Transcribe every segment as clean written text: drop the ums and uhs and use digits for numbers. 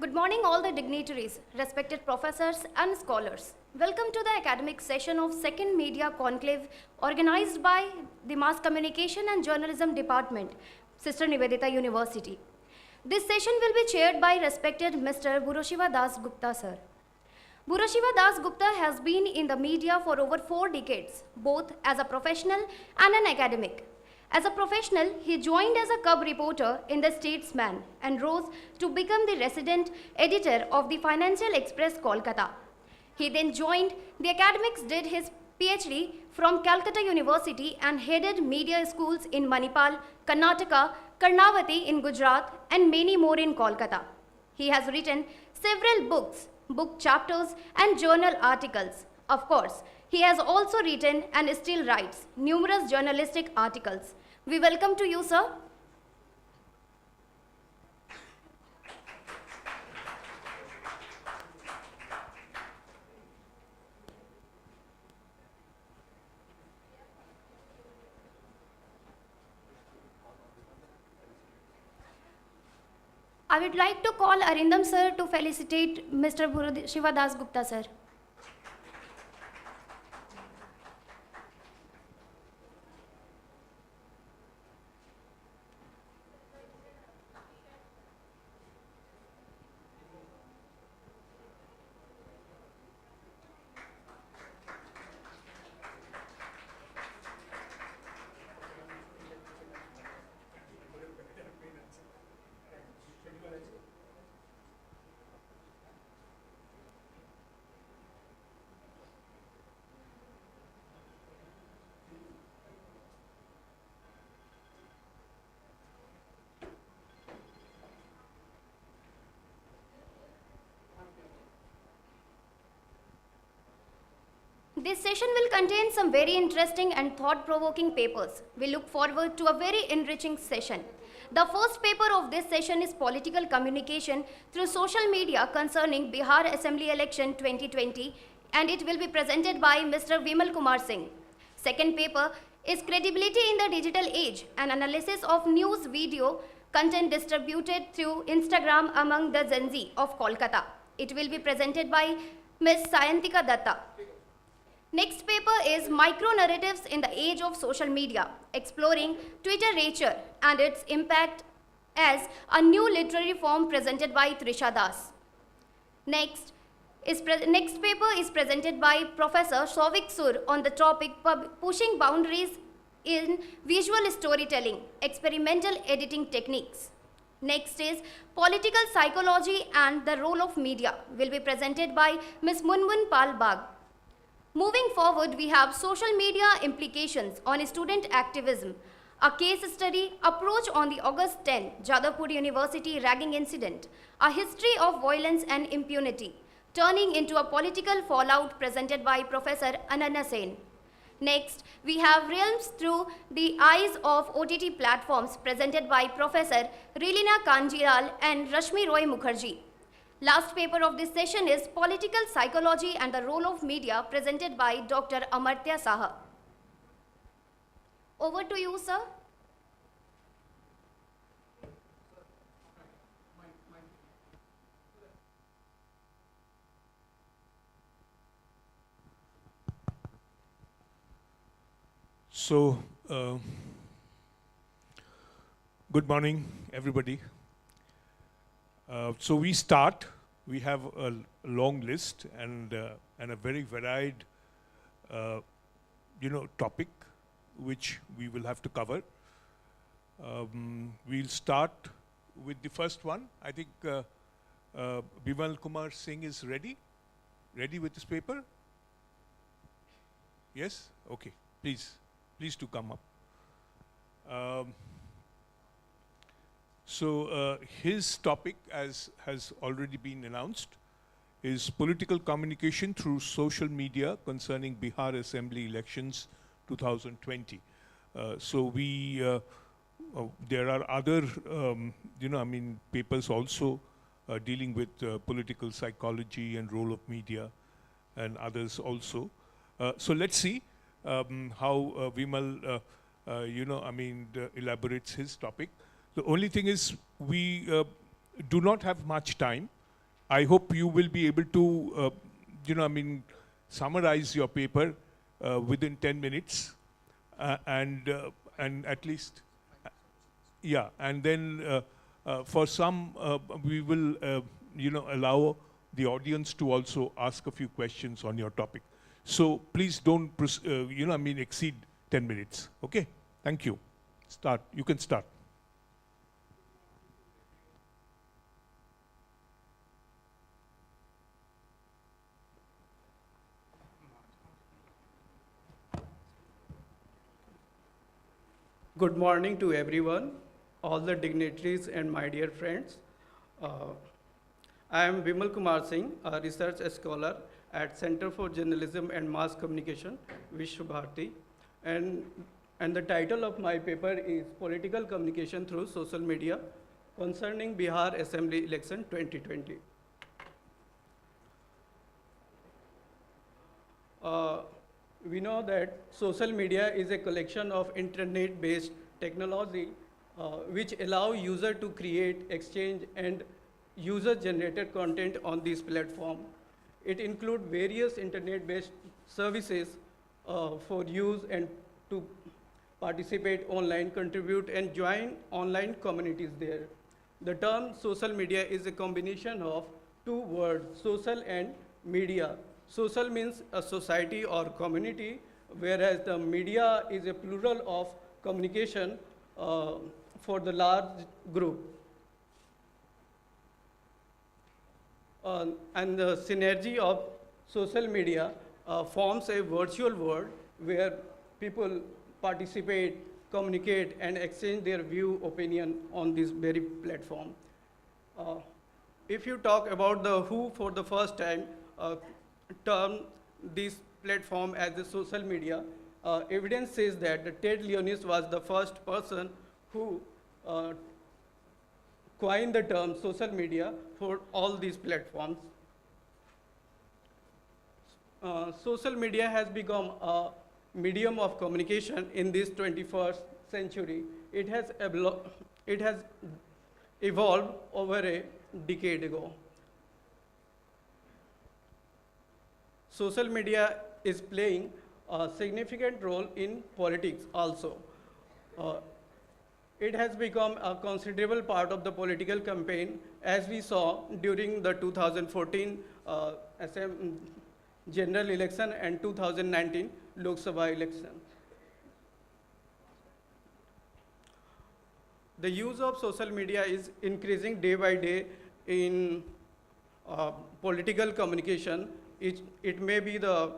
Good morning, all the dignitaries, respected professors and scholars. Welcome to the academic session of Second Media Conclave organized by the Mass Communication and Journalism Department, Sister Nivedita University. This session will be chaired by respected Mr. Buroshiva Das Gupta sir. Buroshiva Das Gupta has been in the media for over 4 decades, both as a professional and an academic. As a professional, he joined as a cub reporter in The Statesman and rose to become the resident editor of the Financial Express, Kolkata. He then joined the academics, did his PhD from Calcutta University and headed media schools in Manipal, Karnataka, Karnavati in Gujarat and many more in Kolkata. He has written several books, book chapters and journal articles. Of course, he has also written and still writes numerous journalistic articles. We welcome to you, sir. I would like to call Arindam sir to felicitate Mr. Shiva Das Gupta sir. This session will contain some very interesting and thought-provoking papers. We look forward to a very enriching session. The first paper of this session is Political Communication through Social Media concerning Bihar Assembly Election 2020, and it will be presented by Mr. Vimal Kumar Singh. Second paper is Credibility in the Digital Age, an analysis of news video content distributed through Instagram among the Gen Z of Kolkata. It will be presented by Ms. Sayantika Datta. Next paper is Micro-Narratives in the Age of Social Media, exploring Twitter-rature and its impact as a new literary form, presented by Trisha Das. Next paper is presented by Professor Souvik Sur on the topic Pushing Boundaries in Visual Storytelling, Experimental Editing Techniques. Next is Political Psychology and the Role of Media, will be presented by Ms. Munmun Pal Bag. Moving forward, we have social media implications on student activism, a case study approach on the August 10 Jadavpur University ragging incident, a history of violence and impunity, turning into a political fallout, presented by Professor Ananya Sen. Next, we have Realms Through the Eyes of OTT Platforms, presented by Professor Rilina Kanjiral and Rashmi Roy Mukherjee. Last paper of this session is Political Psychology and the Role of Media, presented by Dr. Amartya Saha. Over to you, sir. So, good morning, everybody. So we start. We have a long list and a very varied, topic which we will have to cover. We'll start with the first one. I think Vimal Kumar Singh is ready. Ready with this paper? Yes? Okay. Please to come up. So his topic, as has already been announced, is Political Communication through Social Media concerning Bihar Assembly Elections 2020. So there are other, papers also dealing with political psychology and role of media and others also. So let's see how Vimal, elaborates his topic. The only thing is we do not have much time. I hope you will be able to, summarize your paper within 10 minutes, and at least, yeah, and then for some, we will, allow the audience to also ask a few questions on your topic. So please don't, exceed 10 minutes. Okay? Thank you. Start. You can start. Good morning to everyone, all the dignitaries and my dear friends. I am Vimal Kumar Singh, a research scholar at Center for Journalism and Mass Communication, Vishwa Bharati. And the title of my paper is Political Communication Through Social Media Concerning Bihar Assembly Election 2020. We know that social media is a collection of internet-based technology which allow user to create, exchange, and user-generated content on this platform. It includes various internet-based services for use and to participate online, contribute, and join online communities there. The term social media is a combination of two words, social and media. Social means a society or community, whereas the media is a plural of communication for the large group. And the synergy of social media forms a virtual world where people participate, communicate, and exchange their view, opinion on this very platform. If you talk about the WHO for the first time, term this platform as the social media, evidence says that Ted Leonis was the first person who coined the term social media for all these platforms. Social media has become a medium of communication in this 21st century. It has evolved over a decade ago. Social media is playing a significant role in politics also. It has become a considerable part of the political campaign, as we saw during the 2014 general election and 2019 Lok Sabha election. The use of social media is increasing day by day in political communication. It may be the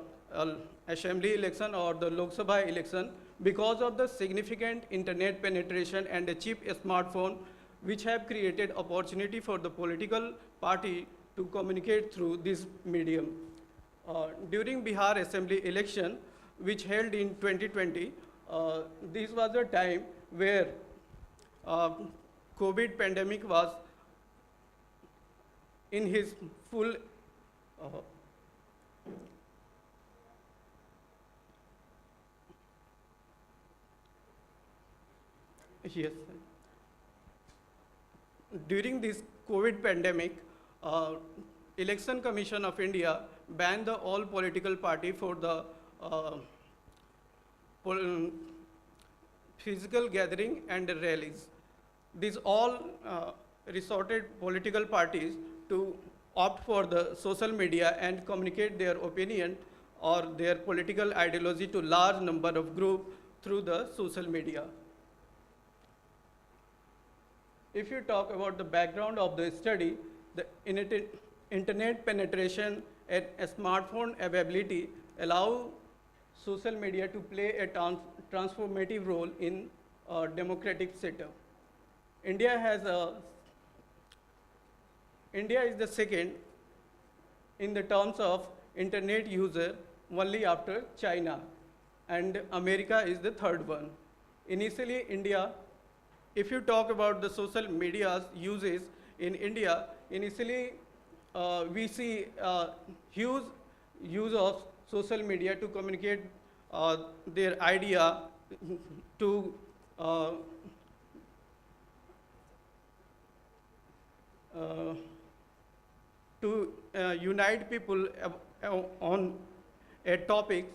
assembly election or the Lok Sabha election, because of the significant internet penetration and a cheap smartphone, which have created opportunity for the political party to communicate through this medium. During Bihar Assembly election, which held in 2020, this was a time where COVID pandemic was in his full yes. During this COVID pandemic, Election Commission of India banned the all political party for the physical gathering and rallies. These all resorted political parties to opt for the social media and communicate their opinion or their political ideology to large number of groups through the social media. If you talk about the background of the study, the internet penetration and smartphone availability allow social media to play a transformative role in a democratic setup. India is the second in the terms of internet user, only after China, and America is the third one. Initially, India, if you talk about the social media's uses in India, initially we see huge use of social media to communicate their idea to to unite people on a topic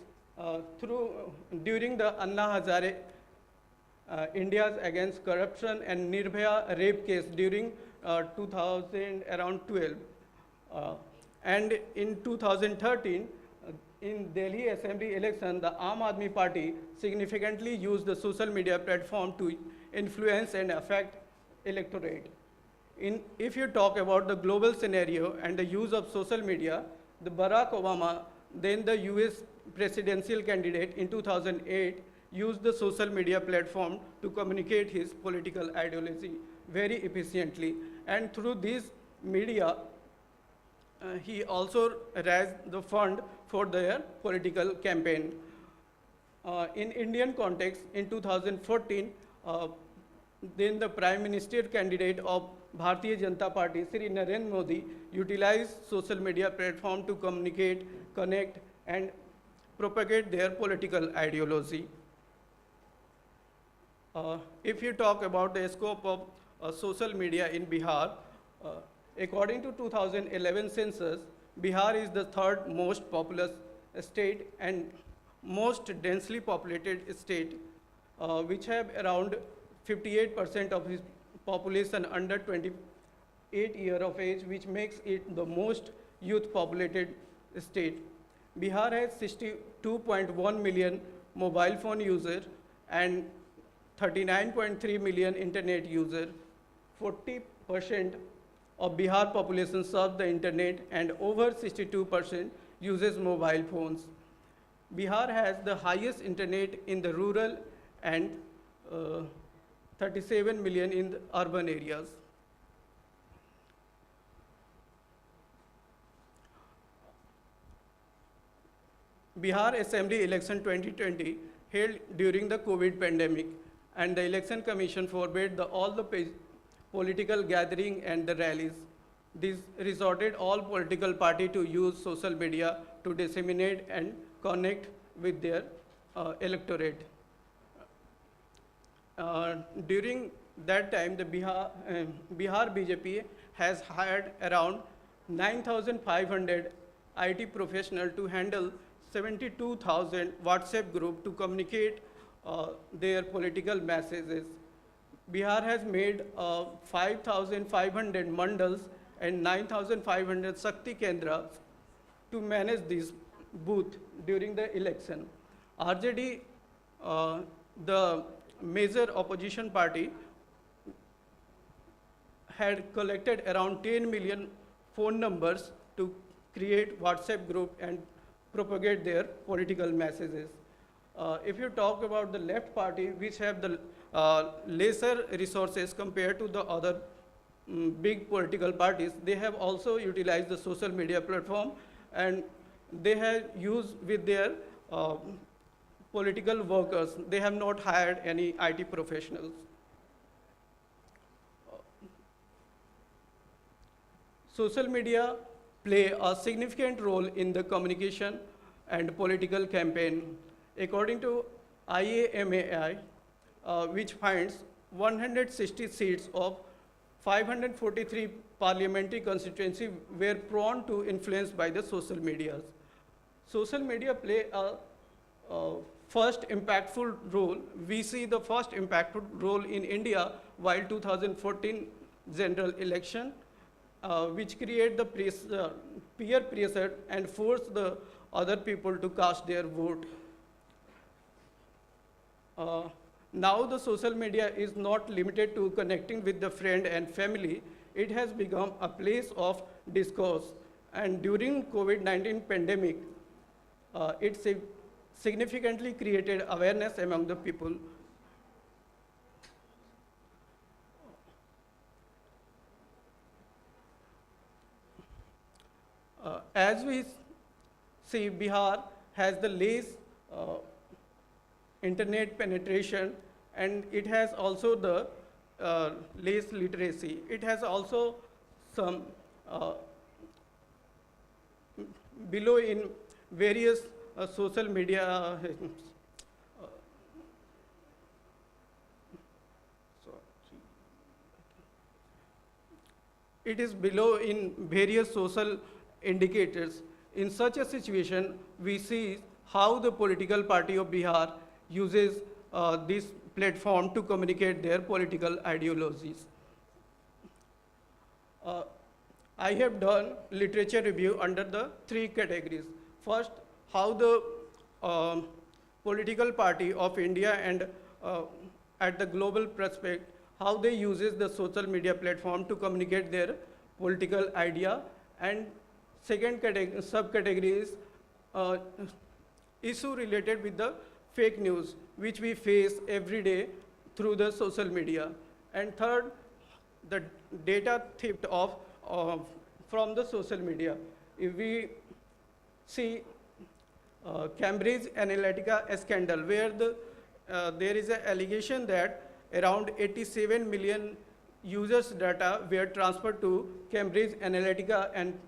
during the Anna Hazare India's against corruption and Nirbhaya rape case during 2012. And in 2013, in Delhi Assembly election, the Aam Aadmi Party significantly used the social media platform to influence and affect electorate. If you talk about the global scenario and the use of social media, the Barack Obama, then the US presidential candidate in 2008, used the social media platform to communicate his political ideology very efficiently. And through this media, he also raised the fund for their political campaign. In Indian context, in 2014, then the Prime Minister candidate of Bharatiya Janata Party, Sri Narendra Modi, utilized social media platform to communicate, connect, and propagate their political ideology. If you talk about the scope of social media in Bihar, according to 2011 census, Bihar is the third most populous state and most densely populated state, which have around 58% of its population under 28 years of age, which makes it the most youth populated state. Bihar has 62.1 million mobile phone users and 39.3 million internet users. 40% of Bihar population serves the internet and over 62% uses mobile phones. Bihar has the highest internet in the rural and 37 million in the urban areas. Bihar Assembly election 2020 held during the COVID pandemic, and the Election Commission forbade all the political gathering and the rallies. This resorted all political parties to use social media to disseminate and connect with their electorate. During that time, the Bihar BJP has hired around 9,500 IT professionals to handle 72,000 WhatsApp group to communicate their political messages. Bihar has made 5,500 mandals and 9,500 Shakti Kendras to manage this booth during the election. RJD, the major opposition party, had collected around 10 million phone numbers to create WhatsApp group and propagate their political messages. If you talk about the left party, which have the lesser resources compared to the other big political parties, they have also utilized the social media platform, and they have used with their political workers. They have not hired any IT professionals. Social media play a significant role in the communication and political campaign. According to IAMAI, which finds 160 seats of 543 parliamentary constituency were prone to influence by the social media. Social media play a first impactful role. We see the first impactful role in India while 2014 general election, which create the peer pressure and force the other people to cast their vote. Now the social media is not limited to connecting with the friend and family. It has become a place of discourse. And during COVID-19 pandemic, it significantly created awareness among the people. As we see, Bihar has the least internet penetration, and it has also the least literacy. It has also some below in various social media. it is below in various social indicators. In such a situation, we see how the political party of Bihar uses this platform to communicate their political ideologies. Uh, I have done literature review under the three categories. First, how the political party of India and at the global perspective, how they uses the social media platform to communicate their political idea. And second subcategory is issue related with the fake news, which we face every day through the social media. And third, the data theft from the social media. If we see Cambridge Analytica scandal, where there is an allegation that around 87 million users' data were transferred to Cambridge Analytica and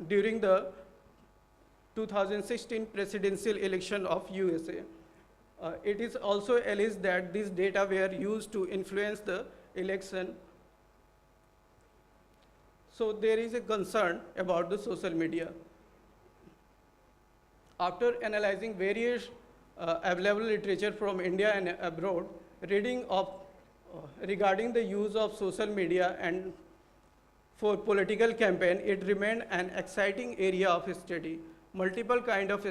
during the 2016 presidential election of USA. It is also alleged that these data were used to influence the election. So there is a concern about the social media. After analyzing various available literature from India and abroad, reading of regarding the use of social media and for political campaign, it remained an exciting area of study. Multiple kind of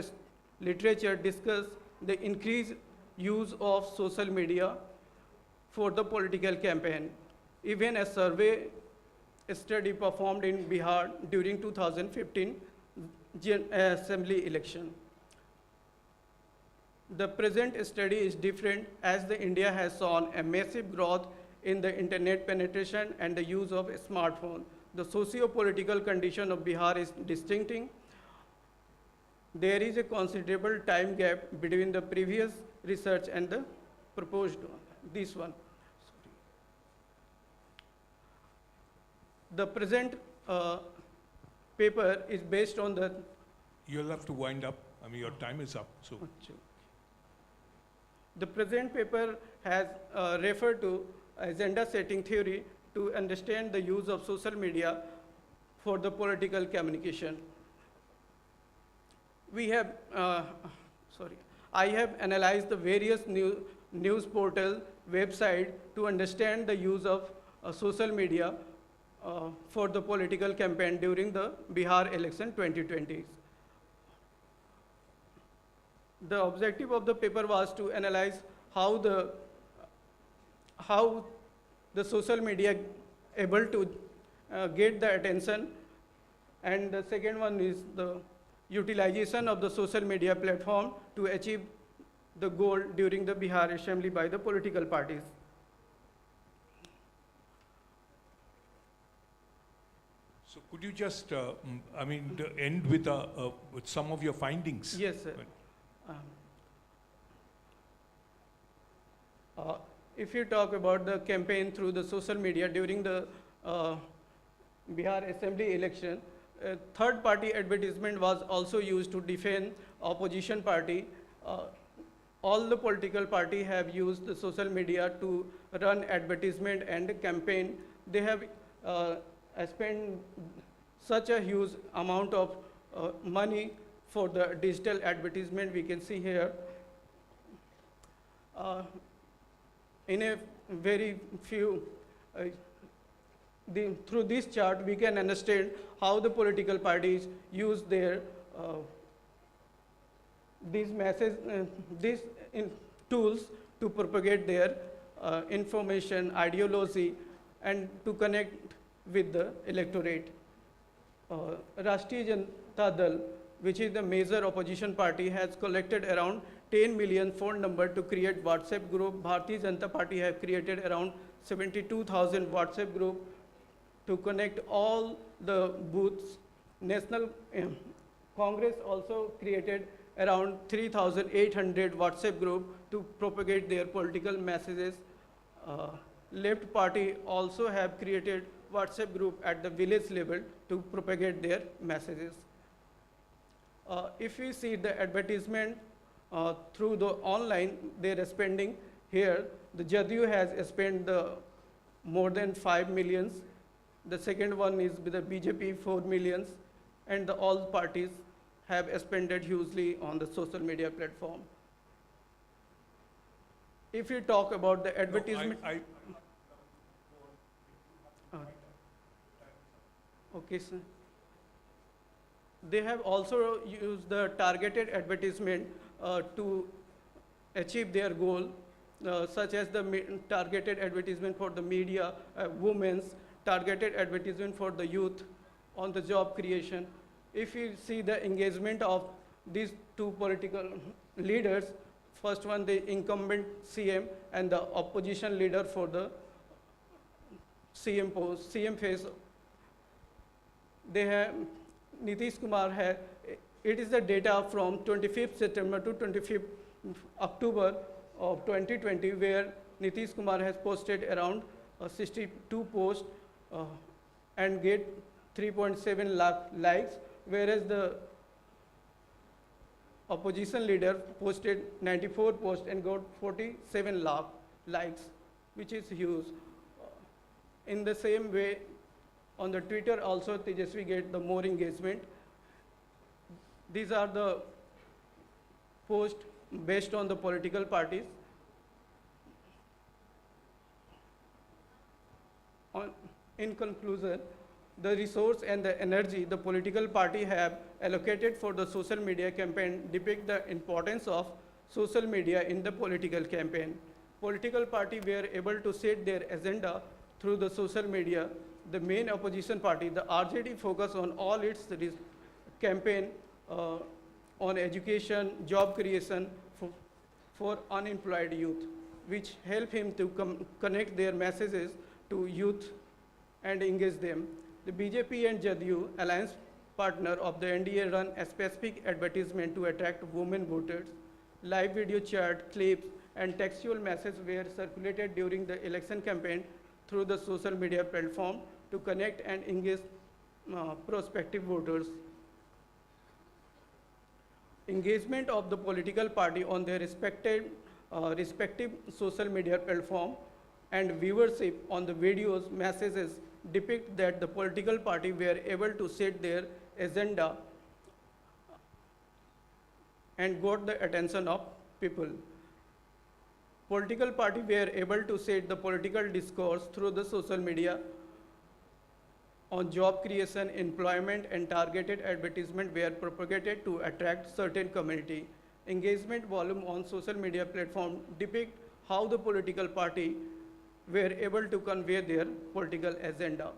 literature discuss the increased use of social media for the political campaign. Even a survey study performed in Bihar during 2015 assembly election. The present study is different as the India has shown a massive growth in the internet penetration and the use of a smartphone. The socio-political condition of Bihar is distinctive. There is a considerable time gap between the previous research and the proposed one, this one. The present paper is based on the... You'll have to wind up. I mean, your time is up. So, the present paper has referred to agenda setting theory to understand the use of social media for the political communication. We have, I have analyzed the various news portal website to understand the use of social media for the political campaign during the Bihar election 2020. The objective of the paper was to analyze how the social media able to get the attention, and the second one is the utilization of the social media platform to achieve the goal during the Bihar assembly by the political parties. so could you just, end with some of your findings? Yes, sir. If you talk about the campaign through the social media during the Bihar Assembly election, third-party advertisement was also used to defend opposition party. All the political party have used the social media to run advertisement and campaign. They have spent such a huge amount of money for the digital advertisement we can see here. In a very few, through this chart, we can understand how the political parties use their these tools to propagate their information, ideology, and to connect with the electorate. Rashtriya Janata Dal, which is the major opposition party, has collected around 10 million phone number to create WhatsApp group. Bharatiya Janata Party have created around 72,000 WhatsApp group to connect all the booths. National Congress also created around 3,800 WhatsApp group to propagate their political messages. Left Party also have created WhatsApp group at the village level to propagate their messages. If we see the advertisement through the online, they are spending here. The Jadyu has spent more than 5 million. The second one is with the BJP 4 millions, and all parties have expended hugely on the social media platform. If you talk about the advertisement, No, okay, sir. They have also used the targeted advertisement to achieve their goal, such as the targeted advertisement for the media, women's, targeted advertisement for the youth on the job creation. If you see the engagement of these two political leaders, first one the incumbent CM and the opposition leader for the CM post, CM phase, they have, Nitish Kumar has, it is the data from 25th September to 25th October of 2020, where Nitish Kumar has posted around 62 posts and get 3.7 lakh likes, whereas the opposition leader posted 94 posts and got 47 lakh likes, which is huge. In the same way, on the Twitter also, Tejasvi get the more engagement. These are the posts based on the political parties. In conclusion, the resource and the energy the political party have allocated for the social media campaign depict the importance of social media in the political campaign. Political party were able to set their agenda through the social media. The main opposition party, the RJD, focus on all its campaign on education, job creation for unemployed youth, which help him to connect their messages to youth and engage them. The BJP and JDU, alliance partner of the NDA, run a specific advertisement to attract women voters. Live video chat, clips, and textual messages were circulated during the election campaign through the social media platform to connect and engage prospective voters. Engagement of the political party on their respective social media platform and viewership on the videos messages depict that the political party were able to set their agenda and got the attention of people. Political party were able to set the political discourse through the social media on job creation, employment, and targeted advertisement were propagated to attract certain community. Engagement volume on social media platform depict how the political party were able to convey their political agenda.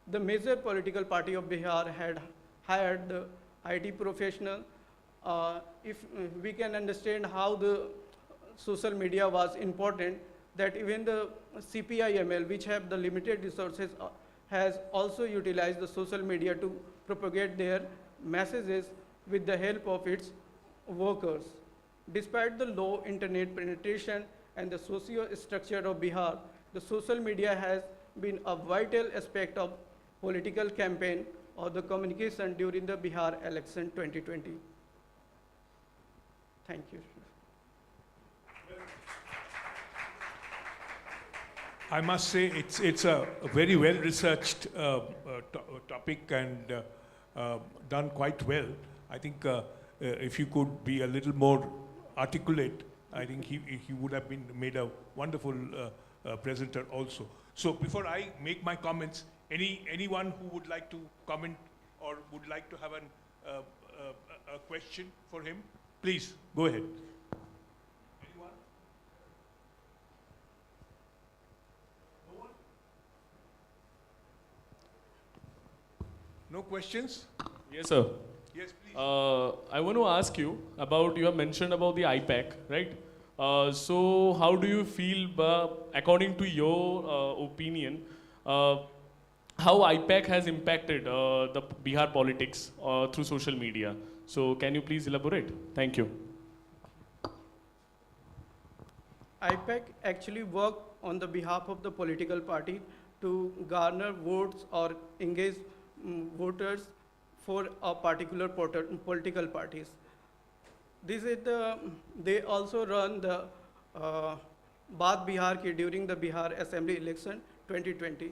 The major political party of Bihar had hired the IT professional. If we can understand how the social media was important, that even the CPIML, which have the limited resources, has also utilized the social media to propagate their messages with the help of its workers. Despite the low internet penetration and the socio-structure of Bihar, the social media has been a vital aspect of political campaign or the communication during the Bihar election 2020. Thank you. I must say it's a very well-researched topic and done quite well. I think if you could be a little more articulate, I think he would have been made a wonderful presenter also. So before I make my comments, anyone who would like to comment or would like to have a question for him, please go ahead. Anyone? No one? No questions? Yes, sir. Yes, please. I want to ask you about, you have mentioned about the IPAC, right? So how do you feel, according to your opinion, how IPAC has impacted the Bihar politics through social media? So can you please elaborate? Thank you. IPAC actually work on the behalf of the political party to garner votes or engage voters for a particular political parties. This is they also run the Baat Bihar ki during the Bihar Assembly election 2020.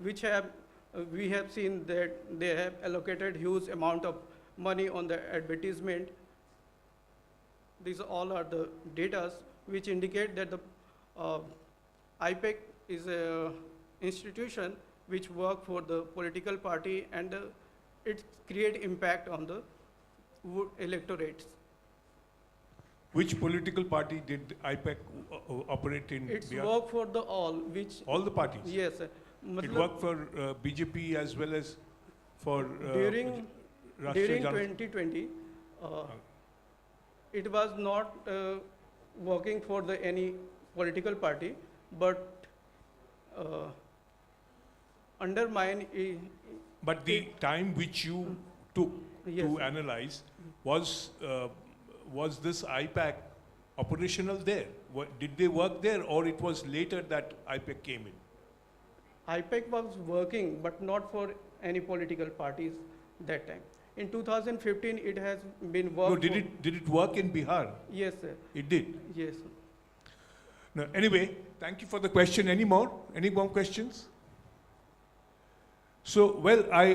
which have, we have seen that they have allocated huge amount of money on the advertisement. These all are the data which indicate that the IPEC is a institution which work for the political party, and it create impact on the electorates. Which political party did IPAC operate in? It's Bihar? work for the all, which All the parties? yes. It matlab worked for BJP as well as for during Rashtriya Jan- 2020, it was not working for the any political party, but undermine. But the time which you took Yes. to analyze was this IPAC operational there? Did they work there, or it was later that IPAC came in? IPEC was working, but not for any political parties that time. In 2015, it has been worked. No, did it work in Bihar? Yes, sir. It did. Yes. No, anyway, thank you for the question. Any more? Any more questions? So, well, I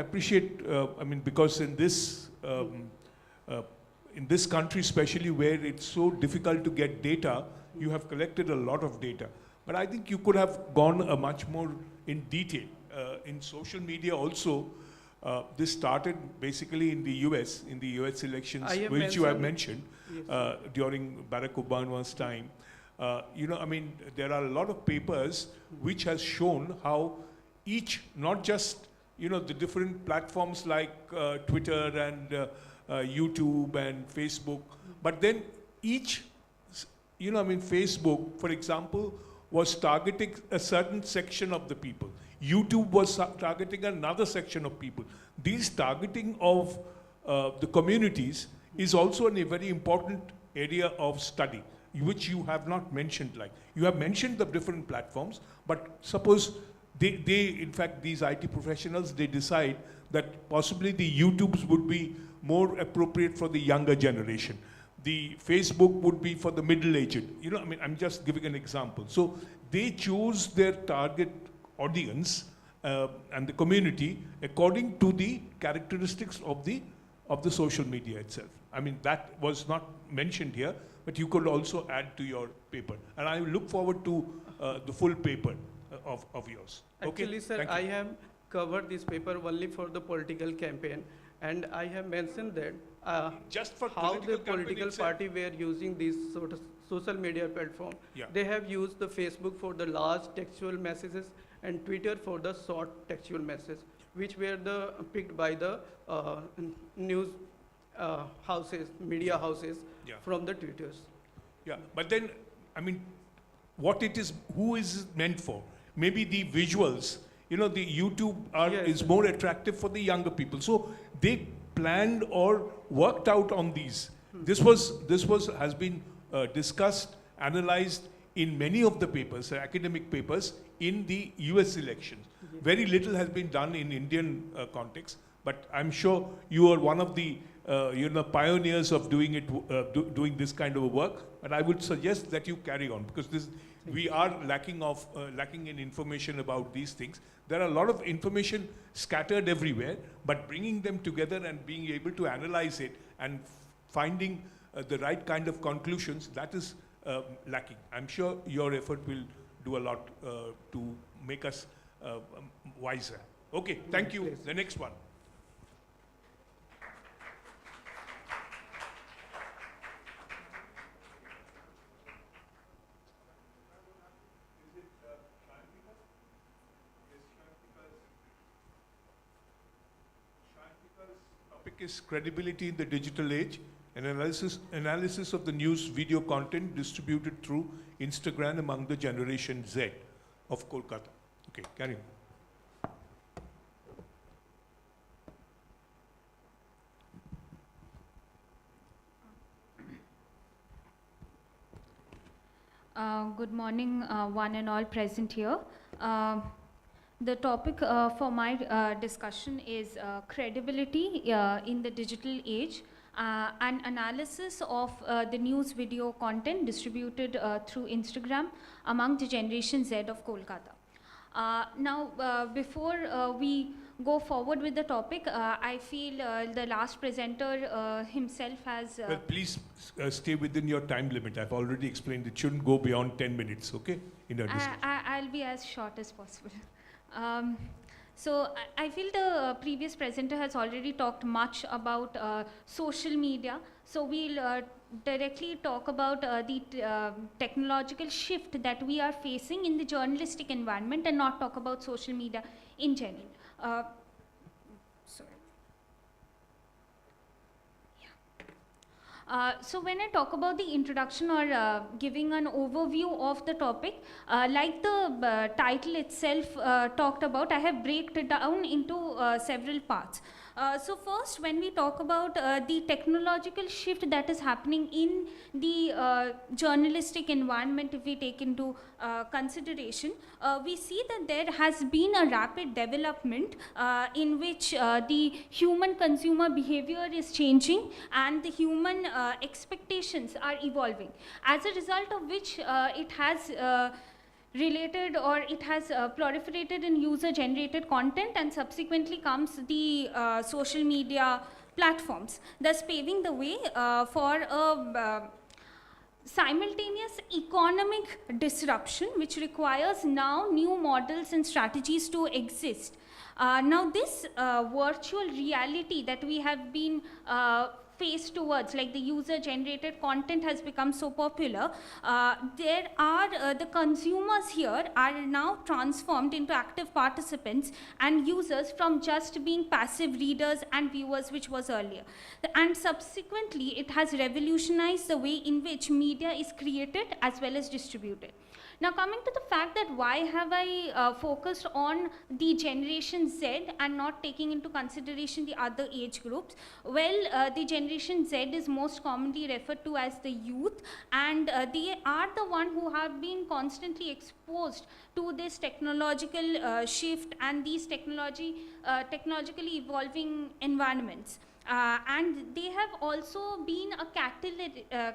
appreciate, I mean, because in this country, especially where it's so difficult to get data, you have collected a lot of data. But I think you could have gone much more in detail. In social media also, this started basically in the US elections, I have which you have mentioned- mentioned during Barack Obama's time. You know, I mean, there are a lot of papers which has shown how each, not just, you know, the different platforms like Twitter and YouTube and Facebook, but then each, you know, I mean, Facebook, for example, was targeting a certain section of the people. YouTube was targeting another section of people. These targeting of the communities is also a very important area of study, which you have not mentioned. Like, you have mentioned the different platforms, but suppose they in fact, these IT professionals, they decide that possibly the YouTubes would be more appropriate for the younger generation. The Facebook would be for the middle-aged. You know, I mean, I'm just giving an example. So they choose their target audience and the community according to the characteristics of the social media itself. I mean, that was not mentioned here, but you could also add to your paper. And I look forward to the full paper of yours. Actually, Okay? sir, Thank you. I have covered this paper only for the political campaign, and I have mentioned that Just for how political the campaign political itself. party were using these sort of social media platform. Yeah. They have used the Facebook for the large textual messages and Twitter for the short textual messages, which were picked by the news houses, media houses Yeah. from the Twitters. Yeah, but then, I mean, what it is, who is it meant for? Maybe the visuals, you know, the YouTube Yes. is more attractive for the younger people. So they planned or worked out on these. This has been discussed, analyzed in many of the papers, academic papers, in the US elections. Very little has been done in Indian context, but I'm sure you are one of the pioneers of doing it, doing this kind of a work. And I would suggest that you carry on, because we are lacking in information about these things. There are a lot of information scattered everywhere, but bringing them together and being able to analyze it and finding the right kind of conclusions, that is lacking. I'm sure your effort will do a lot to make us wiser. Okay, thank you. Please. The next one. Topic is credibility in the digital age, an analysis of the news video content distributed through Instagram among the Generation Z of Kolkata. Okay, carry on. Good morning, one and all present here. The topic for my discussion is credibility in the digital age, an analysis of the news video content distributed through Instagram among the Generation Z of Kolkata. Now, before we go forward with the topic, I feel the last presenter himself has. Well, please stay within your time limit. I've already explained it shouldn't go beyond 10 minutes, okay? In our discussion. I'll be as short as possible. So I feel the previous presenter has already talked much about social media. So we'll directly talk about the technological shift that we are facing in the journalistic environment and not talk about social media in general. Sorry. So when I talk about the introduction or giving an overview of the topic, like the title itself talked about, I have breaked it down into several parts. So first, when we talk about the technological shift that is happening in the journalistic environment, if we take into consideration, we see that there has been a rapid development in which the human consumer behavior is changing and the human expectations are evolving. As a result of which it has related or it has proliferated in user-generated content, and subsequently comes the social media platforms, thus paving the way for a simultaneous economic disruption which requires now new models and strategies to exist. Now this virtual reality that we have been faced towards, like the user-generated content has become so popular, there are the consumers here are now transformed into active participants and users from just being passive readers and viewers, which was earlier. And subsequently, it has revolutionized the way in which media is created as well as distributed. Now coming to the fact that why have I focused on the Generation Z and not taking into consideration the other age groups? Well, the Generation Z is most commonly referred to as the youth, and they are the one who have been constantly exposed to this technological shift and these technologically evolving environments. And they have also been a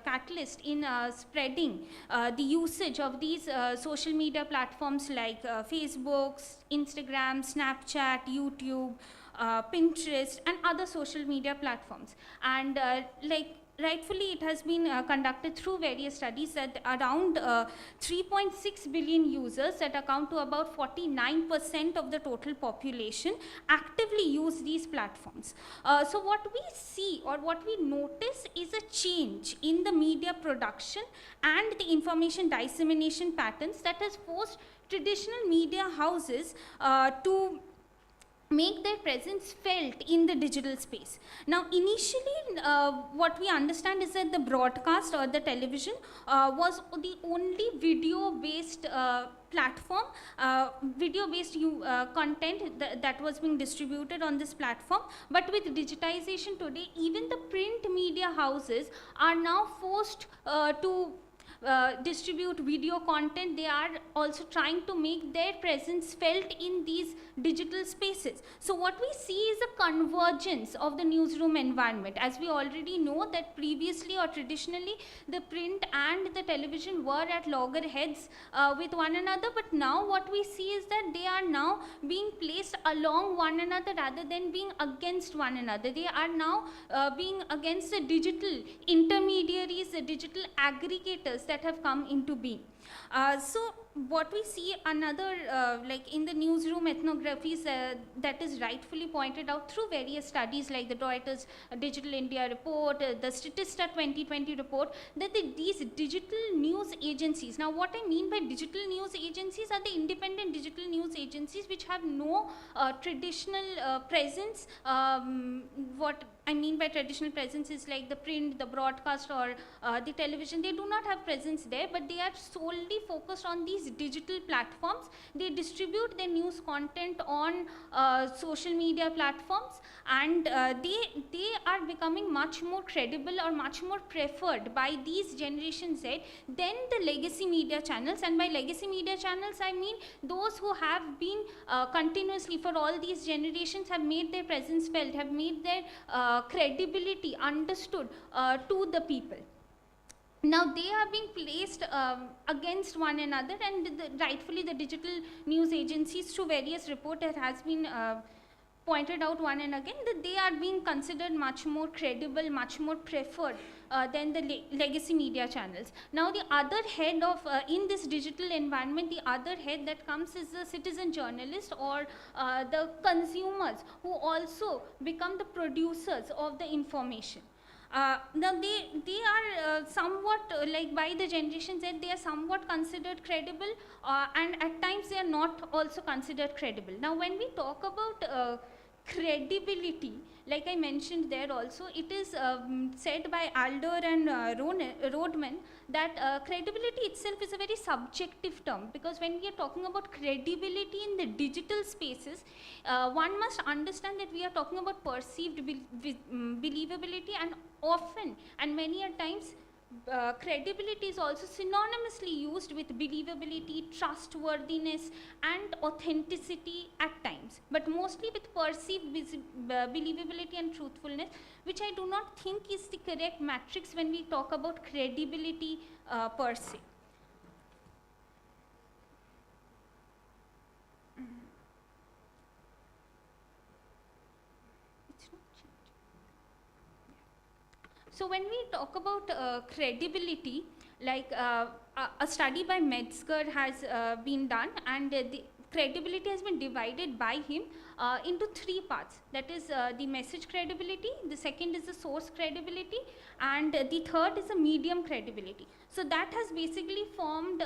catalyst in spreading the usage of these social media platforms like Facebook, Instagram, Snapchat, YouTube, Pinterest, and other social media platforms. And rightfully, it has been conducted through various studies that around 3.6 billion users that account to about 49% of the total population actively use these platforms. So what we see or what we notice is a change in the media production and the information dissemination patterns that has forced traditional media houses to make their presence felt in the digital space. Now initially what we understand is that the broadcast or the television was the only video-based platform, video-based content that was being distributed on this platform. But with digitization today, even the print media houses are now forced to distribute video content. They are also trying to make their presence felt in these digital spaces. So what we see is a convergence of the newsroom environment. As we already know that previously or traditionally the print and the television were at loggerheads with one another, but now what we see is that they are now being placed along one another rather than being against one another. They are now being against the digital intermediaries, the digital aggregators that have come into being. So what we see another like in the newsroom ethnographies that is rightfully pointed out through various studies like the Reuters Digital India report, the Statista 2020 report, that these digital news agencies, now what I mean by digital news agencies are the independent digital news agencies which have no traditional presence. What I mean by traditional presence is like the print, the broadcast, or the television. They do not have presence there, but they are solely focused on these digital platforms. They distribute their news content on social media platforms, and they are becoming much more credible or much more preferred by these Generation Z than the legacy media channels. And by legacy media channels, I mean those who have been continuously for all these generations have made their presence felt, have made their credibility understood to the people. Now they are being placed against one another, and rightfully the digital news agencies through various reports has been pointed out one and again that they are being considered much more credible, much more preferred than the legacy media channels. Now the other head of, in this digital environment, the other head that comes is the citizen journalist or the consumers who also become the producers of the information. Now they are somewhat like by the Generation Z, they are somewhat considered credible, and at times they are not also considered credible. Now when we talk about credibility, like I mentioned there also, it is said by Alder and Rodman that credibility itself is a very subjective term, because when we are talking about credibility in the digital spaces, one must understand that we are talking about perceived believability, and often and many a times credibility is also synonymously used with believability, trustworthiness and authenticity at times, but mostly with perceived believability and truthfulness, which I do not think is the correct matrix when we talk about credibility per se. So when we talk about credibility, like a study by Metzger has been done, and the credibility has been divided by him into three parts. That is the message credibility, the second is the source credibility, and the third is the medium credibility. So that has basically formed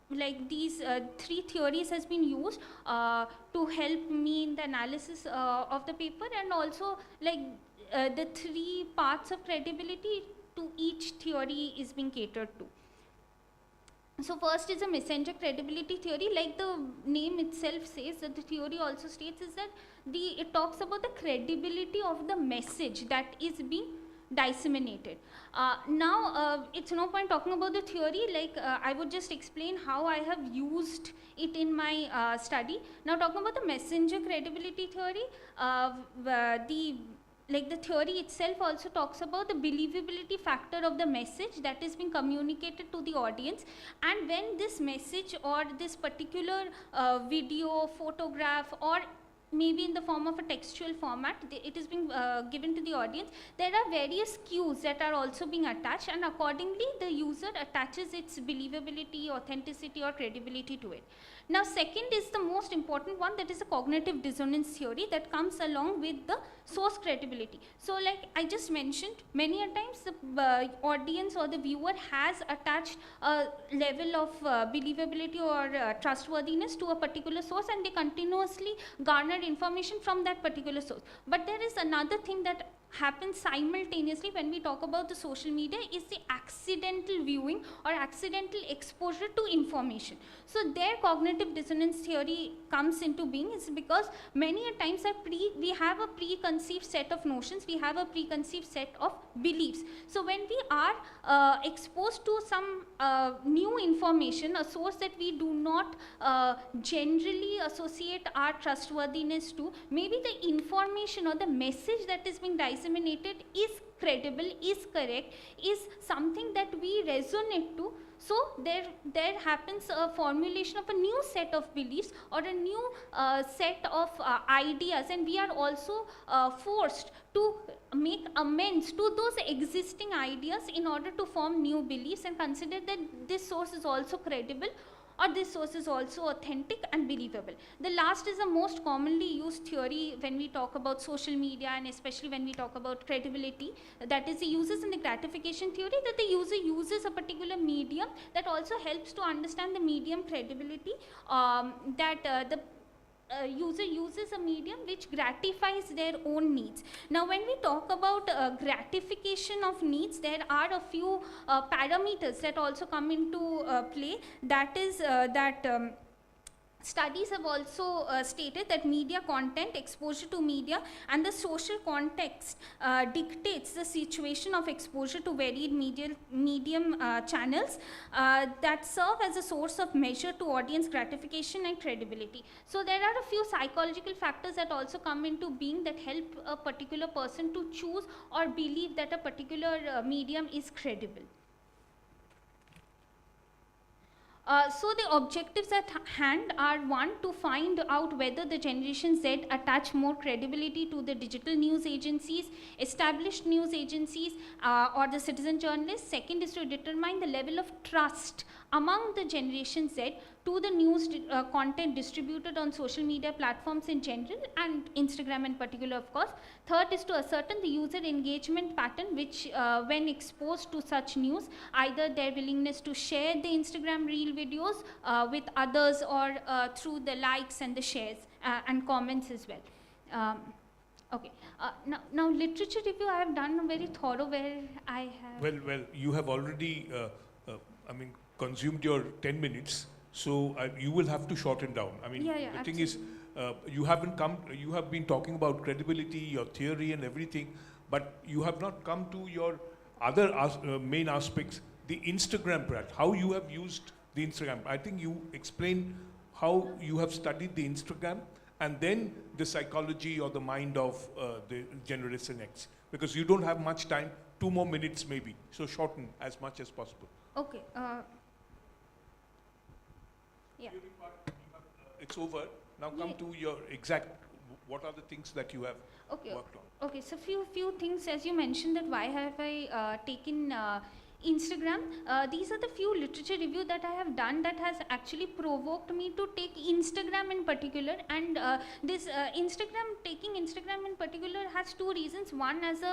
like these three theories has been used to help me in the analysis of the paper, and also like the three parts of credibility to each theory is being catered to. So first is a messenger credibility theory. Like the name itself says, that the theory also states is that it talks about the credibility of the message that is being disseminated. Now it's no point talking about the theory, like I would just explain how I have used it in my study. Now talking about the messenger credibility theory, the theory itself also talks about the believability factor of the message that is being communicated to the audience, and when this message or this particular video, photograph, or maybe in the form of a textual format, it is being given to the audience, there are various cues that are also being attached, and accordingly the user attaches its believability, authenticity or credibility to it. Now second is the most important one, that is the cognitive dissonance theory that comes along with the source credibility. So like I just mentioned, many a times the audience or the viewer has attached a level of believability or trustworthiness to a particular source, and they continuously garner information from that particular source. But there is another thing that happens simultaneously when we talk about the social media, is the accidental viewing or accidental exposure to information. So their cognitive dissonance theory comes into being, is because many a times we have a preconceived set of notions, we have a preconceived set of beliefs. So when we are exposed to some new information, a source that we do not generally associate our trustworthiness to, maybe the information or the message that is being disseminated is credible, is correct, is something that we resonate to. So there happens a formulation of a new set of beliefs or a new set of ideas, and we are also forced to make amends to those existing ideas in order to form new beliefs and consider that this source is also credible, or this source is also authentic and believable. The last is the most commonly used theory when we talk about social media, and especially when we talk about credibility, that is the uses and the gratification theory, that the user uses a particular medium that also helps to understand the medium credibility, the user uses a medium which gratifies their own needs. Now when we talk about gratification of needs, there are a few parameters that also come into play. That is studies have also stated that media content, exposure to media, and the social context dictates the situation of exposure to varied medium channels that serve as a source of measure to audience gratification and credibility. So there are a few psychological factors that also come into being that help a particular person to choose or believe that a particular medium is credible. So the objectives at hand are, one, to find out whether the Generation Z attach more credibility to the digital news agencies, established news agencies, or the citizen journalists. Second is to determine the level of trust among the Generation Z to the news content distributed on social media platforms in general and Instagram in particular, of course. Third is to ascertain the user engagement pattern, which when exposed to such news, either their willingness to share the Instagram reel videos with others, or through the likes and the shares and comments as well. Okay. Now literature review I have done a very thorough, where I have. Well, you have already, consumed your 10 minutes, so you will have to shorten down. The thing is, you have been talking about credibility, your theory and everything, but you have not come to your other main aspects, the Instagram part, how you have used the Instagram. I think you explained how you have studied the Instagram and then the psychology or the mind of the Generation X, because you don't have much time, 2 more minutes maybe, so shorten as much as possible. Okay. Yeah. It's over. Now come to your exact, what are the things that you have worked on? Okay, so few things, as you mentioned, that why have I taken Instagram. These are the few literature review that I have done that has actually provoked me to take Instagram in particular. And this taking Instagram in particular has two reasons. One, as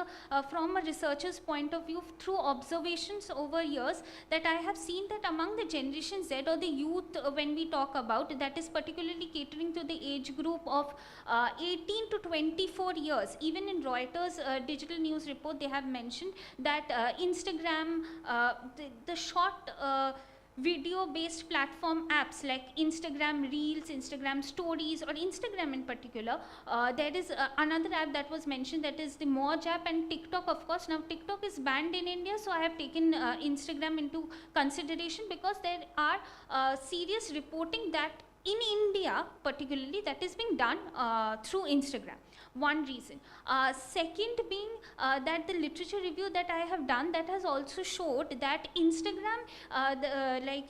from a researcher's point of view, through observations over years, that I have seen that among the Generation Z or the youth, when we talk about, that is particularly catering to the age group of 18 to 24 years. Even in Reuters digital news report, they have mentioned that Instagram, the short video-based platform apps like Instagram Reels, Instagram Stories, or Instagram in particular. There is another app that was mentioned, that is the Moj app, and TikTok, of course. Now TikTok is banned in India, so I have taken Instagram into consideration, because there are serious reporting that in India particularly that is being done through Instagram. One reason. Second being that the literature review that I have done, that has also showed that Instagram, I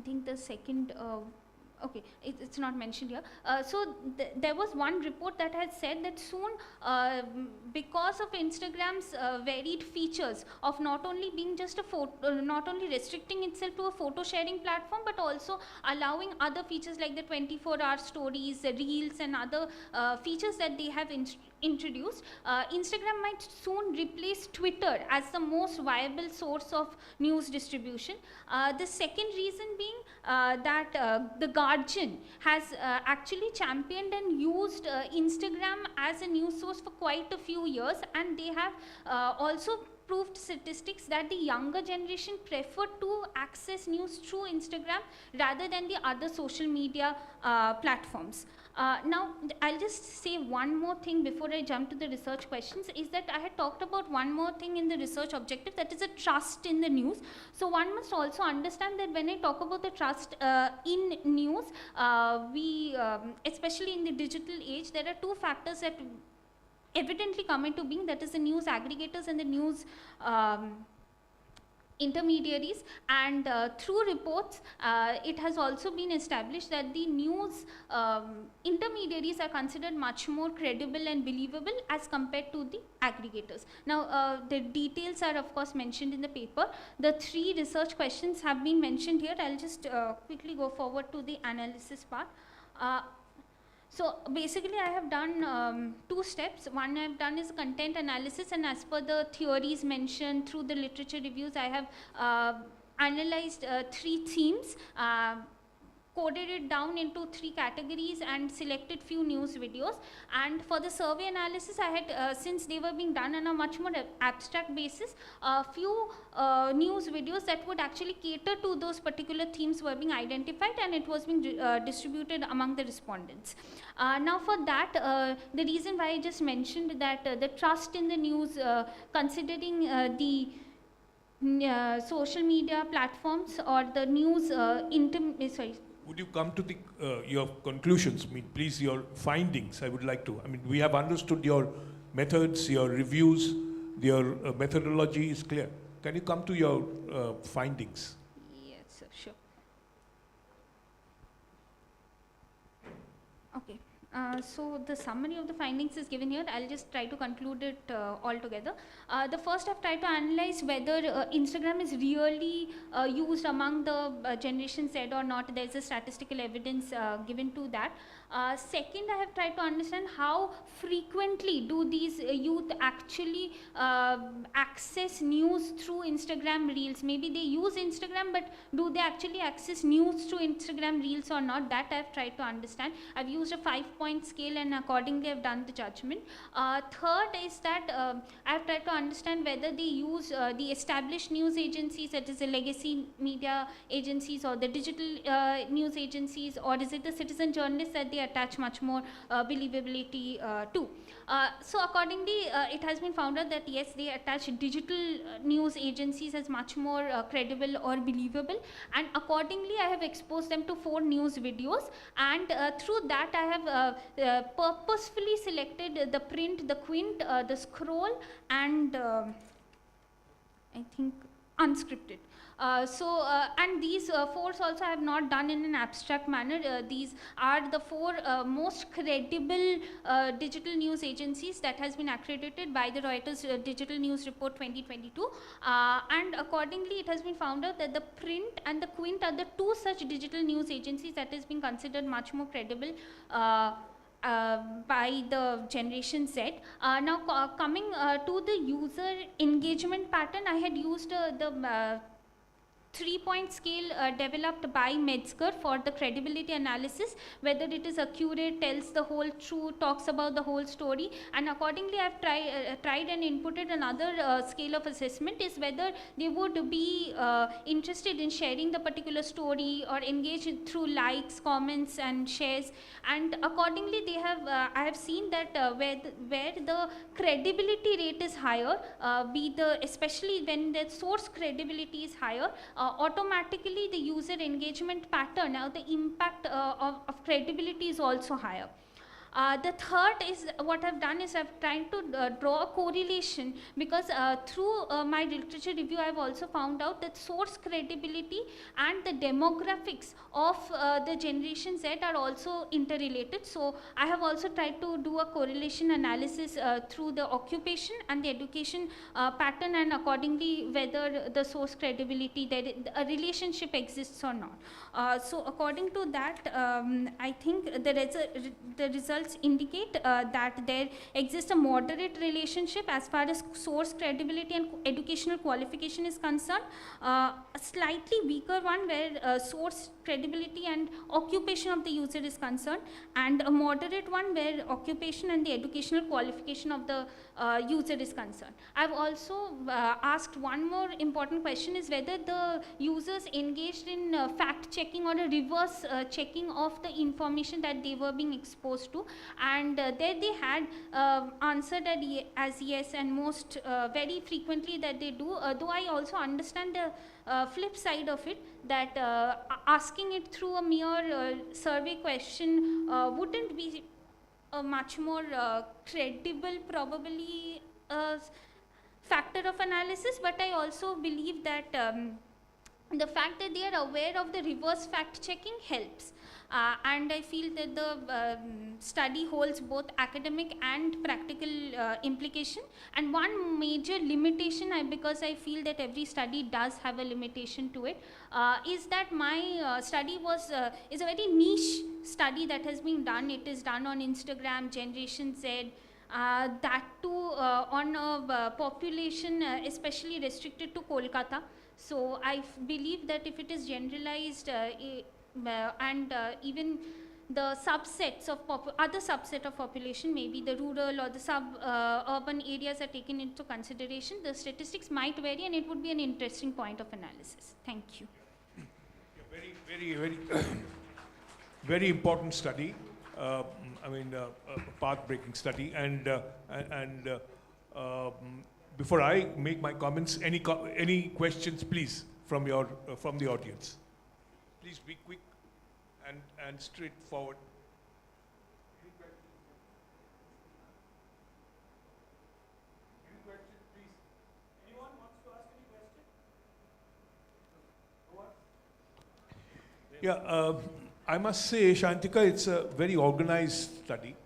think the second, okay, it's not mentioned here. So there was one report that had said that soon, because of Instagram's varied features of not only being just a photo, not only restricting itself to a photo sharing platform, but also allowing other features like the 24-hour stories, reels, and other features that they have introduced, Instagram might soon replace Twitter as the most viable source of news distribution. The second reason being that the Guardian has actually championed and used Instagram as a news source for quite a few years, and they have also proved statistics that the younger generation prefer to access news through Instagram rather than the other social media platforms. Now, I'll just say one more thing before I jump to the research questions, is that I had talked about one more thing in the research objective, that is a trust in the news. So one must also understand that when I talk about the trust in news, we, especially in the digital age, there are two factors that evidently come into being, that is the news aggregators and the news intermediaries. And through reports, it has also been established that the news intermediaries are considered much more credible and believable as compared to the aggregators. Now, the details are of course mentioned in the paper. The three research questions have been mentioned here. I'll just quickly go forward to the analysis part. So basically I have done two steps. One I have done is content analysis, and as per the theories mentioned through the literature reviews, I have analyzed three themes, coded it down into three categories, and selected few news videos. And for the survey analysis, I had, since they were being done on a much more abstract basis, a few news videos that would actually cater to those particular themes were being identified, and it was being distributed among the respondents. Now for that, the reason why I just mentioned that the trust in the news, considering the social media platforms or the news Would you come to the your conclusions? Please, your findings. I would like to. We have understood your methods, your reviews, your methodology is clear. Can you come to your findings? Yes, sir, So the summary of the findings is given here. I'll just try to conclude it all together. The first, I've tried to analyze whether Instagram is really used among the Generation Z or not. There's a statistical evidence given to that. Second, I have tried to understand how frequently do these youth actually access news through Instagram Reels. Maybe they use Instagram, but do they actually access news through Instagram Reels or not? That I've tried to understand. I've used a 5-point scale and accordingly I've done the judgment. Third is that I've tried to understand whether they use the established news agencies, that is the legacy media agencies or the digital news agencies, or is it the citizen journalists that they attach much more believability to. So accordingly, it has been found out that yes, they attach digital news agencies as much more credible or believable, and accordingly I have exposed them to 4 news videos, and through that I have purposefully selected the print, the quint, the scroll, and I think unscripted. And these 4 also I have not done in an abstract manner. These are the 4 most credible digital news agencies that has been accredited by the Reuters Digital News Report 2022. And accordingly, it has been found out that the print and the quint are the 2 such digital news agencies that has been considered much more credible by the Generation Z. Now coming to the user engagement pattern, I had used the 3-point scale developed by Metzger for the credibility analysis, whether it is accurate, tells the whole truth, talks about the whole story, and accordingly I've tried and inputted another scale of assessment, is whether they would be interested in sharing the particular story or engage through likes, comments and shares, and accordingly they have I have seen that where the credibility rate is higher, especially when the source credibility is higher, automatically the user engagement pattern, now the impact of credibility is also higher. The third is what I've done is I've tried to draw a correlation, because through my literature review I've also found out that source credibility and the demographics of the Generation Z are also interrelated. So I have also tried to do a correlation analysis through the occupation and the education pattern, and accordingly whether the source credibility, a relationship exists or not. So according to that, I think the results indicate that there exists a moderate relationship as far as source credibility and educational qualification is concerned, a slightly weaker one where source credibility and occupation of the user is concerned, and a moderate one where occupation and the educational qualification of the user is concerned. I've also asked one more important question, is whether the users engaged in fact checking or a reverse checking of the information that they were being exposed to, and there they had answered as yes, and most very frequently that they do, though I also understand the flip side of it, that asking it through a mere survey question wouldn't be a much more credible probably factor of analysis, but I also believe that the fact that they are aware of the reverse fact checking helps. And I feel that the study holds both academic and practical implication. And one major limitation, because I feel that every study does have a limitation to it, is that my study is a very niche study that has been done. It is done on Instagram, Generation Z, that too on a population especially restricted to Kolkata. So I believe that if it is generalized and even the subsets of other subset of population, maybe the rural or the urban areas are taken into consideration, the statistics might vary, and it would be an interesting point of analysis. Thank you. Very, very important study. I mean, a path-breaking study. And before I make my comments, any questions, please, from the audience. Please be quick and straightforward. Any questions, please? Anyone wants to ask any question? No one? Yeah. I must say, Shantika, it's a very organized study,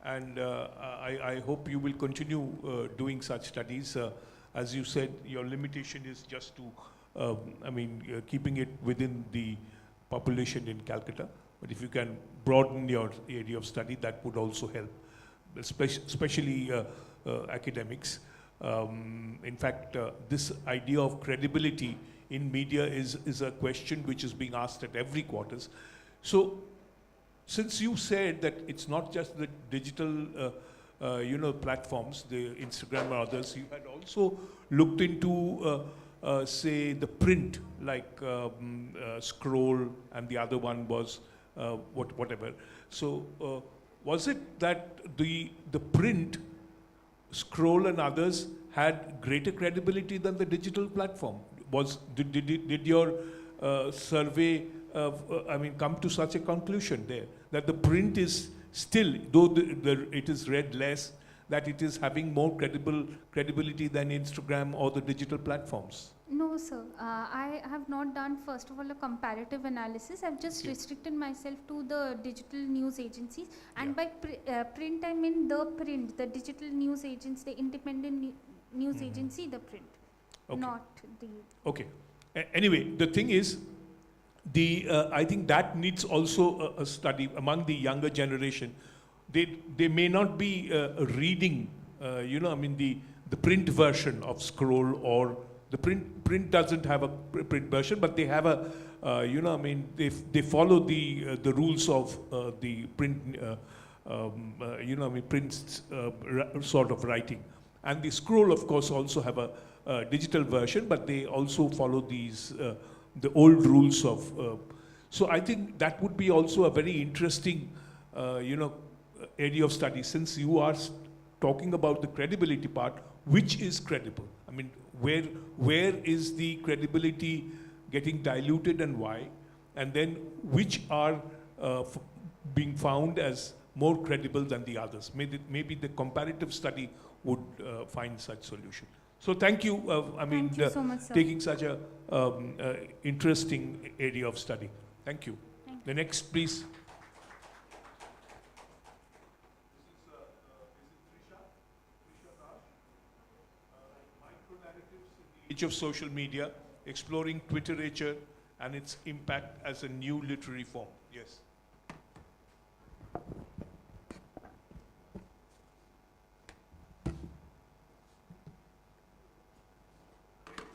and I hope you will continue doing such studies. As you said, your limitation is just to, keeping it within the population in Calcutta. But if you can broaden your area of study, that would also help, especially academics. In fact, this idea of credibility in media is a question which is being asked at every quarters. So, since you said that it's not just the digital, platforms, the Instagram or others, you had also looked into, say, the print, like Scroll, and the other one was whatever. So, was it that the print, Scroll and others had greater credibility than the digital platform? Did your survey come to such a conclusion there, that the print is still, though it is read less, that it is having more credibility than Instagram or the digital platforms? No, sir. I have not done, first of all, a comparative analysis. I've just restricted myself to the digital news agencies. And by print, I mean the print, the digital news agency, the independent news agency, the print, not the... Okay. Anyway, the thing is, I think that needs also a study among the younger generation. They may not be reading, the print version of Scroll, or the print doesn't have a print version, but they have a, they follow the rules of the print, print sort of writing. And the Scroll, of course, also have a digital version, but they also follow these, the old rules of, so I think that would be also a very interesting, area of study, since you are talking about the credibility part. Which is credible? I mean, where is the credibility getting diluted and why? And then which are being found as more credible than the others? Maybe the comparative study would find such solution. So thank you, Thank you so much, sir. taking such a interesting area of study. Thank you. Thank you. The next, please. Age of social media, exploring Twitterature and its impact as a new literary form. Yes.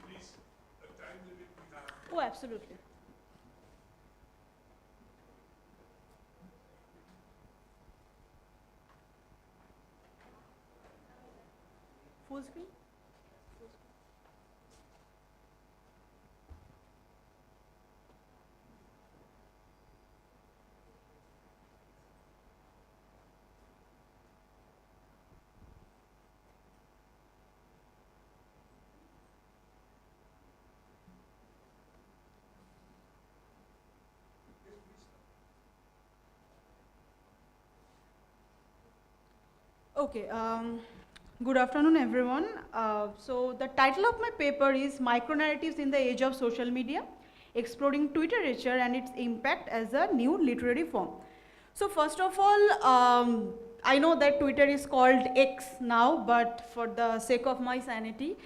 Please, the time limit we have. Oh, absolutely. Full screen? Okay, good afternoon, everyone. So the title of my paper is Micronarratives in the Age of Social Media, Exploring Twitterature and its Impact as a New Literary Form. So first of all, I know that Twitter is called X now, but for the sake of my sanity,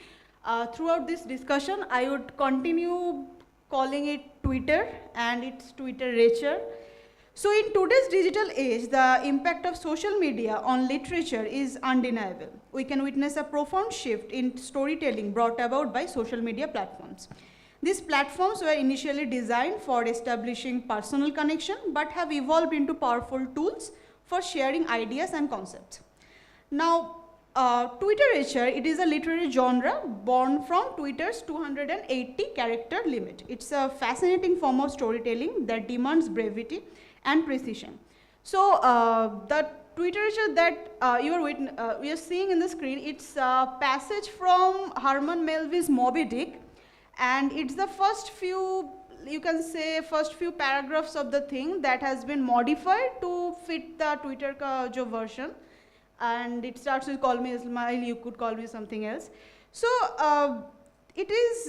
throughout this discussion, I would continue calling it Twitter and its Twitterature. So in today's digital age, the impact of social media on literature is undeniable. We can witness a profound shift in storytelling brought about by social media platforms. These platforms were initially designed for establishing personal connection, but have evolved into powerful tools for sharing ideas and concepts. Now, Twitterature, it is a literary genre born from Twitter's 280 character limit. It's a fascinating form of storytelling that demands brevity and precision. So the Twitterature that we are seeing in the screen, it's a passage from Herman Melville's Moby Dick, and it's the first few, you can say, first few paragraphs of the thing that has been modified to fit the Twitter ka jo version. And it starts with "Call me Ismail, you could call me something else." So it is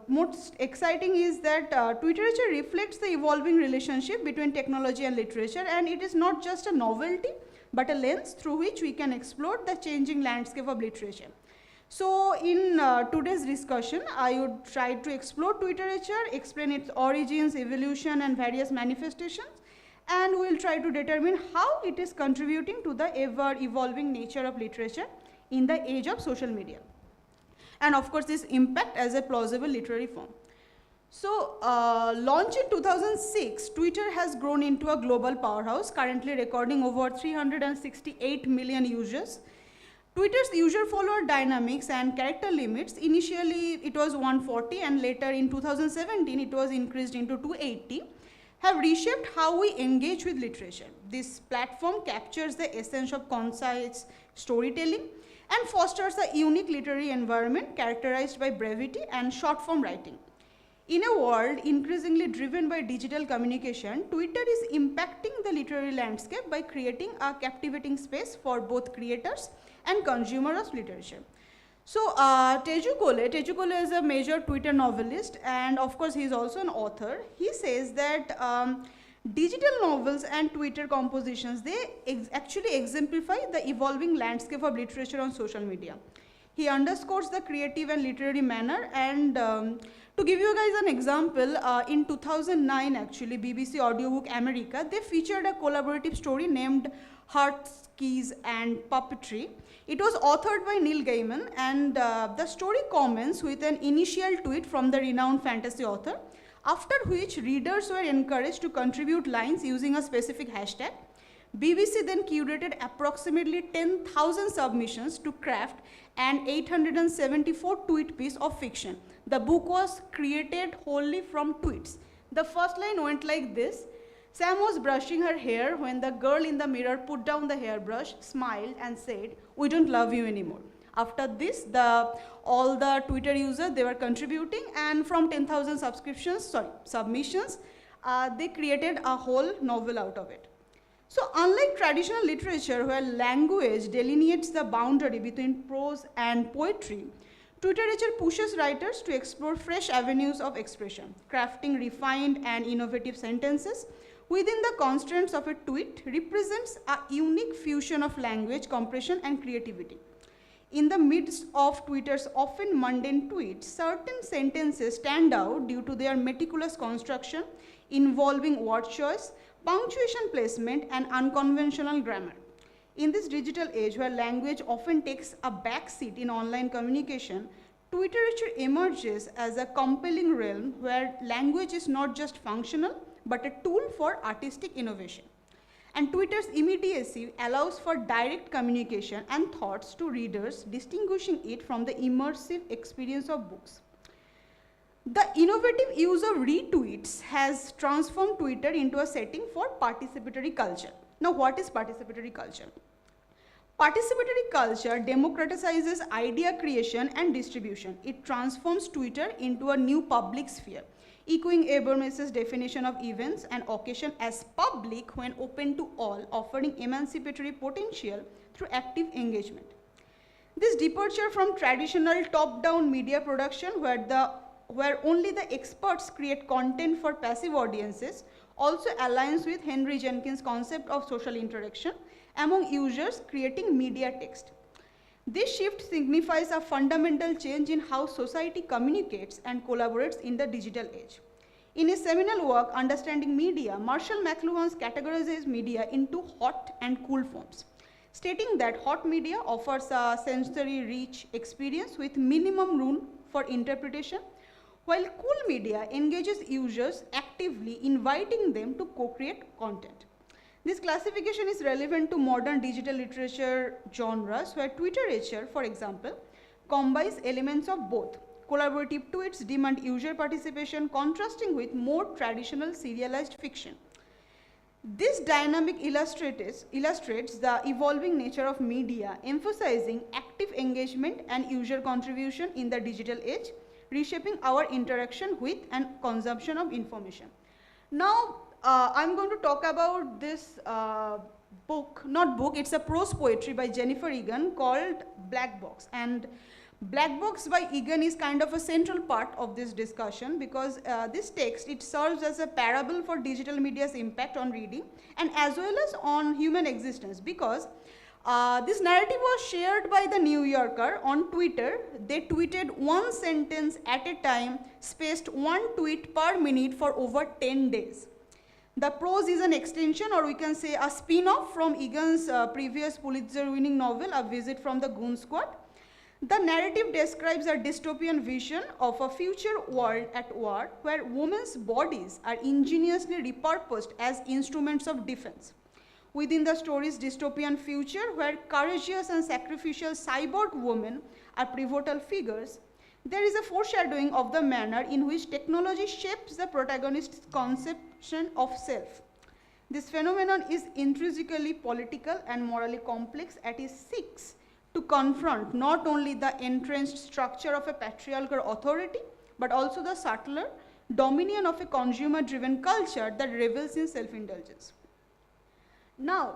most exciting is that literature reflects the evolving relationship between technology and literature, and it is not just a novelty but a lens through which we can explore the changing landscape of literature. So in today's discussion, I would try to explore literature, explain its origins, evolution, and various manifestations, and we will try to determine how it is contributing to the ever-evolving nature of literature in the age of social media. And of course, this impact as a plausible literary form. So, launched in 2006, Twitter has grown into a global powerhouse, currently recording over 368 million users. Twitter's user-follower dynamics and character limits, initially it was 140 and later in 2017 it was increased into 280, have reshaped how we engage with literature. This platform captures the essence of concise storytelling and fosters a unique literary environment characterized by brevity and short-form writing. In a world increasingly driven by digital communication, Twitter is impacting the literary landscape by creating a captivating space for both creators and consumers of literature. So Teju Cole is a major Twitter novelist, and of course he is also an author. He says that digital novels and Twitter compositions, they actually exemplify the evolving landscape of literature on social media. He underscores the creative and literary manner, and to give you guys an example, in 2009 actually, BBC Audiobook America, they featured a collaborative story named Hearts, Keys and Puppetry. It was authored by Neil Gaiman, and the story commences with an initial tweet from the renowned fantasy author, after which readers were encouraged to contribute lines using a specific hashtag. BBC then curated approximately 10,000 submissions to craft an 874 tweet piece of fiction. The book was created wholly from tweets. The first line went like this: Sam was brushing her hair when the girl in the mirror put down the hairbrush, smiled and said, "We don't love you anymore." After this, all the Twitter users, they were contributing, and from 10,000 submissions, they created a whole novel out of it. So unlike traditional literature where language delineates the boundary between prose and poetry, literature pushes writers to explore fresh avenues of expression, crafting refined and innovative sentences within the constraints of a tweet represents a unique fusion of language, compression, and creativity. In the midst of Twitter's often mundane tweets, certain sentences stand out due to their meticulous construction involving word choice, punctuation placement, and unconventional grammar. In this digital age where language often takes a back seat in online communication, literature emerges as a compelling realm where language is not just functional but a tool for artistic innovation. And Twitter's immediacy allows for direct communication and thoughts to readers, distinguishing it from the immersive experience of books. The innovative use of retweets has transformed Twitter into a setting for participatory culture. Now, what is participatory culture? Participatory culture democratizes idea creation and distribution. It transforms Twitter into a new public sphere, echoing Habermas's definition of events and occasion as public when open to all, offering emancipatory potential through active engagement. This departure from traditional top-down media production where only the experts create content for passive audiences also aligns with Henry Jenkins' concept of social interaction among users creating media text. This shift signifies a fundamental change in how society communicates and collaborates in the digital age. In his seminal work, Understanding Media, Marshall McLuhan categorizes media into hot and cool forms, stating that hot media offers a sensory-rich experience with minimum room for interpretation, while cool media engages users actively, inviting them to co-create content. This classification is relevant to modern digital literature genres where literature, for example, combines elements of both. Collaborative tweets demand user participation, contrasting with more traditional serialized fiction. This dynamic illustrates the evolving nature of media, emphasizing active engagement and user contribution in the digital age, reshaping our interaction with and consumption of information. Now, I'm going to talk about this it's a prose poetry by Jennifer Egan called Black Box. And Black Box by Egan is kind of a central part of this discussion because this text, it serves as a parable for digital media's impact on reading and as well as on human existence, because this narrative was shared by the New Yorker on Twitter. They tweeted one sentence at a time, spaced one tweet per minute for over 10 days. The prose is an extension, or we can say a spin-off from Egan's previous Pulitzer-winning novel, A Visit from the Goon Squad. The narrative describes a dystopian vision of a future world at war where women's bodies are ingeniously repurposed as instruments of defense. Within the story's dystopian future, where courageous and sacrificial cyborg women are pivotal figures, there is a foreshadowing of the manner in which technology shapes the protagonist's conception of self. This phenomenon is intrinsically political and morally complex as it seeks to confront not only the entrenched structure of a patriarchal authority, but also the subtler dominion of a consumer-driven culture that revels in self-indulgence. Now,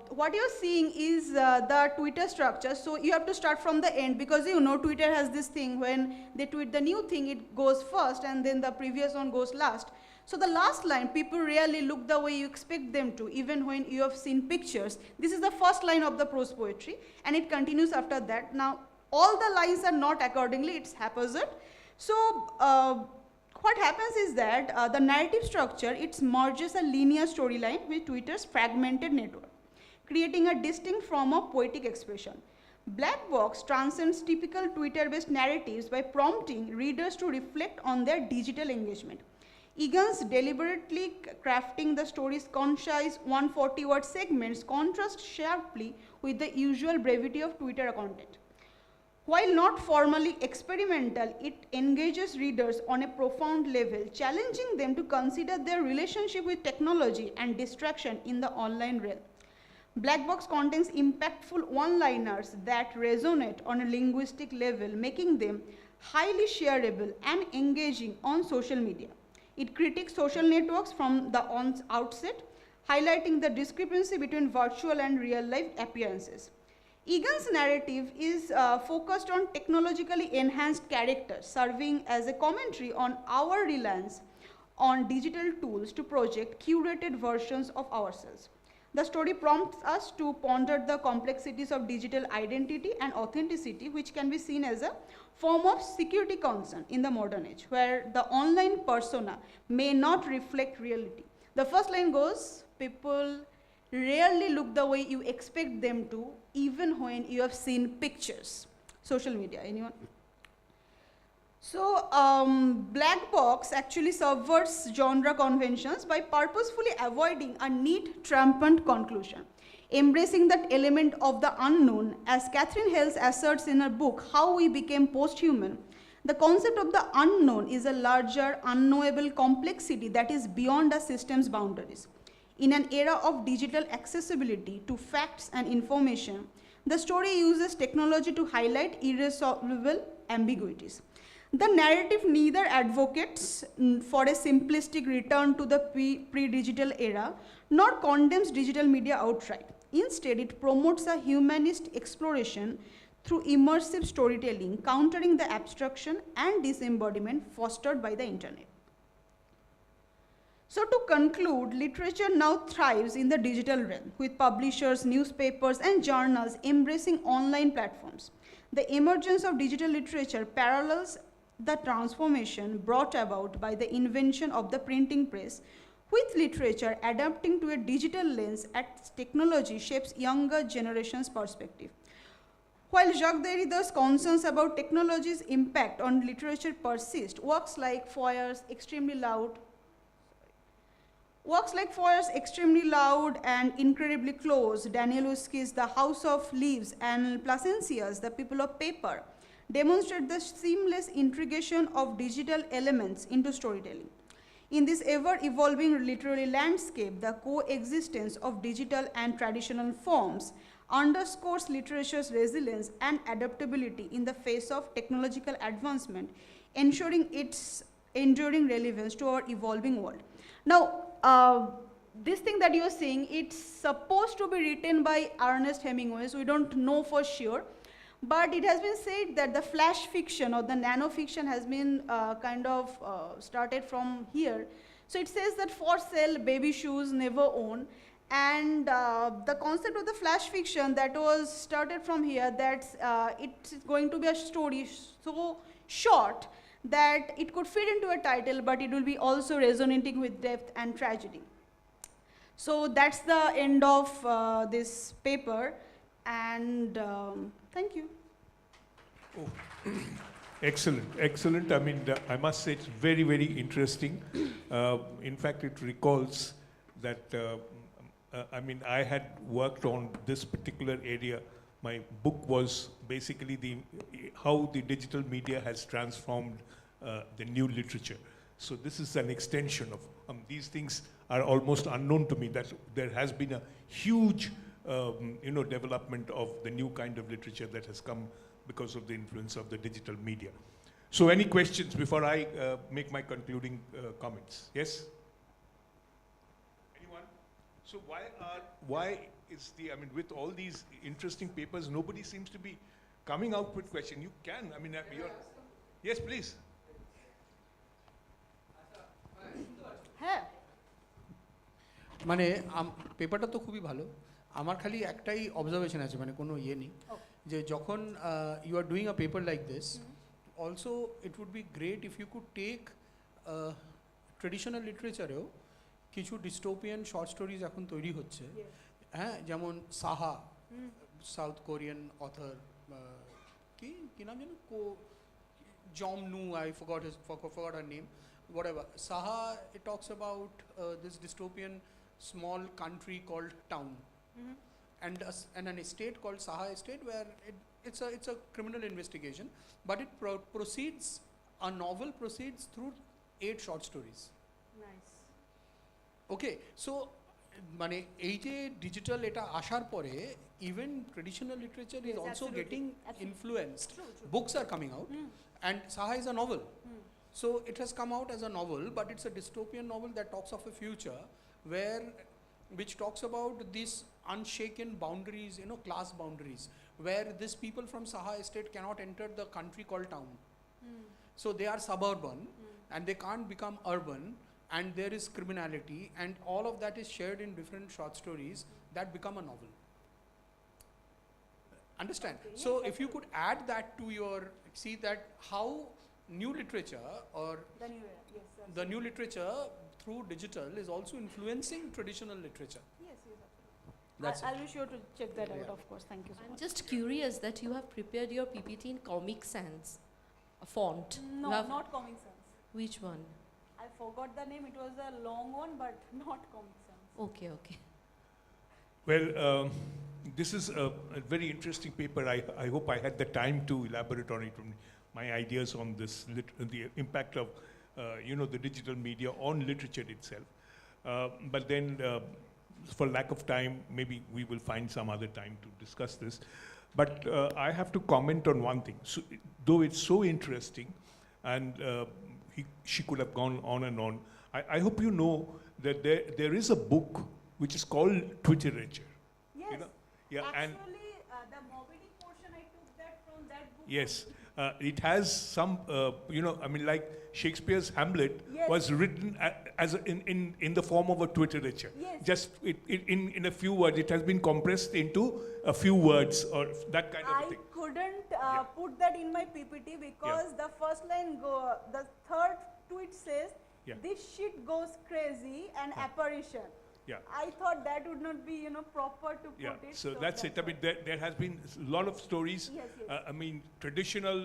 what you're seeing is the Twitter structure. So you have to start from the end, because you know Twitter has this thing, when they tweet the new thing, it goes first and then the previous one goes last. So the last line, people rarely look the way you expect them to, even when you have seen pictures. This is the first line of the prose poetry, and it continues after that. Now, all the lines are not accordingly, it's haphazard. So what happens is that the narrative structure, it merges a linear storyline with Twitter's fragmented network, creating a distinct form of poetic expression. Black Box transcends typical Twitter-based narratives by prompting readers to reflect on their digital engagement. Egan's deliberately crafting the story's concise 140-word segments contrast sharply with the usual brevity of Twitter content. While not formally experimental, it engages readers on a profound level, challenging them to consider their relationship with technology and distraction in the online realm. Black Box contains impactful one-liners that resonate on a linguistic level, making them highly shareable and engaging on social media. It critiques social networks from the outset, highlighting the discrepancy between virtual and real-life appearances. Egan's narrative is focused on technologically enhanced characters, serving as a commentary on our reliance on digital tools to project curated versions of ourselves. The story prompts us to ponder the complexities of digital identity and authenticity, which can be seen as a form of security concern in the modern age, where the online persona may not reflect reality. The first line goes, people rarely look the way you expect them to, even when you have seen pictures. Social media, anyone? So, Black Box actually subverts genre conventions by purposefully avoiding a neat, triumphant conclusion, embracing that element of the unknown. As Catherine Hales asserts in her book, How We Became Posthuman, the concept of the unknown is a larger, unknowable complexity that is beyond a system's boundaries. In an era of digital accessibility to facts and information, the story uses technology to highlight irresolvable ambiguities. The narrative neither advocates for a simplistic return to the pre-digital era, nor condemns digital media outright. Instead, it promotes a humanist exploration through immersive storytelling, countering the abstraction and disembodiment fostered by the internet. So to conclude, literature now thrives in the digital realm, with publishers, newspapers, and journals embracing online platforms. The emergence of digital literature parallels the transformation brought about by the invention of the printing press, with literature adapting to a digital lens as technology shapes younger generations' perspective. While Jacques Derrida's concerns about technology's impact on literature persist, works like Foyer's Extremely Loud and Incredibly Close, Daniel Uski's The House of Leaves, and Placencia's The People of Paper demonstrate the seamless integration of digital elements into storytelling. In this ever-evolving literary landscape, the coexistence of digital and traditional forms underscores literature's resilience and adaptability in the face of technological advancement, ensuring its enduring relevance to our evolving world. Now, this thing that you're seeing, it's supposed to be written by Ernest Hemingway, so we don't know for sure. But it has been said that the flash fiction or the nano fiction has been started from here. So it says that for sale, baby shoes, never own. And the concept of the flash fiction that was started from here, that's it's going to be a story so short that it could fit into a title, but it will be also resonating with depth and tragedy. So that's the end of this paper, and thank you. Excellent, excellent. I mean, I must say it's very, very interesting. In fact, it recalls that, I mean, I had worked on this particular area. My book was basically how the digital media has transformed the new literature. So this is an extension of, these things are almost unknown to me, that there has been a huge, development of the new kind of literature that has come because of the influence of the digital media. So any questions before I make my concluding comments? Yes? Anyone? So why is with all these interesting papers, nobody seems to be coming out with questions? You can, yes, please. হ্যাঁ মানে পেপারটা তো খুবই ভালো আমার খালি একটাই observation আছে মানে কোনো ইয়ে নেই যে যখন you are doing a paper like this also it would be great if you could take traditional লিটারেচারেও কিছু ডিস্টোপিয়ান শর্ট স্টোরিজ এখন তৈরি হচ্ছে হ্যাঁ যেমন সাহা সাউথ কোরিয়ান অথর কি নাম জানো জম নু I forgot her name whatever. Saha, it talks about this dystopian small country called town, and an estate called Saha Estate, where it's a criminal investigation, but it proceeds. A novel proceeds through 8 short stories. Nice. Okay, so মানে এই যে digital এটা আসার পরে even traditional literature is also absolutely. getting influenced. True. Books are coming out, and Saha is a novel. So it has come out as a novel, but it's a dystopian novel that talks of a future which talks about these unshaken boundaries, class boundaries, where these people from Saha Estate cannot enter the country called town. So they are suburban and they can't become urban, and there is criminality, and all of that is shared in different short stories that become a novel. Understand? Okay, So yes, if you could add that to your, see that how new literature or The new era, yes. the new literature through digital is also influencing traditional literature. Yes, absolutely. That's I'll be sure to check that out, Yeah. of course. Thank you so I'm much. just curious that you have prepared your PPT in Comic Sans, a font. No, You have- not Comic Sans. Which one? I forgot the name. It was a long one, but not Comic Sans. Okay, okay. Well, this is a very interesting paper. I hope I had the time to elaborate on it, my ideas on this, the impact of, the digital media on literature itself. But then, for lack of time, maybe we will find some other time to discuss this. But I have to comment on one thing. So, though it's so interesting, and she could have gone on and on, I hope you know that there is a book which is called Twitterature. Yes. Yeah, and Actually, the Moby Dick portion, I took that from that book. yes, it has some, like Shakespeare's Hamlet Yes. was written in the form of a Twitterature. Yes. Just in a few words, it has been compressed into a few words or that kind of a I thing. couldn't put that in my PPT because the first line the third tweet says, Yeah. "This shit goes crazy," and apparition. Yeah. I thought that would not be, proper to put Yeah, it. so that's it. I mean, there has been a lot of stories. Yes, yes. Traditional,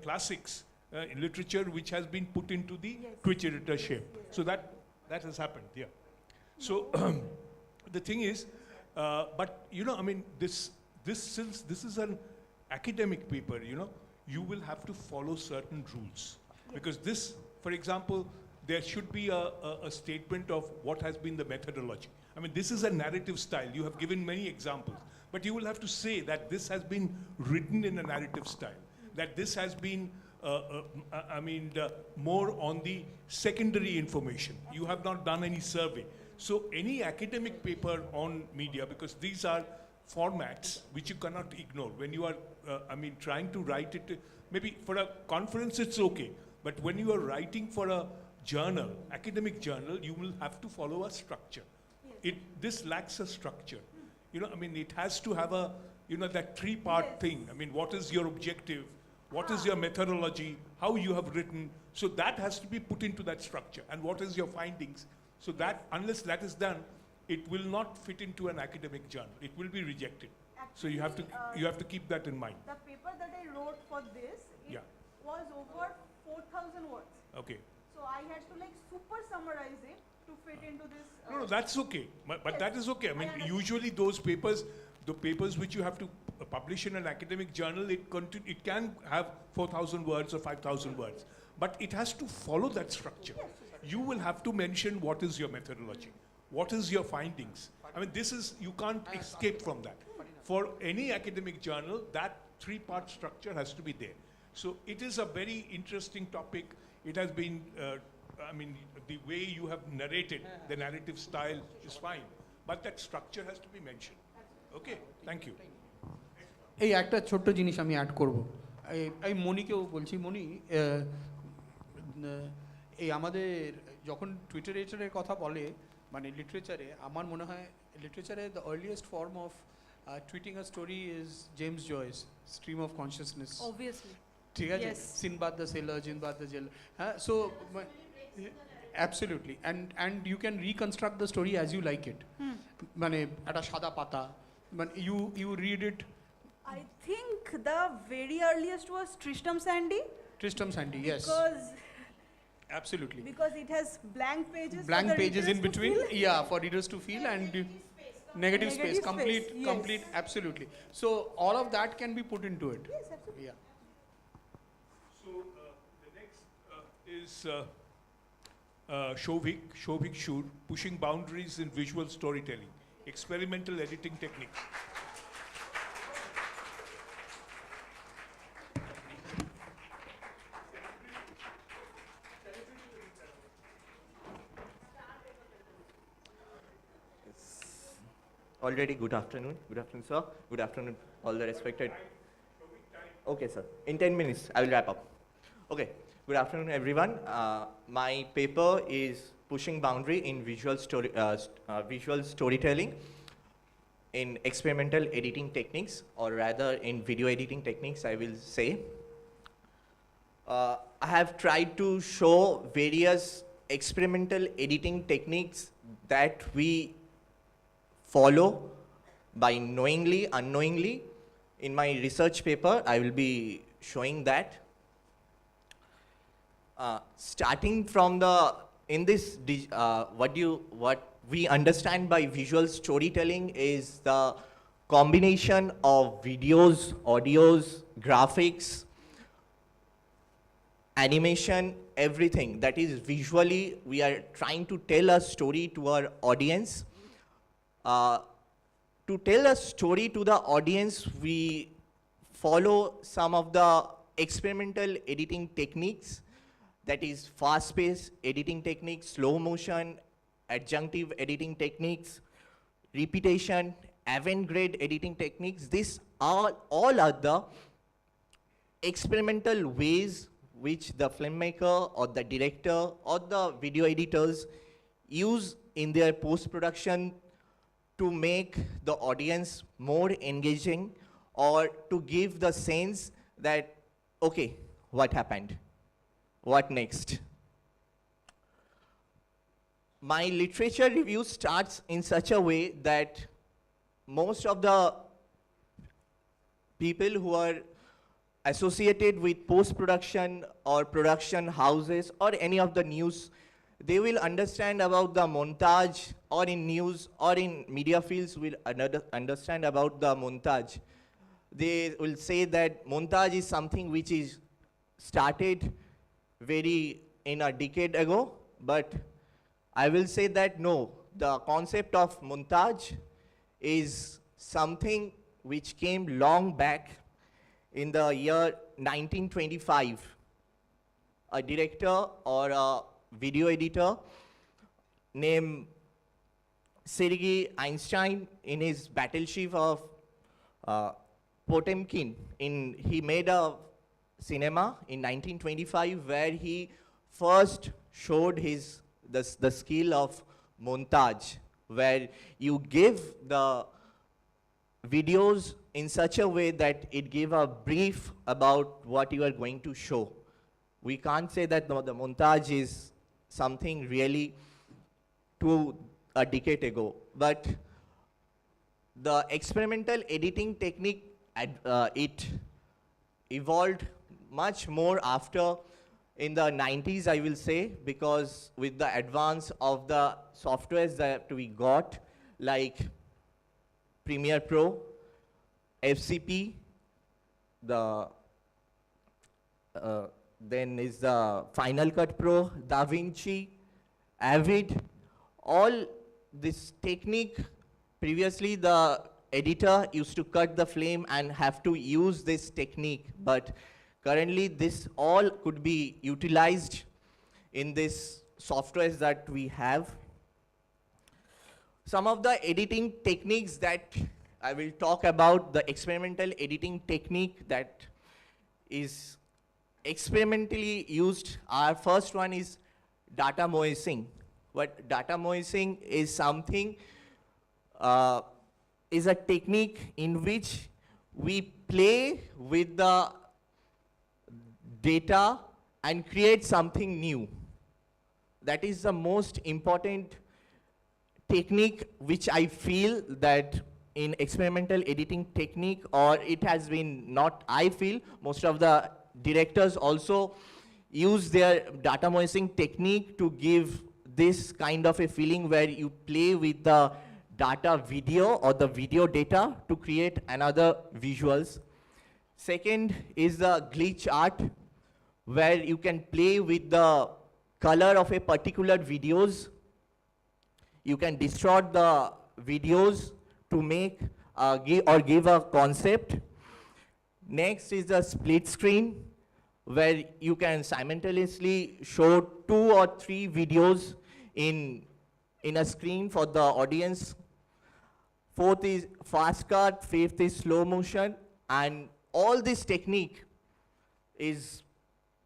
classics in literature which has been put into the Yes. Twitterature shape. So that has happened. Yeah. So the thing is, but since this is an academic paper, you will have to follow certain rules because this, for example, there should be a statement of what has been the methodology. I mean, this is a narrative style. You have given many examples, but you will have to say that this has been written in a narrative style, that this has been, more on the secondary information. You have not done any survey. So any academic paper on media, because these are formats which you cannot ignore. When you are, trying to write it, maybe for a conference it's okay, but when you are writing for a journal, academic journal, you will have to follow a structure. This lacks a structure. It has to have a, that three-part thing. What is your objective? What is your methodology? How you have written? So that has to be put into that structure. And what is your findings? So that, unless that is done, it will not fit into an academic journal. It will be rejected. So you have to keep that in mind. The paper that I wrote for this, it was over 4,000 words. Okay. So I had to like super summarize it to fit into this. No, that's okay. But Yes. that is okay. Usually those papers, the papers which you have to publish in an academic journal, it can have 4,000 words or 5,000 words. But it has to follow that structure. You will have to mention what is your methodology, what is your findings. You can't escape from that. For any academic journal, that three-part structure has to be there. So it is a very interesting topic. It has been, the way you have narrated, the narrative style is fine. But that structure has to be mentioned. Okay, thank you. এই একটা ছোট্ট জিনিস আমি add করবো, এই মনিকেও বলছি, মনি এই আমাদের যখন লিটারেচারের কথা বলে, মানে লিটারেচারে আমার মনে হয় লিটারেচারে the earliest form of tweeting a story is James Joyce stream of consciousness. Obviously. ঠিক আছে, Sinbad the sailor, Jinbad the jailer, হ্যাঁ। So absolutely, and you can reconstruct the story as you like it. মানে একটা সাদা পাতা, মানে you read it. I think the very earliest was Tristram Shandy. Tristram Shandy, yes. Absolutely. Because it has blank pages. Blank for the pages in readers to between, fill. yeah, for readers to feel, and negative space, Negative space, complete, yes. absolutely. So all of that can be put into it. Yes, absolutely. Yeah. So the next is Shovik Shur, pushing boundaries in visual storytelling, experimental editing techniques. Already good afternoon. Good afternoon, sir. Good afternoon, all the respected. Okay, sir. In 10 minutes, I will wrap up. Okay. Good afternoon, everyone. My paper is pushing boundary in visual storytelling in experimental editing techniques, or rather in video editing techniques, I will say. I have tried to show various experimental editing techniques that we follow by knowingly, unknowingly. In my research paper, I will be showing that. Starting from what we understand by visual storytelling is the combination of videos, audios, graphics, animation, everything that is visually, we are trying to tell a story to our audience. To tell a story to the audience, we follow some of the experimental editing techniques, that is fast-paced editing techniques, slow motion, adjunctive editing techniques, repetition, avant-garde editing techniques. These are all are the experimental ways which the filmmaker or the director or the video editors use in their post-production to make the audience more engaging, or to give the sense that, okay, what happened? What next? My literature review starts in such a way that most of the people who are associated with post-production or production houses or any of the news, they will understand about the montage, or in news or in media fields will understand about the montage. They will say that montage is something which is started in a decade ago, but I will say that no, the concept of montage is something which came long back in the year 1925. A director or a video editor named Sergei Einstein, in his battleship of uh, Potemkin. He made a cinema in 1925 where he first showed the skill of montage, where you give the videos in such a way that it give a brief about what you are going to show. We can't say that the montage is something really to a decade ago, but the experimental editing technique, it evolved much more after in the 90s, I will say, because with the advance of the softwares that we got, like Premiere Pro, FCP, then is the Final Cut Pro, DaVinci, Avid, all this technique. Previously, the editor used to cut the flame and have to use this technique, but currently this all could be utilized in this softwares that we have. Some of the editing techniques that I will talk about, the experimental editing technique that is experimentally used. Our first one is data moising. What data moising is something, is a technique in which we play with the data and create something new. That is the most important technique which I feel that in experimental editing technique, or it has been not, I feel, most of the directors also use their data moising technique to give this kind of a feeling where you play with the data video or the video data to create another visuals. Second is the glitch art, where you can play with the color of a particular videos. You can distort the videos to make give a concept. Next is the split screen, where you can simultaneously show 2 or 3 videos in a screen for the audience. Fourth is fast cut, fifth is slow motion, and all this technique is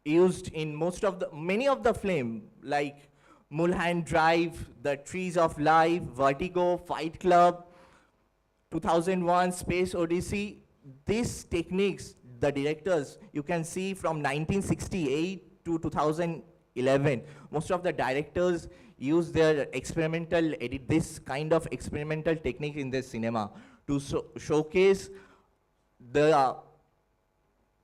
used in many of the film, like Mulholland Drive, The Trees of Life, Vertigo, Fight Club, 2001, Space Odyssey. These techniques, the directors, you can see from 1968 to 2011, most of the directors use their this kind of experimental technique in their cinema to showcase the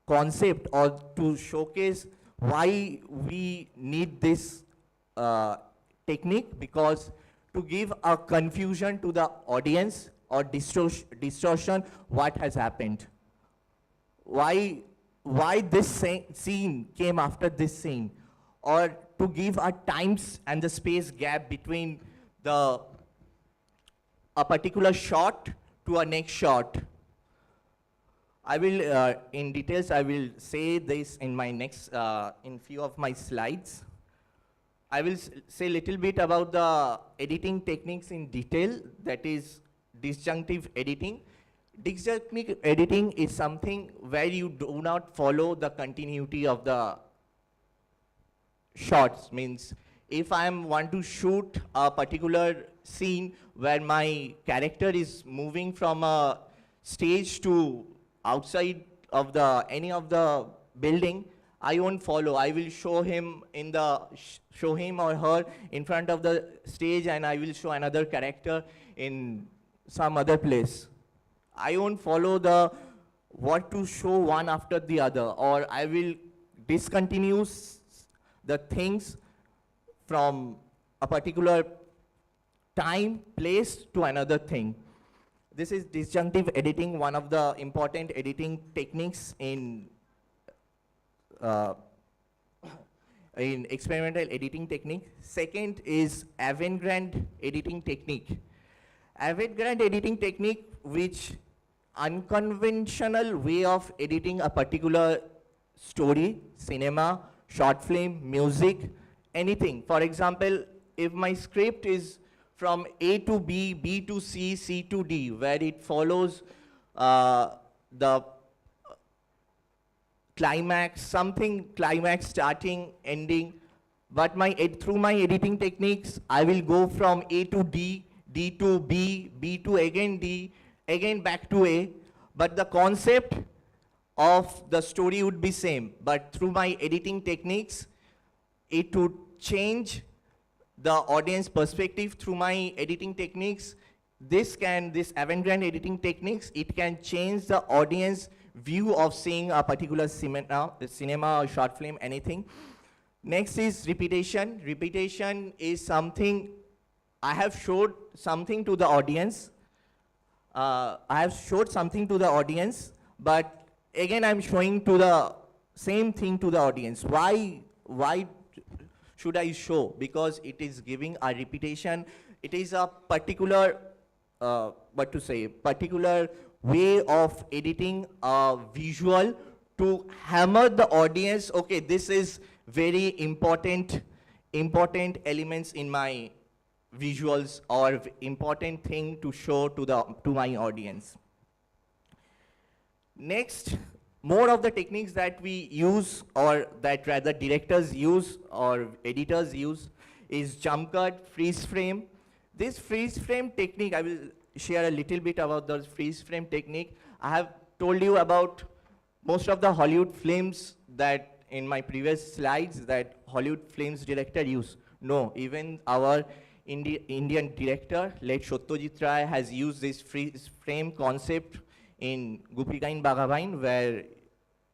concept, or to showcase why we need this technique, because to give a confusion to the audience or distortion what has happened. Why this scene came after this scene, or to give a times and the space gap between a particular shot to a next shot. I will, in details, I will say this in my next, in few of my slides. I will say a little bit about the editing techniques in detail, that is disjunctive editing. Disjunctive editing is something where you do not follow the continuity of the shots. Means if I want to shoot a particular scene where my character is moving from a stage to outside of any of the building, I won't follow. I will show him show him or her in front of the stage, and I will show another character in some other place. I won't follow what to show one after the other, or I will discontinue the things from a particular time, place to another thing. This is disjunctive editing, one of the important editing techniques in experimental editing technique. Second is avant-garde editing technique. Avant-garde editing technique, which unconventional way of editing a particular story, cinema, short film, music, anything. For example, if my script is from A to B, B to C, C to D, where it follows the climax, something climax starting, ending. But through my editing techniques, I will go from A to D, D to B, B to again D, again back to A. But the concept of the story would be same. But through my editing techniques, it would change the audience perspective through my editing techniques. This avant-garde editing techniques, it can change the audience view of seeing a particular cinema or short film, anything. Next is repetition. Repetition is something, I have showed something to the audience. But again I'm showing to the same thing to the audience. Why should I show? Because it is giving a repetition. It is a particular, particular way of editing a visual to hammer the audience. Okay, this is very important elements in my visuals or important thing to show to my audience. Next, more of the techniques that we use, or that rather directors use or editors use, is jump cut, freeze frame. This freeze frame technique, I will share a little bit about the freeze frame technique. I have told you about most of the Hollywood films that in my previous slides that Hollywood films director use. No, even our Indian director, late Satyajit Ray, has used this freeze frame concept in Gupi Gain Bhagabain, where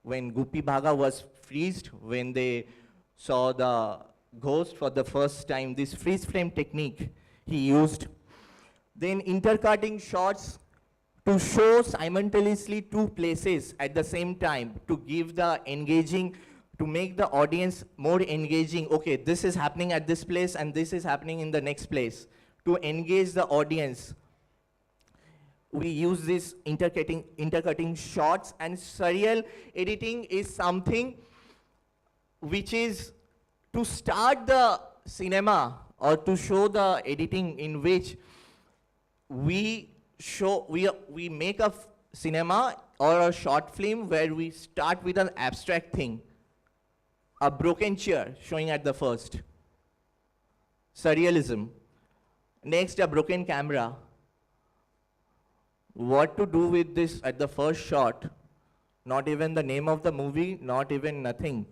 when Gupi Bhaga was freezed, when they saw the ghost for the first time, this freeze frame technique he used. Then intercutting shots to show simultaneously two places at the same time to give the engaging, to make the audience more engaging. Okay, this is happening at this place and this is happening in the next place. To engage the audience, we use this intercutting shots. And serial editing is something which is to start the cinema or to show the editing in which we make a cinema or a short film where we start with an abstract thing, a broken chair showing at the first, surrealism. Next, a broken camera. What to do with this at the first shot? Not even the name of the movie, not even nothing.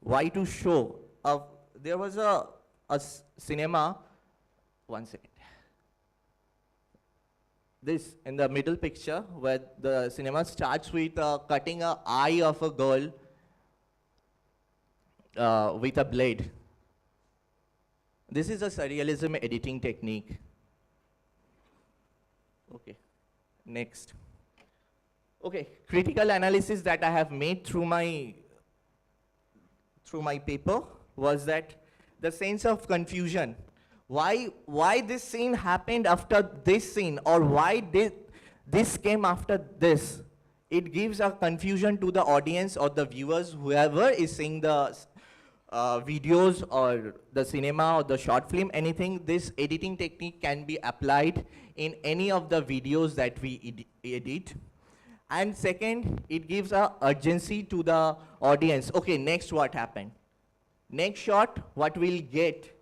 Why to show? There was a cinema, one second. This in the middle picture where the cinema starts with cutting an eye of a girl with a blade. This is a surrealism editing technique. Okay, next. Okay, critical analysis that I have made through my paper was that the sense of confusion. Why this scene happened after this scene, or why this came after this? It gives a confusion to the audience or the viewers, whoever is seeing the videos or the cinema or the short film, anything. This editing technique can be applied in any of the videos that we edit. And second, it gives a urgency to the audience. Okay, next what happened? Next shot, what we'll get?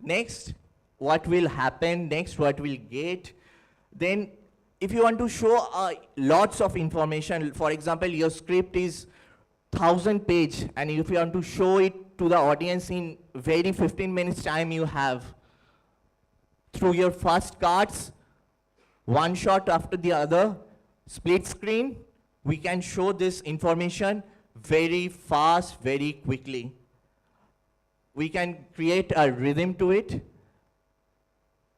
Next, what will happen? Next, what we'll get? Then, if you want to show lots of information, for example, your script is 1,000 page, and if you want to show it to the audience in very 15 minutes time you have, through your first cuts, one shot after the other, split screen, we can show this information very fast, very quickly. We can create a rhythm to it.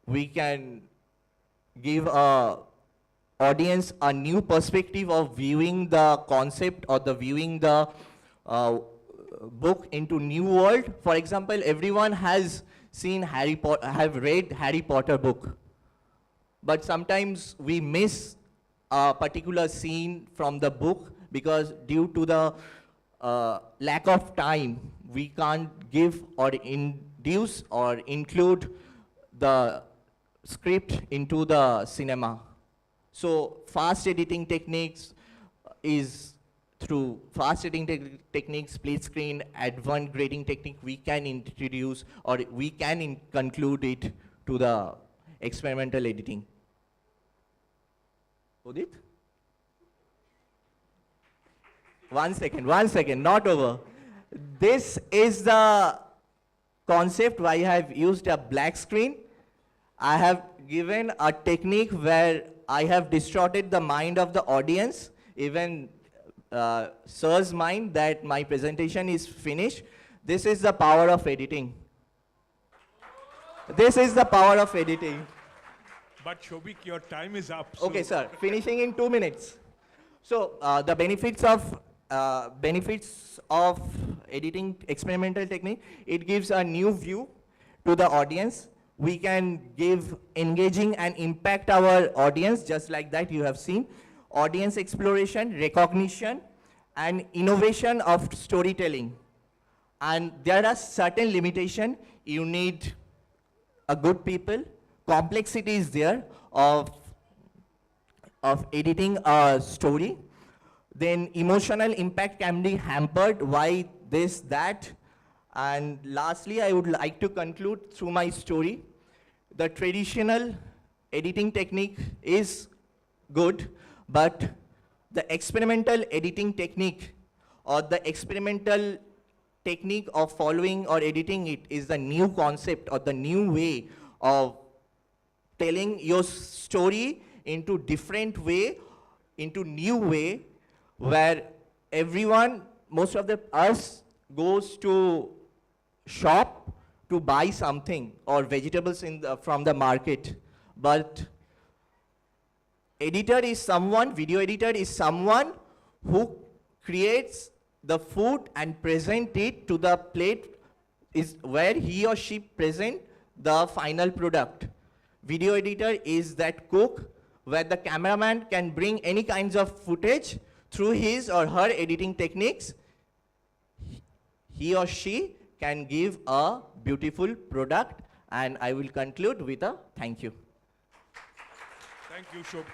We can give a audience a new perspective of viewing the concept or the viewing the book into new world. For example, everyone has seen have read Harry Potter book, but sometimes we miss a particular scene from the book because due to the lack of time, we can't give or induce or include the script into the cinema. So fast editing techniques is through fast editing techniques, split screen, advanced grading technique, we can introduce or we can conclude it to the experimental editing. Udit? 1 second, not over. This is the concept why I have used a black screen. I have given a technique where I have distorted the mind of the audience, even sir's mind, that my presentation is finished. This is the power of editing. This is the power of editing. But Shobik, your time is up. Okay, so sir, finishing in 2 minutes. So the benefits of editing experimental technique, it gives a new view to the audience. We can give engaging and impact our audience, just like that you have seen. Audience exploration, recognition, and innovation of storytelling. And there are certain limitations. You need a good people. Complexity is there of editing a story. Then emotional impact can be hampered. Why this, that? And lastly, I would like to conclude through my story. The traditional editing technique is good, but the experimental editing technique or the experimental technique of following or editing it is the new concept or the new way of telling your story into different way, into new way, where everyone, most of us goes to shop to buy something or vegetables from the market. But editor is someone, video editor is someone who creates the food and present it to the plate, is where he or she present the final product. Video editor is that cook where the cameraman can bring any kinds of footage through his or her editing techniques. He or she can give a beautiful product, and I will conclude with a thank you. thank you, Shobik.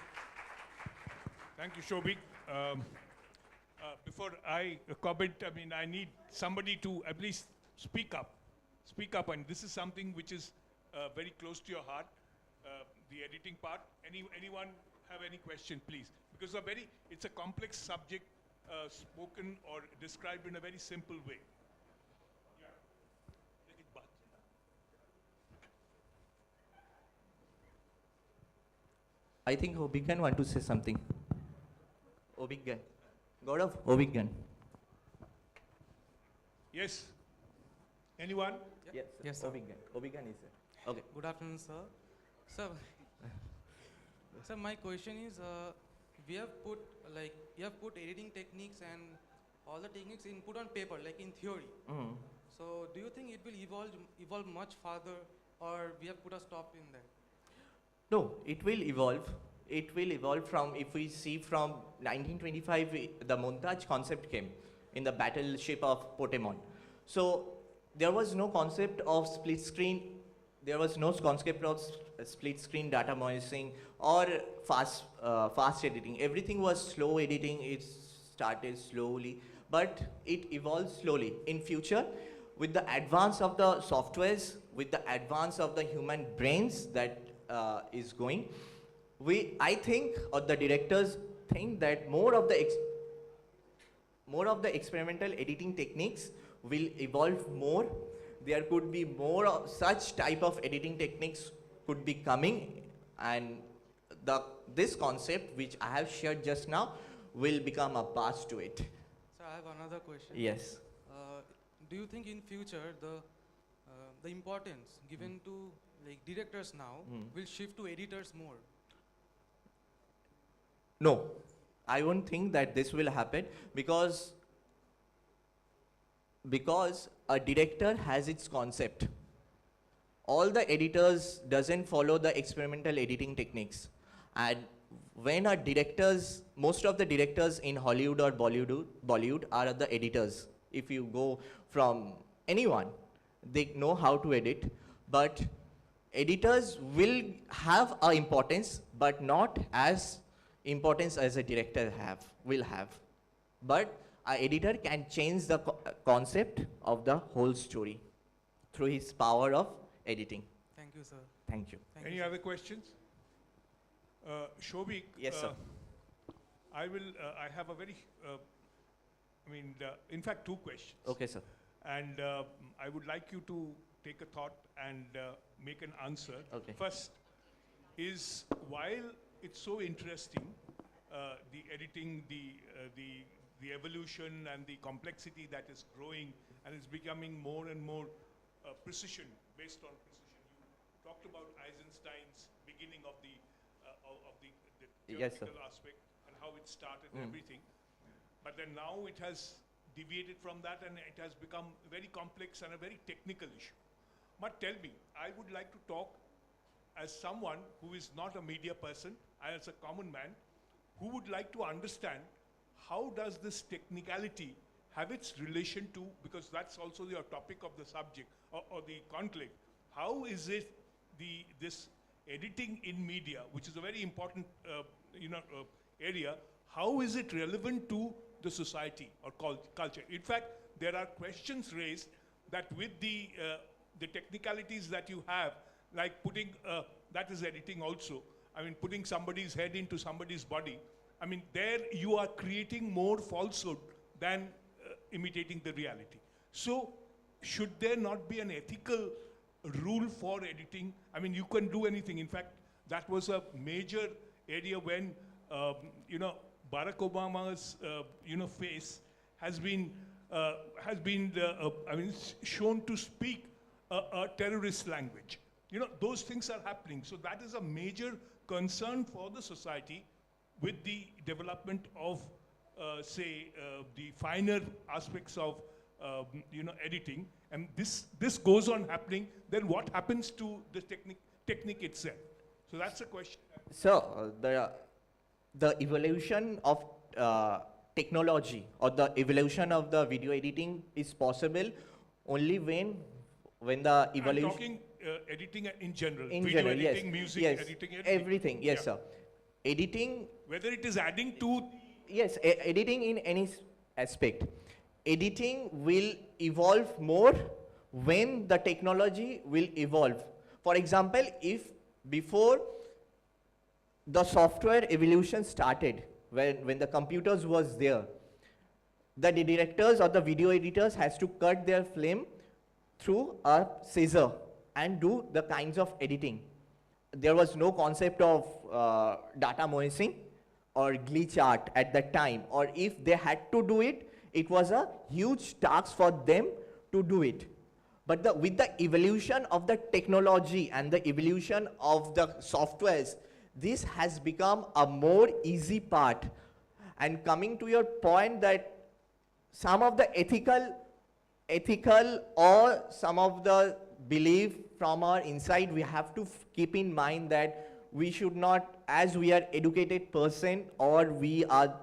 Thank you, Shobik. Before I comment, I mean, I need somebody to at least speak up. Speak up, and this is something which is very close to your heart, the editing part. Anyone have any question, please? Because it's a complex subject spoken or described in a very simple way. I think Obigyan want to say something. Obigyan. Gaurav, Obigyan. Yes. Anyone? Yes, Yes, sir. Obigyan. Obigyan is there. Okay. Good afternoon, sir. Sir, sir, my question is, you have put editing techniques and all the techniques put on paper, like in theory. Mhm. So, do you think it will evolve much farther, or we have put a stop in that? No, it will evolve. It will evolve from, if we see from 1925, the montage concept came in the battleship of Potemon. So there was no concept of split screen, there was no concept of split screen data processing or fast editing. Everything was slow editing, it started slowly, but it evolved slowly. In future, with the advance of the softwares, with the advance of the human brains that is going, I think, or the directors think that more of the experimental editing techniques will evolve more. There could be more of such type of editing techniques could be coming, and this concept which I have shared just now will become a path to it. So, I have another question. Yes. Do you think in future the importance given to directors now will shift to editors more? No, I won't think that this will happen because a director has its concept. All the editors doesn't follow the experimental editing techniques. And when most of the directors in Hollywood or Bollywood are the editors. If you go from anyone, they know how to edit, but editors will have an importance, but not as importance as a director will have. But an editor can change the concept of the whole story through his power of editing. Thank you, sir. Thank you. Thank Any you, sir. other questions? Shobik, Yes, sir. I have a very, in fact, two questions. Okay, sir. And I would like you to take a thought and make an answer. Okay. First, is while it's so interesting, the editing, the evolution and the complexity that is growing and is becoming more and more precision, based on precision. You talked about Eisenstein's beginning of the Yes, sir. theoretical aspect and how it started Mm. and everything. But then now it has deviated from that and it has become very complex and a very technical issue. But tell me, I would like to talk as someone who is not a media person, as a common man, who would like to understand how does this technicality have its relation to, because that's also the topic of the subject or the conclave, how is it this editing in media, which is a very important area, how is it relevant to the society or culture? In fact, there are questions raised that with the technicalities that you have, like putting, that is editing also, putting somebody's head into somebody's body, there you are creating more falsehood than imitating the reality. So, should there not be an ethical rule for editing? You can do anything. In fact, that was a major area when, Barack Obama's, face has been shown to speak a terrorist language. Those things are happening. So that is a major concern for the society with the development of, the finer aspects of, editing. And this goes on happening, then what happens to the technique itself? So that's a question. So the evolution of technology or the evolution of the video editing is possible only when the evolution. I'm talking editing in general. In video general, editing, yes, music yes, editing, everything. Yes, Yeah. sir. Editing. Whether it is adding to. Yes, editing in any aspect. Editing will evolve more when the technology will evolve. For example, if before the software evolution started, when the computers was there, the directors or the video editors has to cut their film through a scissor and do the kinds of editing. There was no concept of data moising or glitch art at that time, or if they had to do it, it was a huge task for them to do it. But with the evolution of the technology and the evolution of the softwares, this has become a more easy part. And coming to your point that some of the ethical or some of the belief from our inside, we have to keep in mind that we should not, as we are educated person or we are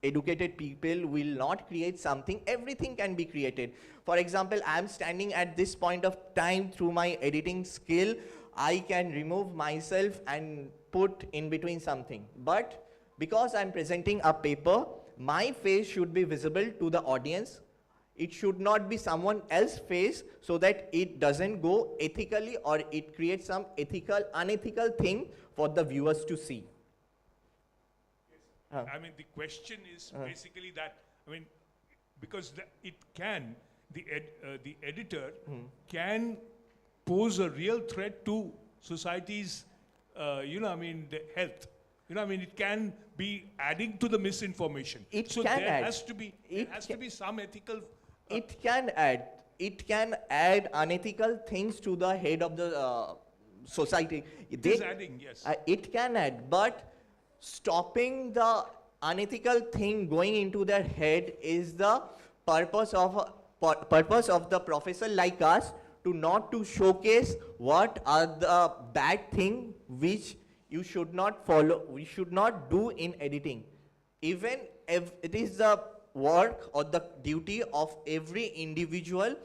educated people, will not create something. Everything can be created. For example, I am standing at this point of time through my editing skill, I can remove myself and put in between something. But because I'm presenting a paper, my face should be visible to the audience. It should not be someone else's face, so that it doesn't go ethically or it creates some unethical thing for the viewers to see. The question is basically that, because the editor can pose a real threat to society's, the health. It can be adding to the misinformation. There has to be some ethical. It can add unethical things to the head of the society. It is adding, yes. It can add, but stopping the unethical thing going into their head is the purpose of the professor like us, to not to showcase what are the bad thing which you should not follow, we should not do in editing. Even if it is the work or the duty of every individual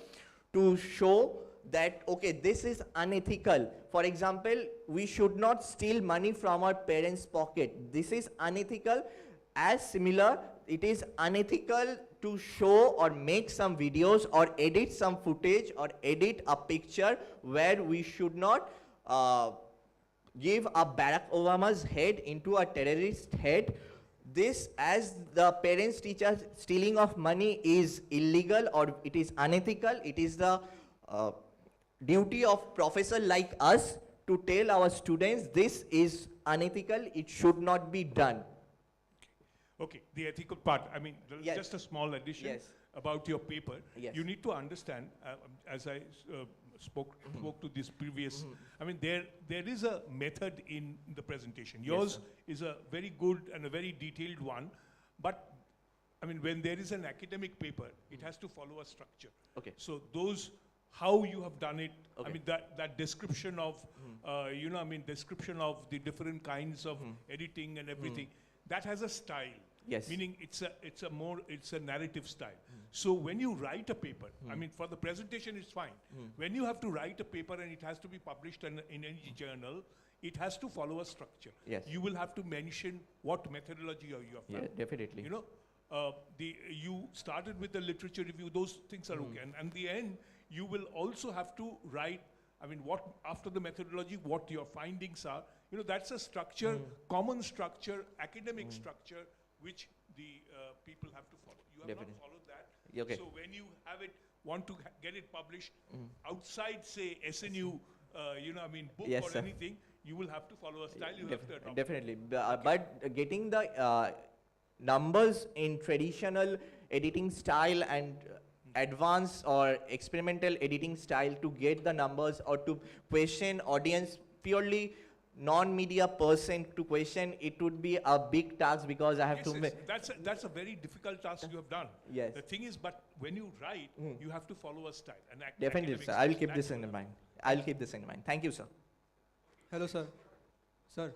to show that, okay, this is unethical. For example, we should not steal money from our parents' pocket. This is unethical. As similar, it is unethical to show or make some videos or edit some footage or edit a picture where we should not give a Barack Obama's head into a terrorist head. This, as the parents teach us, stealing of money is illegal or it is unethical. It is the duty of professor like us to tell our students this is unethical, it should not be done. Okay, the ethical part, I mean, Yes. just a small addition Yes. about your paper. Yes. You need to understand, as I spoke to this previous, I mean, there is a method in the presentation. Yours sir. is a very good and a very detailed one, but I mean, when there is an academic paper, it has to follow a structure. Okay. So those, how you have done it, I Okay. mean, that description of, you know, I mean, description of the different kinds of editing and everything, that has a style. Yes. Meaning it's a narrative style. So when you write a paper, I mean, for the presentation it's fine. When you have to write a paper and it has to be published in any journal, it has to follow a structure. Yes. You will have to mention what methodology you have Yeah, found. definitely. You know, you started with the literature review, those things are okay. And the end, you will also have to write, I mean, what, after the methodology, what your findings are. You know, that's a structure, common structure, academic structure, which the people have to follow. You have Definitely. not followed that. Yeah, okay. So when you have it, want to get it published outside, say, SNU, you know, I mean, book Yes, or sir. anything, you will have to follow a style, you have to adopt. Definitely. But getting the numbers in traditional editing style and advanced or experimental editing style to get the numbers or to question audience purely non-media person to question, it would be a big task because I have Yes, to yes, that's a very difficult task you have done. Yes. The thing is, but when you write, you have to follow a style. Definitely, academic sir. I will style. keep That's this in what mind. I will keep this in mind. Thank you, sir. Hello, sir. Sir,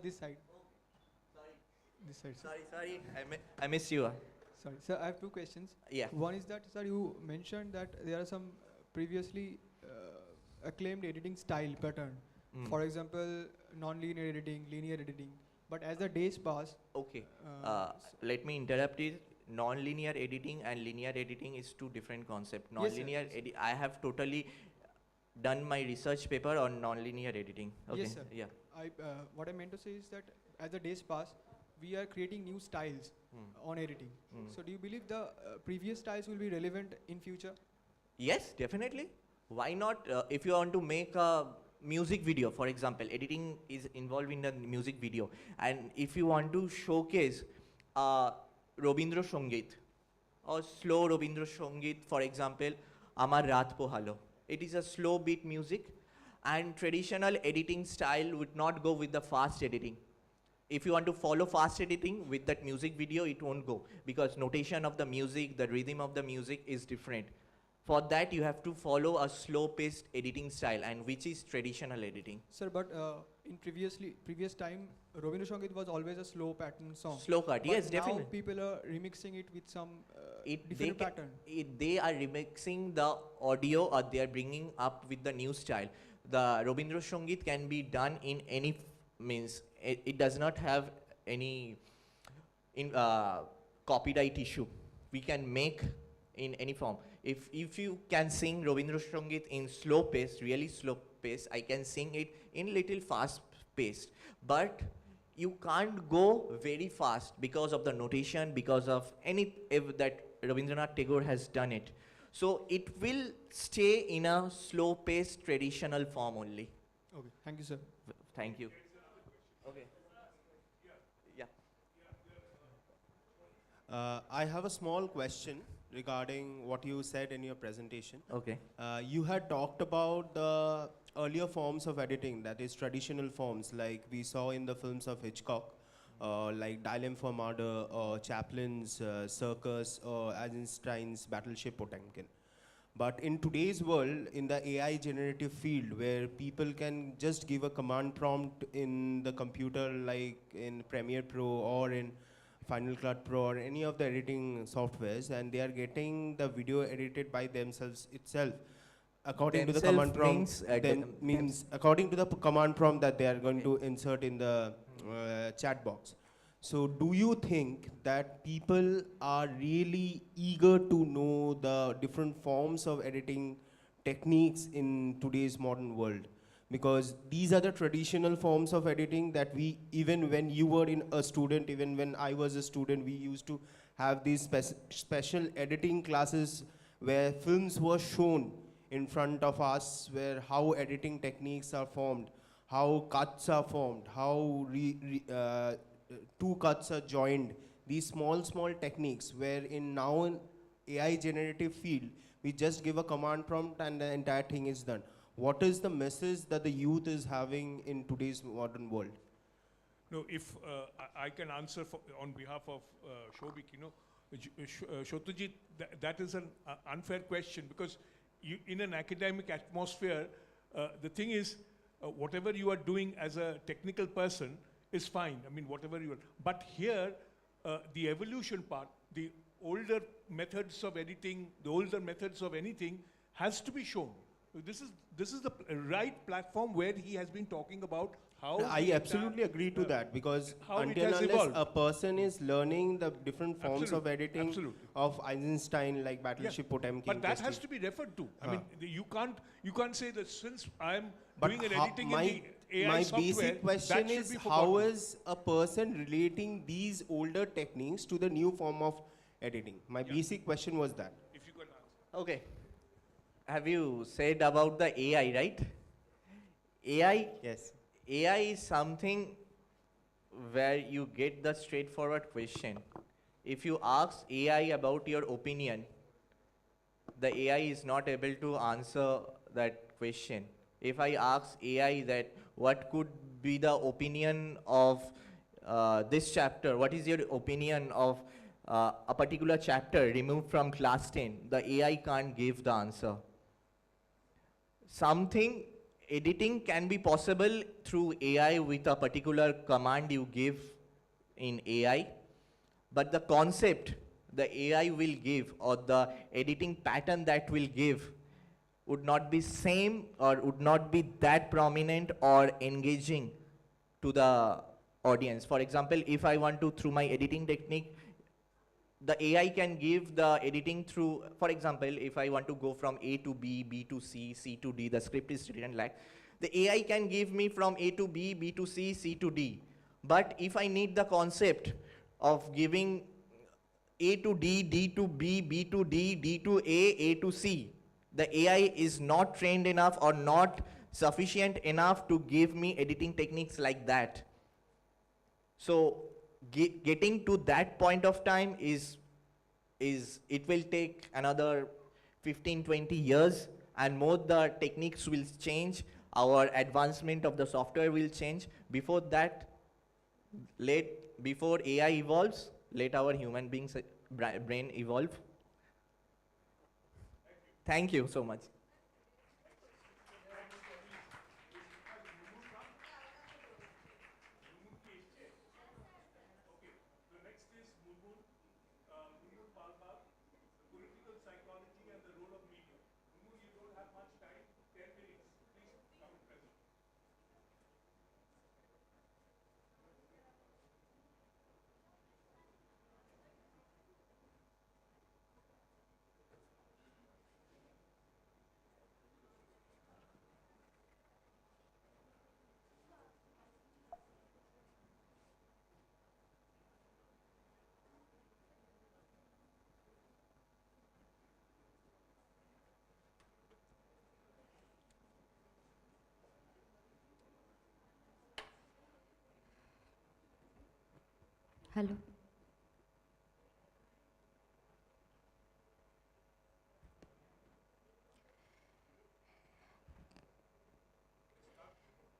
this side. This side, sir. Sorry. I miss you. Sorry, sir, I have two questions. Yeah. One is that, sir, you mentioned that there are some previously acclaimed editing style pattern. For example, non-linear editing, linear editing. But as the days pass, Okay. Let me interrupt it. Non-linear editing and linear editing is two different concepts. Yes, sir. Non-linear I have totally done my research paper on non-linear editing. Okay. Yes, sir. Yeah. what I meant to say is that as the days pass, we are creating new styles on editing. So do you believe the previous styles will be relevant in future? Yes, definitely. Why not? If you want to make a music video, for example, editing is involved in the music video. And if you want to showcase Robindra Songit or slow Robindra Songit, for example, Amar Raat Pohalo. It is a slow beat music and traditional editing style would not go with the fast editing. If you want to follow fast editing with that music video, it won't go because notation of the music, the rhythm of the music is different. For that, you have to follow a slow-paced editing style, and which is traditional editing. Sir, but in previous time, Robindra Songit was always a slow pattern song. Slow cut, But yes, now definitely. people are remixing it with some They different pattern. they are remixing the audio or they are bringing up with the new style. The Robindra Songit can be done in any means. It does not have any copyright issue. We can make in any form. If you can sing Robindra Songit in slow pace, really slow pace, I can sing it in little fast paced. But you can't go very fast because of the notation, because of if that Rabindranath Tagore has done it. So it will stay in a slow paced traditional form only. Okay, thank you, sir. Thank you. Okay. Yeah. I have a small question regarding what you said in your presentation. Okay. You had talked about the earlier forms of editing, that is traditional forms, like we saw in the films of Hitchcock, like Dial for Murder, or Chaplin's Circus, or Eisenstein's Battleship Potemkin. But in today's world, in the AI generative field, where people can just give a command prompt in the computer, like in Premiere Pro or in Final Cut Pro or any of the editing softwares, and they are getting the video edited by themselves itself according to the Themself command prompt. means, Means according to the command prompt that they are going to insert in the chat box. So do you think that people are really eager to know the different forms of editing techniques in today's modern world? Because these are the traditional forms of editing that we, even when you were a student, even when I was a student, we used to have these special editing classes where films were shown in front of us, where how editing techniques are formed, how cuts are formed, how two cuts are joined. These small techniques where in now in AI generative field, we just give a command prompt and the entire thing is done. What is the message that the youth is having in today's modern world? No, if I can answer on behalf of Shobik, Shotajit, that is an unfair question, because in an academic atmosphere, the thing is, whatever you are doing as a technical person is fine. I mean, whatever you are. But here, the evolution part, the older methods of editing, the older methods of anything has to be shown. This is the right platform where he has been talking about how. I absolutely agree to that, because until unless a person is learning the different forms of editing of Eisenstein, like Battleship Potemkin. But that has to be referred to. I mean, you can't say that since I am doing an editing in the AI my software, basic question is, how is a person relating these older techniques to the new form of editing? My basic question was that. If you can answer. Okay. Have you said about the AI, right? AI? Yes. AI is something where you get the straightforward question. If you ask AI about your opinion, the AI is not able to answer that question. If I ask AI that what could be the opinion of this chapter, what is your opinion of a particular chapter removed from class 10, the AI can't give the answer. Something editing can be possible through AI with a particular command you give in AI, but the concept the AI will give or the editing pattern that will give would not be same or would not be that prominent or engaging to the audience. For example, if I want to, through my editing technique, the AI can give the editing through, for example, if I want to go from A to B, B to C, C to D, the script is written like, the AI can give me from A to B, B to C, C to D. But if I need the concept of giving A to D, D to B, B to D, D to A to C, the AI is not trained enough or not sufficient enough to give me editing techniques like that. So getting to that point of time is it will take another 15-20 years, and more the techniques will change, our advancement of the software will change. Before that, before AI evolves, let our human beings brain evolve. Thank you so much. Hello.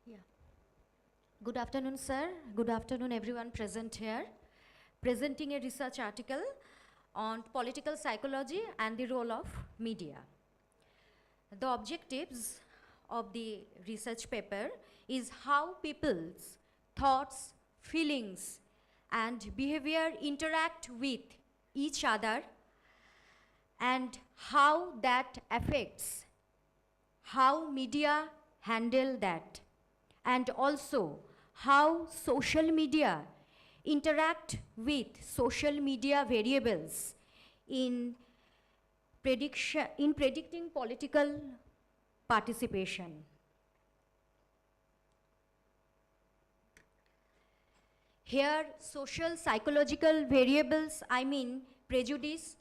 Yeah. Good afternoon, sir. Good afternoon, everyone present here. Presenting a research article on political psychology and the role of media. The objectives of the research paper is how people's thoughts, feelings, and behavior interact with each other, and how that affects how media handle that, and also how social media interact with social media variables in predicting political participation. Here, social psychological variables, I mean prejudice,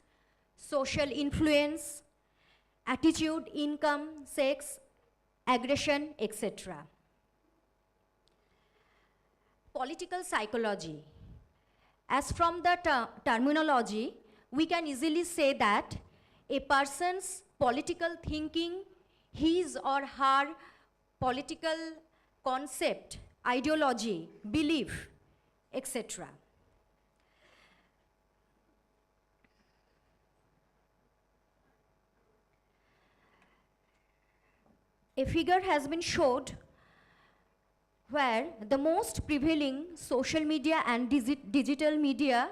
social influence, attitude, income, sex, aggression, etc. Political psychology. As from the terminology, we can easily say that a person's political thinking, his or her political concept, ideology, belief, etc. A figure has been showed where the most prevailing social media and digital media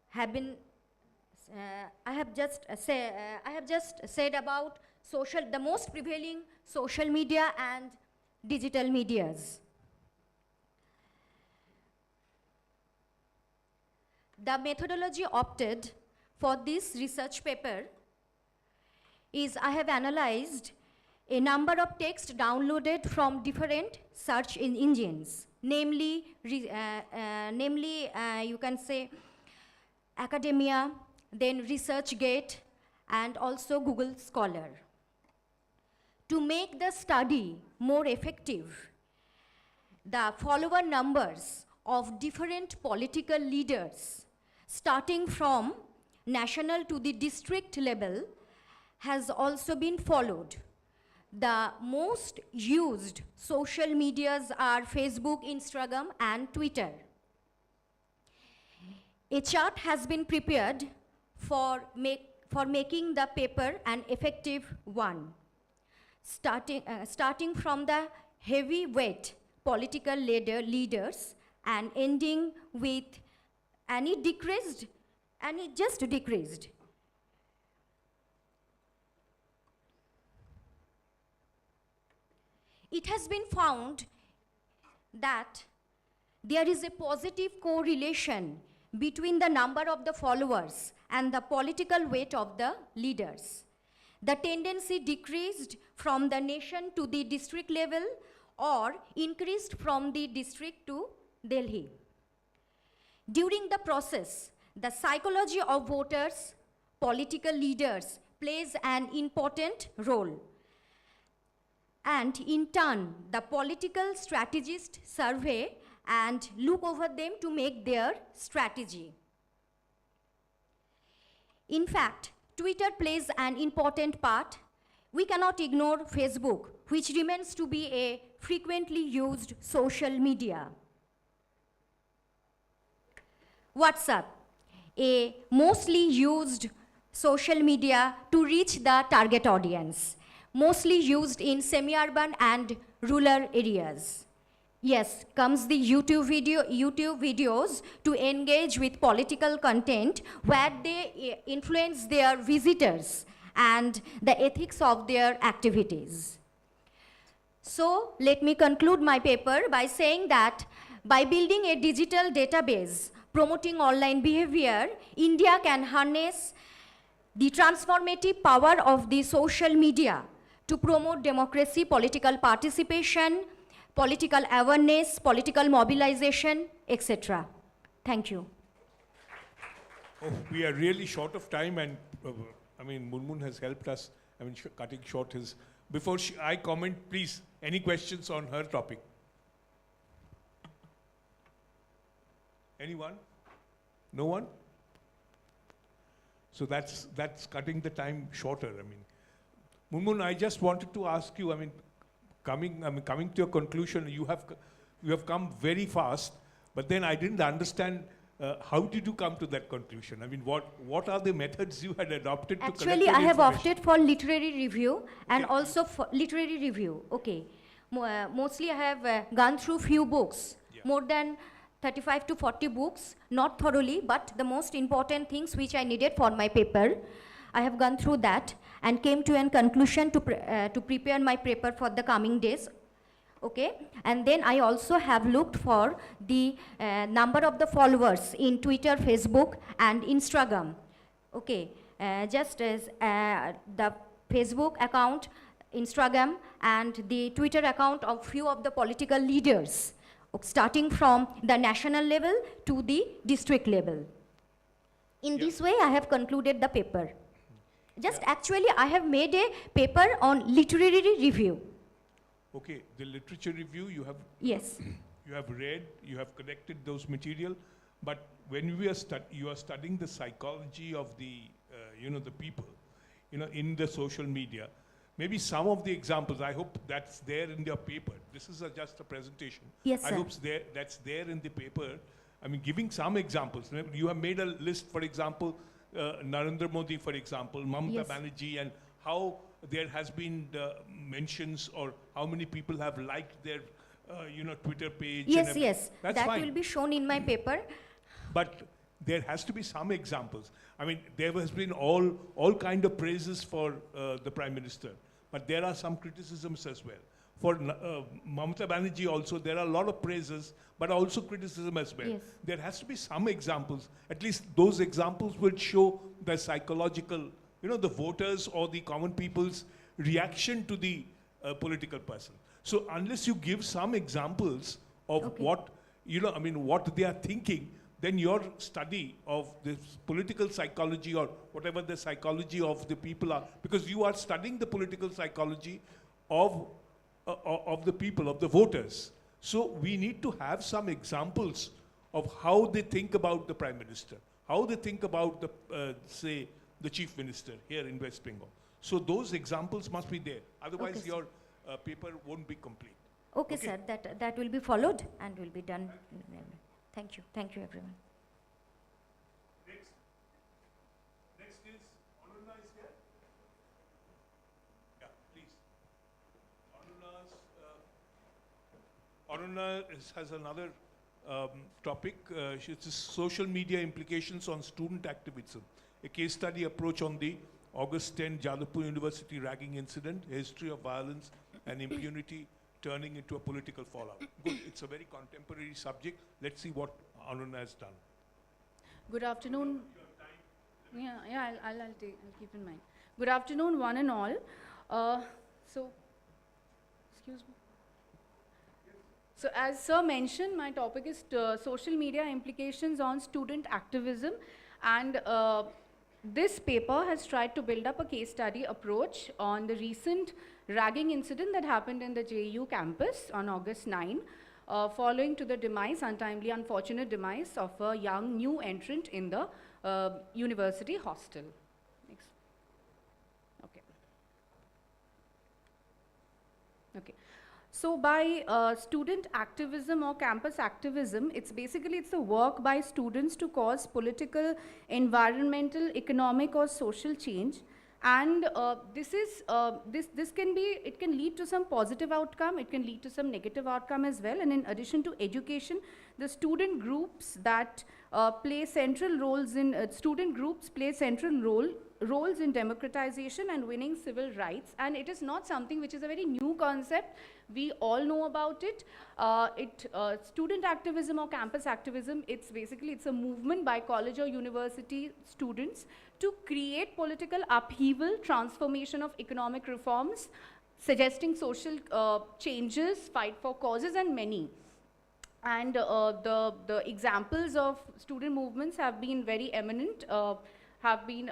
have been, I have just said about the most prevailing social media and digital medias. The methodology opted for this research paper is I have analyzed a number of texts downloaded from different search engines, namely you can say academia, then ResearchGate, and also Google Scholar. To make the study more effective, the follower numbers of different political leaders, starting from national to the district level, has also been followed. The most used social medias are Facebook, Instagram, and Twitter. A chart has been prepared for making the paper an effective one. Starting from the heavyweight political leaders and ending with any decreased, and it just decreased. It has been found that there is a positive correlation between the number of the followers and the political weight of the leaders. The tendency decreased from the nation to the district level or increased from the district to Delhi. During the process, the psychology of voters, political leaders plays an important role. And in turn, the political strategists survey and look over them to make their strategy. In fact, Twitter plays an important part. We cannot ignore Facebook, which remains to be a frequently used social media. WhatsApp, a mostly used social media to reach the target audience, mostly used in semi-urban and rural areas. Yes, comes the YouTube videos to engage with political content where they influence their visitors and the ethics of their activities. So let me conclude my paper by saying that by building a digital database promoting online behavior, India can harness the transformative power of the social media to promote democracy, political participation, political awareness, political mobilization, etc. Thank you. Oh, we are really short of time, and I mean, Munmun has helped us. I mean, cutting short his. Before I comment, please, any questions on her topic? Anyone? No one? So that's cutting the time shorter. I mean, Munmun, I just wanted to ask you. I mean, coming to your conclusion, you have come very fast, but then I didn't understand. How did you come to that conclusion? I mean, what are the methods you had adopted to collect Actually, your I have information? opted for literary review and Okay. also for literary review. Okay. Mostly I have gone through few books, Yeah. more than 35 to 40 books, not thoroughly, but the most important things which I needed for my paper. I have gone through that and came to a conclusion to prepare my paper for the coming days. Okay, and then I also have looked for the number of the followers in Twitter, Facebook, and Instagram. Okay, just as the Facebook account, Instagram, and the Twitter account of few of the political leaders, starting from the national level to the district level. In this way, I have concluded the paper. Just actually, I have made a paper on literary review. Okay, the literature review you have Yes. you have read, you have collected those material, but when we are you are studying the psychology of the the people, in the social media. Maybe some of the examples, I hope that's there in your paper. This is just a presentation. Yes, I sir. hope that's there in the paper. I mean, giving some examples. You have made a list, for example, Narendra Modi, for example, Mamata Yes. Banerjee, and how there has been mentions or how many people have liked their, Twitter page. Yes, and yes. That's That fine. will be shown in my paper. But there has to be some examples. I mean, there has been all kind of praises for the Prime Minister, but there are some criticisms as well. For Mamata Banerjee also, there are a lot of praises, but also criticism as well. Yes. There has to be some examples. At least those examples will show the psychological, the voters or the common people's reaction to the political person. So unless you give some examples of Okay. what, what they are thinking, then your study of this political psychology or whatever the psychology of the people are, because you are studying the political psychology of the people, of the voters. So we need to have some examples of how they think about the Prime Minister, how they think about the, say, the Chief Minister here in West Bengal. So those examples must be there. Otherwise, Okay, your paper won't be complete. Okay, Okay. sir. That will be followed and will be done. Thank you. Thank you, everyone. Next is Anurna is here. Yeah, please. Anurna has another topic. It's social media implications on student activism. A case study approach on the August 10 Jadavpur University ragging incident, history of violence and impunity turning into a political fallout. Good, it's a very contemporary subject. Let's see what Anurna has done. Good afternoon. Yeah, I'll keep in mind. Good afternoon, one and all. Excuse me. So as sir mentioned, my topic is social media implications on student activism, and this paper has tried to build up a case study approach on the recent ragging incident that happened in the JU campus on August 9, following to the untimely, unfortunate demise of a young new entrant in the university hostel. Next. Okay. So by student activism or campus activism, it's the work by students to cause political, environmental, economic or social change. And this can lead to some positive outcome, it can lead to some negative outcome as well. And in addition to education, the student groups that play central roles in, roles in democratization and winning civil rights. And it is not something which is a very new concept. We all know about it. Student activism or campus activism, it's a movement by college or university students to create political upheaval, transformation of economic reforms, suggesting social changes, fight for causes, and many. And the examples of student movements have been very eminent, have been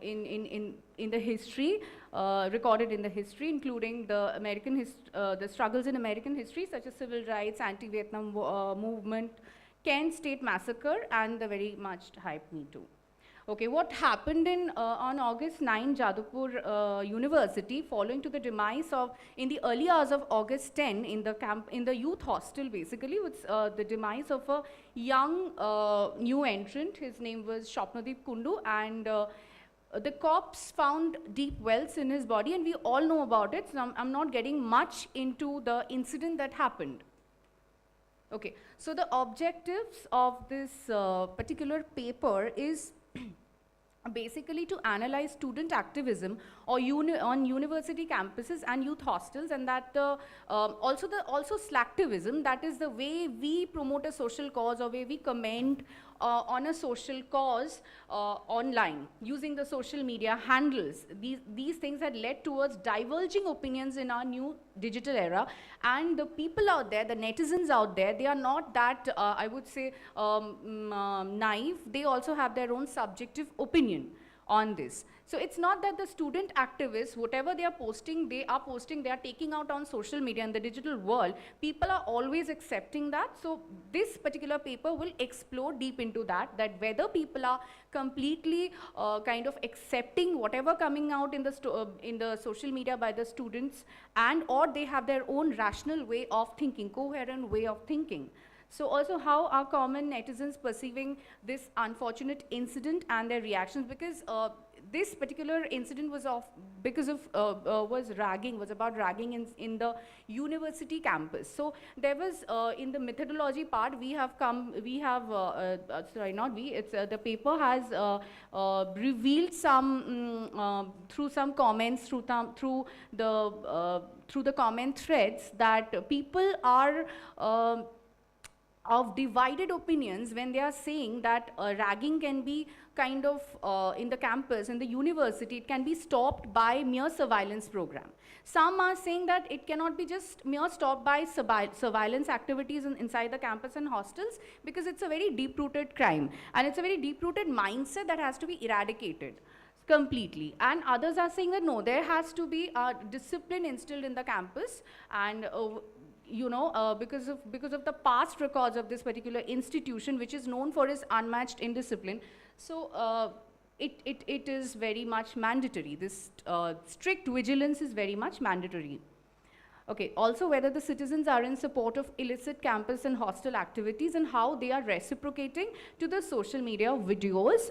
in the history, recorded in the history, including the struggles in American history, such as civil rights, anti-Vietnam movement, Kent State Massacre, and the very much hyped Me Too. Okay, what happened on August 9, Jadavpur University, following to the demise of, in the early hours of August 10, in the youth hostel, basically, with the demise of a young new entrant. His name was Shopnadeep Kundu, and the cops found deep welts in his body, and we all know about it, so I'm not getting much into the incident that happened. Okay, so the objectives of this particular paper is basically to analyze student activism or on university campuses and youth hostels, and that also slacktivism, that is the way we promote a social cause or way we comment on a social cause online using the social media handles. These things had led towards diverging opinions in our new digital era, and the people out there, the netizens out there, they are not that I would say naive. They also have their own subjective opinion on this. So it's not that the student activists, whatever they are posting, they are taking out on social media in the digital world. People are always accepting that. So this particular paper will explore deep into that whether people are completely kind of accepting whatever coming out in the social media by the students, and or they have their own rational way of thinking, coherent way of thinking. So also how are common netizens perceiving this unfortunate incident and their reactions, because this particular incident was about ragging in the university campus. So there was in the methodology part the paper has revealed some through some comments through the comment threads that people are of divided opinions when they are saying that ragging can be kind of in the campus, in the university, it can be stopped by mere surveillance program. Some are saying that it cannot be just mere stopped by surveillance activities inside the campus and hostels, because it's a very deep-rooted crime and it's a very deep-rooted mindset that has to be eradicated completely. And others are saying that no, there has to be discipline instilled in the campus, and because of the past records of this particular institution, which is known for its unmatched indiscipline. So it is very much mandatory. This strict vigilance is very much mandatory. Okay, also whether the citizens are in support of illicit campus and hostel activities and how they are reciprocating to the social media videos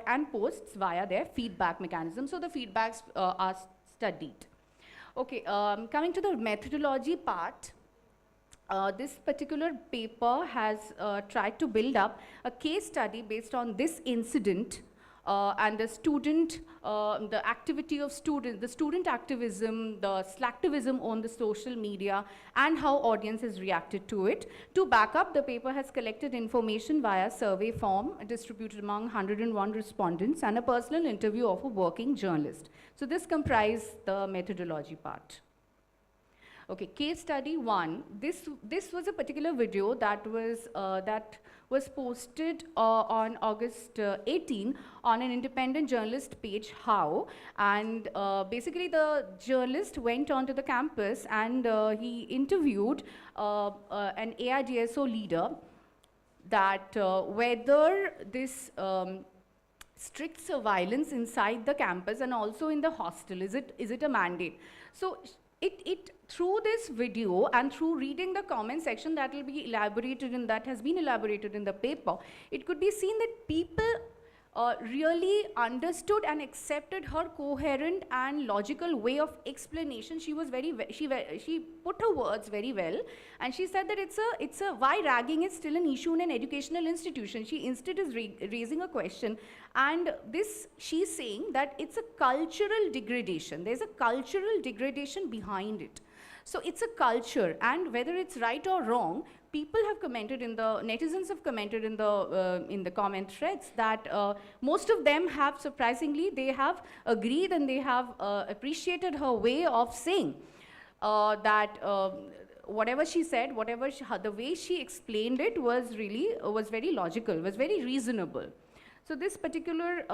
and posts via their feedback mechanism. So the feedbacks are studied. Okay, coming to the methodology part, this particular paper has tried to build up a case study based on this incident and the activity of students, the student activism, the slacktivism on the social media, and how audiences reacted to it. To back up, the paper has collected information via survey form distributed among 101 respondents and a personal interview of a working journalist. So this comprised the methodology part. Okay, case study 1. This was a particular video that was posted on August 18 on an independent journalist page, How, and basically the journalist went onto the campus and he interviewed an AIDSO leader that whether this strict surveillance inside the campus and also in the hostel, is it a mandate? So through this video and through reading the comment section that will be elaborated and that has been elaborated in the paper, it could be seen that people really understood and accepted her coherent and logical way of explanation. She put her words very well, and she said that it's a why ragging is still an issue in an educational institution. She instead is raising a question, and she's saying that it's a cultural degradation. There's a cultural degradation behind it. So it's a culture, and whether it's right or wrong, people have commented netizens have commented in the comment threads that most of them have, surprisingly, they have agreed and they have appreciated her way of saying that whatever she said, the way she explained it was very logical, was very reasonable. So this particular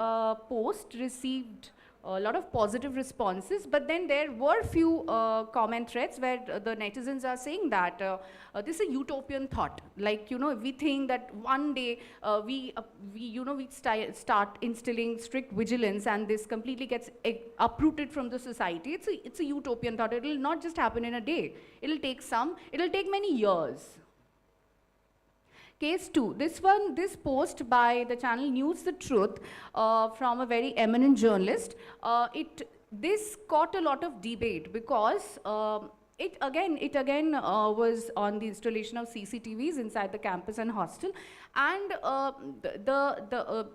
post received a lot of positive responses, but then there were few comment threads where the netizens are saying that this is a utopian thought. Like, we think that one day we start instilling strict vigilance and this completely gets uprooted from the society. It's a utopian thought. It will not just happen in a day. It'll take many years. Case 2, this post by the channel News the Truth from a very eminent journalist, this caught a lot of debate because it again was on the installation of CCTVs inside the campus and hostel, and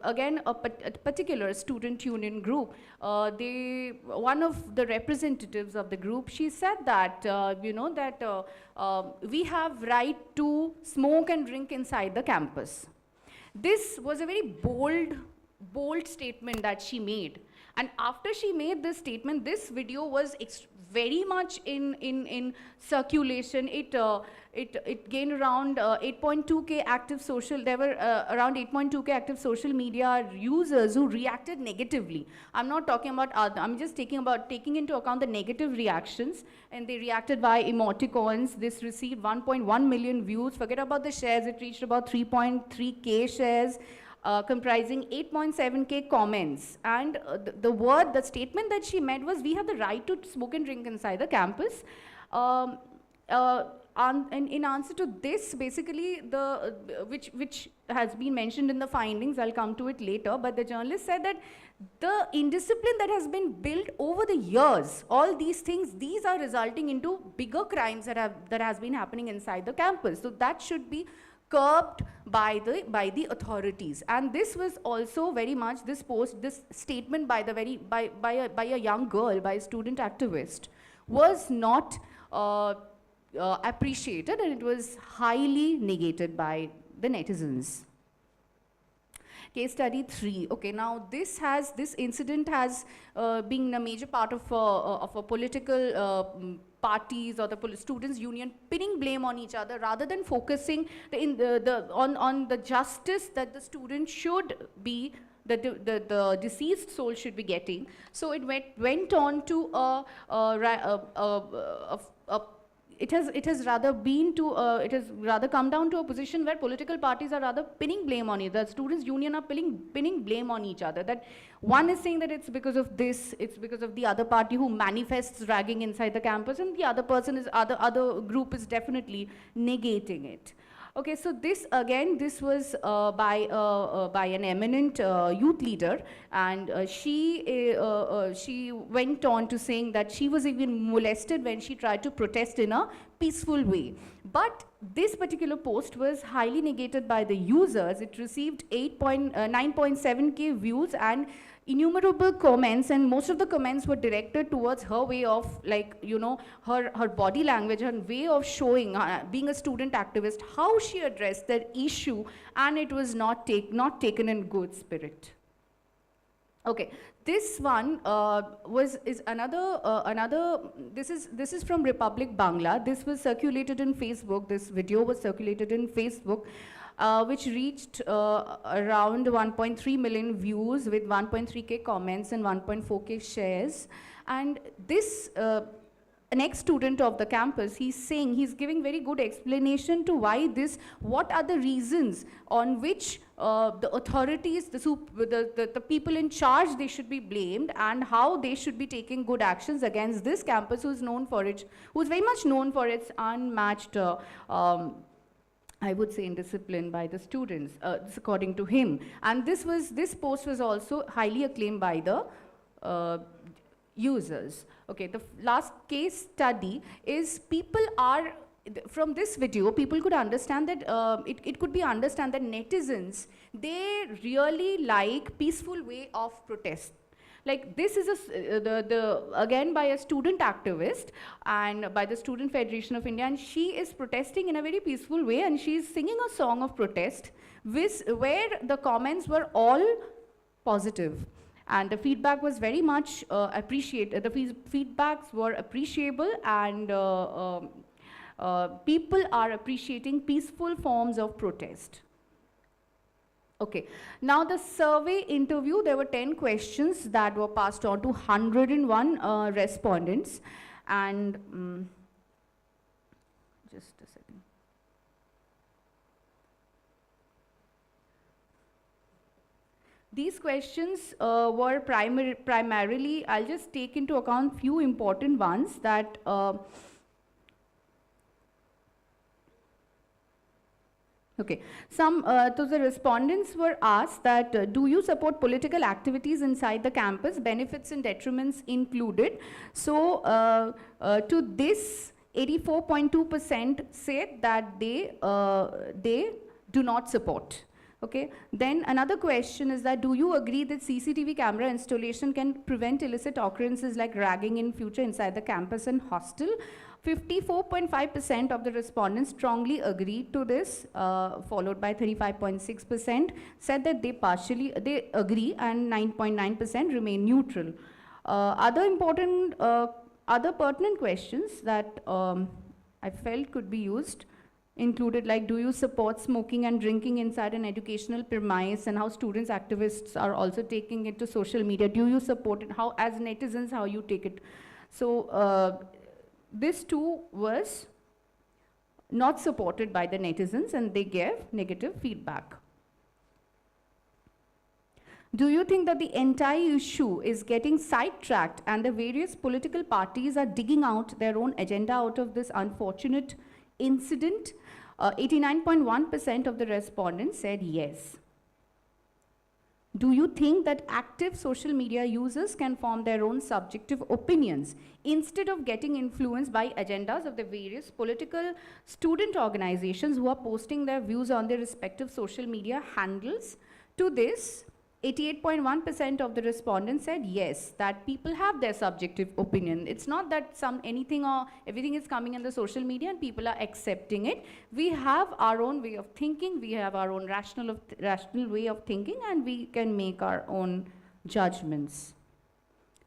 again a particular student union group, one of the representatives of the group, she said that we have right to smoke and drink inside the campus. This was a very bold statement that she made. And after she made this statement, this video was very much in circulation. It gained around 8.2k active social. There were around 8.2k active social media users who reacted negatively. I'm not talking about I'm just taking into account the negative reactions, and they reacted by emoticons. This received 1.1 million views. Forget about the shares. It reached about 3.3k shares. Comprising 8.7k comments, and the statement that she made was, we have the right to smoke and drink inside the campus. And in answer to this, basically, which has been mentioned in the findings, I'll come to it later, but the journalist said that the indiscipline that has been built over the years, all these things, these are resulting into bigger crimes that has been happening inside the campus. So that should be curbed by the authorities. And this was also very much, this statement by a young girl, by a student activist, was not appreciated, and it was highly negated by the netizens. Case study 3. Okay, now this incident has been a major part of a political parties or the students' union pinning blame on each other rather than focusing on the justice that the student should be, the deceased soul should be getting. So it went on to it has rather come down to a position where political parties are rather pinning blame on each other. The students' union are pinning blame on each other. That one is saying that it's because of this, it's because of the other party who manifests ragging inside the campus, and the other person is other group is definitely negating it. Okay, so this was by an eminent youth leader, and she went on to saying that she was even molested when she tried to protest in a peaceful way. But this particular post was highly negated by the users. It received 9.7k views and innumerable comments, and most of the comments were directed towards her way of, her body language and way of showing, being a student activist, how she addressed that issue, and it was not taken in good spirit. Okay, this one is another. This is from Republic Bangla. This was circulated in Facebook. This video was circulated in Facebook. Which reached around 1.3 million views with 1.3k comments and 1.4k shares. And this, an ex-student of the campus, he's giving very good explanation to why this, what are the reasons on which the authorities, the people in charge, they should be blamed, and how they should be taking good actions against this campus who's very much known for its unmatched I would say indiscipline by the students, this according to him. And this post was also highly acclaimed by the users. Okay, the last case study is from this video, people could understand that, it could be understand that netizens, they really like peaceful way of protest. Like this is again by a student activist and by the Student Federation of India, and she is protesting in a very peaceful way, and she is singing a song of protest where the comments were all positive, and the feedback was very much appreciated. The feedbacks were appreciable, and people are appreciating peaceful forms of protest. Okay, now the survey interview, there were 10 questions that were passed on to 101 respondents, and just a second. These questions were primarily, I'll just take into account few important ones that okay, so the respondents were asked that, do you support political activities inside the campus, benefits and detriments included? So to this, 84.2% said that they do not support. Okay. Then another question is that, do you agree that CCTV camera installation can prevent illicit occurrences like ragging in future inside the campus and hostel? 54.5% of the respondents strongly agreed to this, followed by 35.6% said that they agree, and 9.9% remain neutral. Other pertinent questions that I felt could be used included, like, do you support smoking and drinking inside an educational premise, and how students activists are also taking it to social media? Do you support it? How, as netizens, how you take it? So this too was not supported by the netizens, and they gave negative feedback. Do you think that the entire issue is getting sidetracked and the various political parties are digging out their own agenda out of this unfortunate incident? 89.1% of the respondents said yes. Do you think that active social media users can form their own subjective opinions instead of getting influenced by agendas of the various political student organizations who are posting their views on their respective social media handles? To this, 88.1% of the respondents said yes, that people have their subjective opinion. It's not that anything or everything is coming in the social media and people are accepting it. We have our own way of thinking, we have our own rational way of thinking, and we can make our own judgments.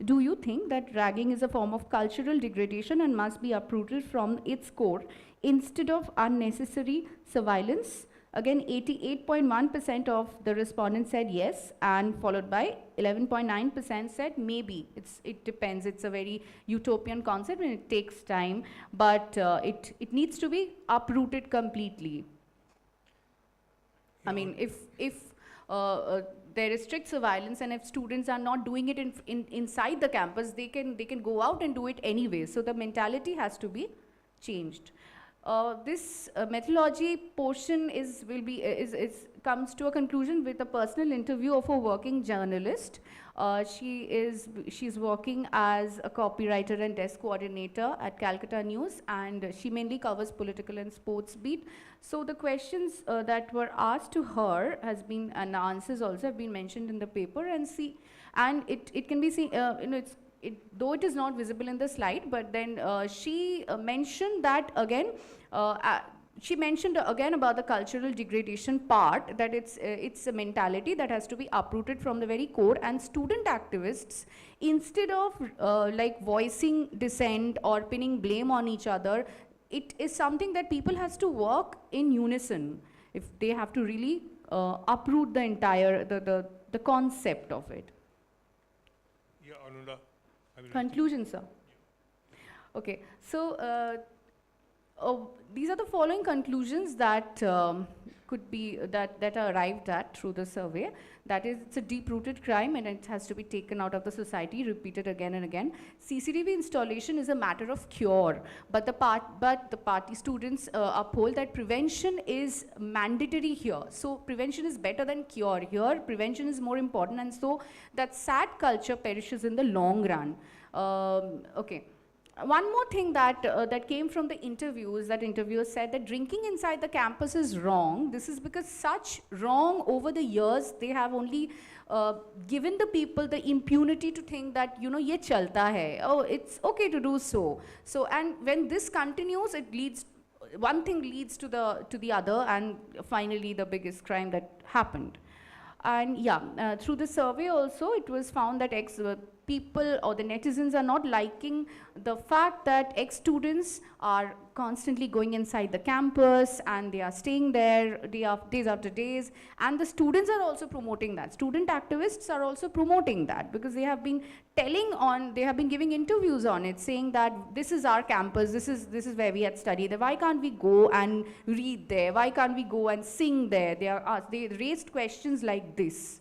Do you think that ragging is a form of cultural degradation and must be uprooted from its core instead of unnecessary surveillance? Again, 88.1% of the respondents said yes, and followed by 11.9% said maybe. It depends. It's a very utopian concept and it takes time, but it needs to be uprooted completely. I mean, if there is strict surveillance, and if students are not doing it inside the campus, they can go out and do it anyway. So the mentality has to be changed. This methodology portion comes to a conclusion with a personal interview of a working journalist. She's working as a copywriter and desk coordinator at Calcutta News, and she mainly covers political and sports beat. So the questions that were asked to her and answers also have been mentioned in the paper, and it can be seen, though it is not visible in the slide, but then she mentioned that again, she mentioned again about the cultural degradation part, that it's a mentality that has to be uprooted from the very core, and student activists, instead of like voicing dissent or pinning blame on each other, it is something that people has to work in unison if they have to really uproot the entire, the concept of it. Yeah, Anunda. Conclusion, sir. Okay, so these are the following conclusions that could be that are arrived at through the survey. That is, it's a deep-rooted crime and it has to be taken out of the society, repeated again and again. CCTV installation is a matter of cure, but the party students uphold that prevention is mandatory here. So prevention is better than cure. Here, prevention is more important, and so that sad culture perishes in the long run. Okay. One more thing that came from the interviews, that interviewers said that drinking inside the campus is wrong. This is because such wrong over the years, they have only given the people the impunity to think that, you know, ye chalta hai, oh, it's okay to do so. So, and when this continues, it leads, one thing leads to the other, and finally the biggest crime that happened. And yeah, through the survey also, it was found that people or the netizens are not liking the fact that ex-students are constantly going inside the campus and they are staying there days after days, and the students are also promoting that. Student activists are also promoting that because they have been giving interviews on it, saying that this is our campus, this is where we had studied. Why can't we go and read there? Why can't we go and sing there? They raised questions like this.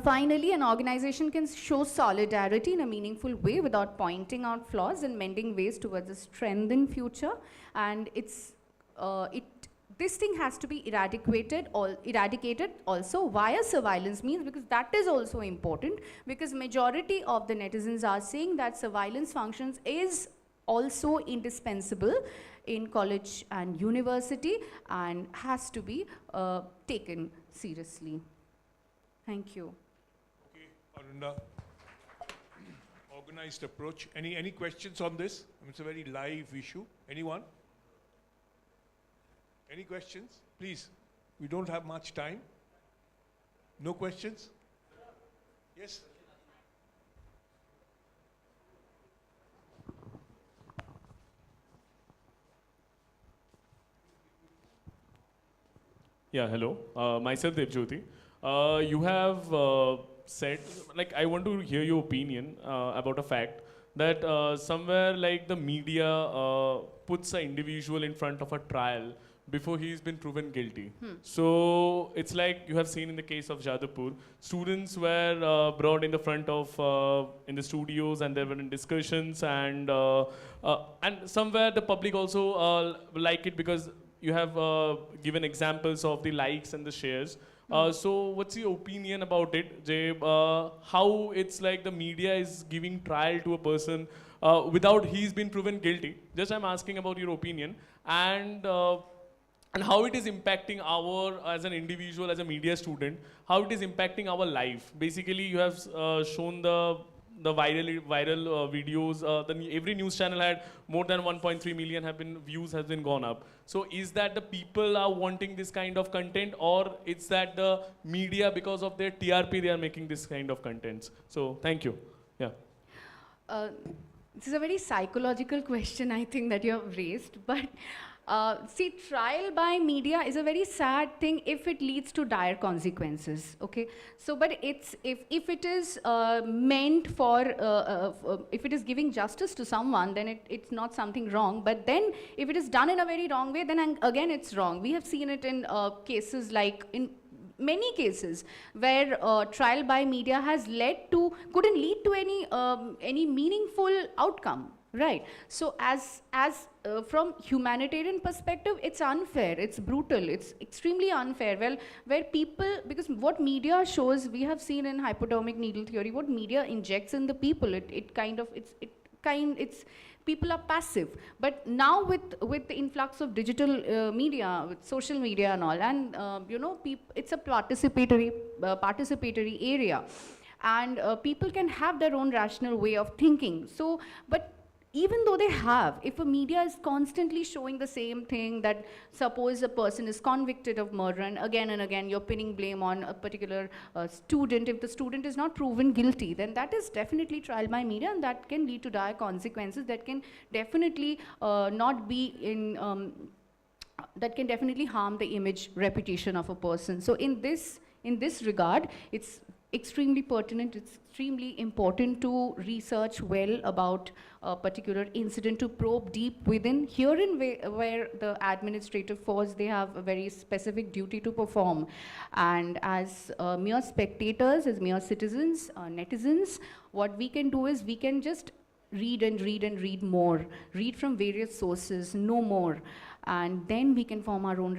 Finally, an organization can show solidarity in a meaningful way without pointing out flaws and mending ways towards a strengthened future. And this thing has to be eradicated also via surveillance means, because that is also important, because majority of the netizens are saying that surveillance functions is also indispensable in college and university and has to be taken seriously. Thank you. Okay, Arunda, organized approach. Any questions on this? I mean, it's a very live issue. Anyone? Any questions? Please, we don't have much time. No questions? Yes? Yeah, hello. Myself, Devjyoti. You have said, like, I want to hear your opinion about a fact that somewhere, like, the media puts an individual in front of a trial before he's been proven guilty. So it's like you have seen in the case of Jadavpur, students were brought in the front of in the studios, and there were discussions, and somewhere the public also like it because you have given examples of the likes and the shares. So what's your opinion about it, Jay? How it's like the media is giving trial to a person without he's been proven guilty? Just I'm asking about your opinion, and how it is impacting our, as an individual, as a media student, how it is impacting our life. Basically, you have shown the viral videos. Every news channel had more than 1.3 million views has been gone up. So is that the people are wanting this kind of content, or it's that the media, because of their TRP, they are making this kind of contents? So thank you. Yeah. This is a very psychological question, I think, that you have raised. But see, trial by media is a very sad thing if it leads to dire consequences. Okay, so but it's if it is meant for if it is giving justice to someone, then it's not something wrong. But then if it is done in a very wrong way, then again it's wrong. We have seen it in cases like in many cases where trial by media has couldn't lead to any meaningful outcome. Right. So as from humanitarian perspective, it's unfair, it's brutal, it's extremely unfair. Well, where people, because what media shows, we have seen in hypodermic needle theory, what media injects in the people, people are passive. But now with the influx of digital media, with social media and all, and it's a participatory area, and people can have their own rational way of thinking. So, but even though they have, if a media is constantly showing the same thing, that suppose a person is convicted of murder and again you're pinning blame on a particular student, if the student is not proven guilty, then that is definitely trial by media, and that can lead to dire consequences, that can definitely not be in, that can definitely harm the image reputation of a person. So in this regard, it's extremely pertinent, it's extremely important to research well about a particular incident, to probe deep within. Herein where the administrative force, they have a very specific duty to perform. And as mere spectators, as mere citizens, netizens, what we can do is we can just read and read and read more, read from various sources, know more, and then we can form our own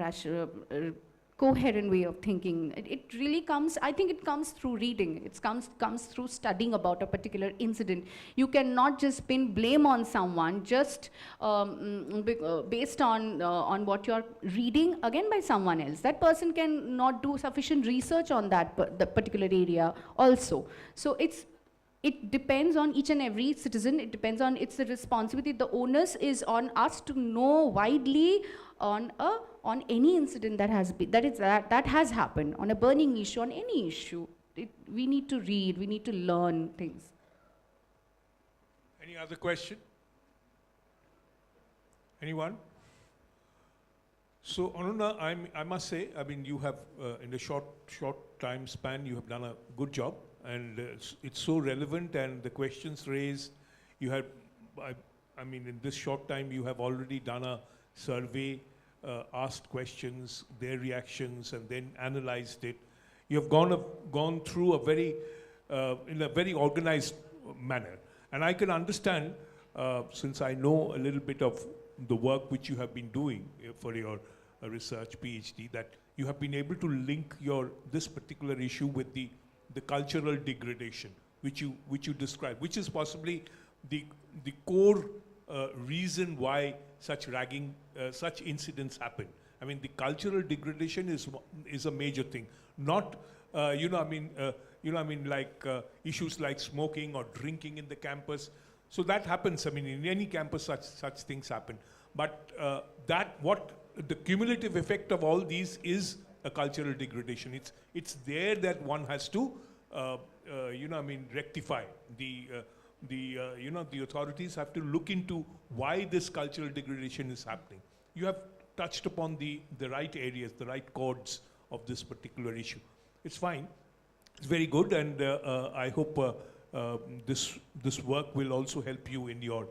coherent way of thinking. It really comes, I think it comes through reading. It comes through studying about a particular incident. You cannot just pin blame on someone just based on what you're reading again by someone else. That person can not do sufficient research on that particular area also. So it depends on each and every citizen. It depends on, it's the responsibility. The onus is on us to know widely on any incident that has happened, on a burning issue, on any issue. We need to read, we need to learn things. Any other question? Anyone? So, Anuna, I must say, I mean, you have, in a short time span, you have done a good job, and it's so relevant, and the questions raised, you have, I mean, in this short time, you have already done a survey, asked questions, their reactions, and then analyzed it. You have gone through a very, in a very organized manner. And I can understand, since I know a little bit of the work which you have been doing for your research, PhD, that you have been able to link this particular issue with the cultural degradation, which you describe, which is possibly the core reason why such ragging, such incidents happen. I mean, the cultural degradation is a major thing, not issues like smoking or drinking in the campus. So that happens. I mean, in any campus, such things happen. But what the cumulative effect of all these is a cultural degradation. It's there that one has to rectify. The authorities have to look into why this cultural degradation is happening. You have touched upon the right areas, the right chords of this particular issue. It's fine. It's very good, and I hope this work will also help you in your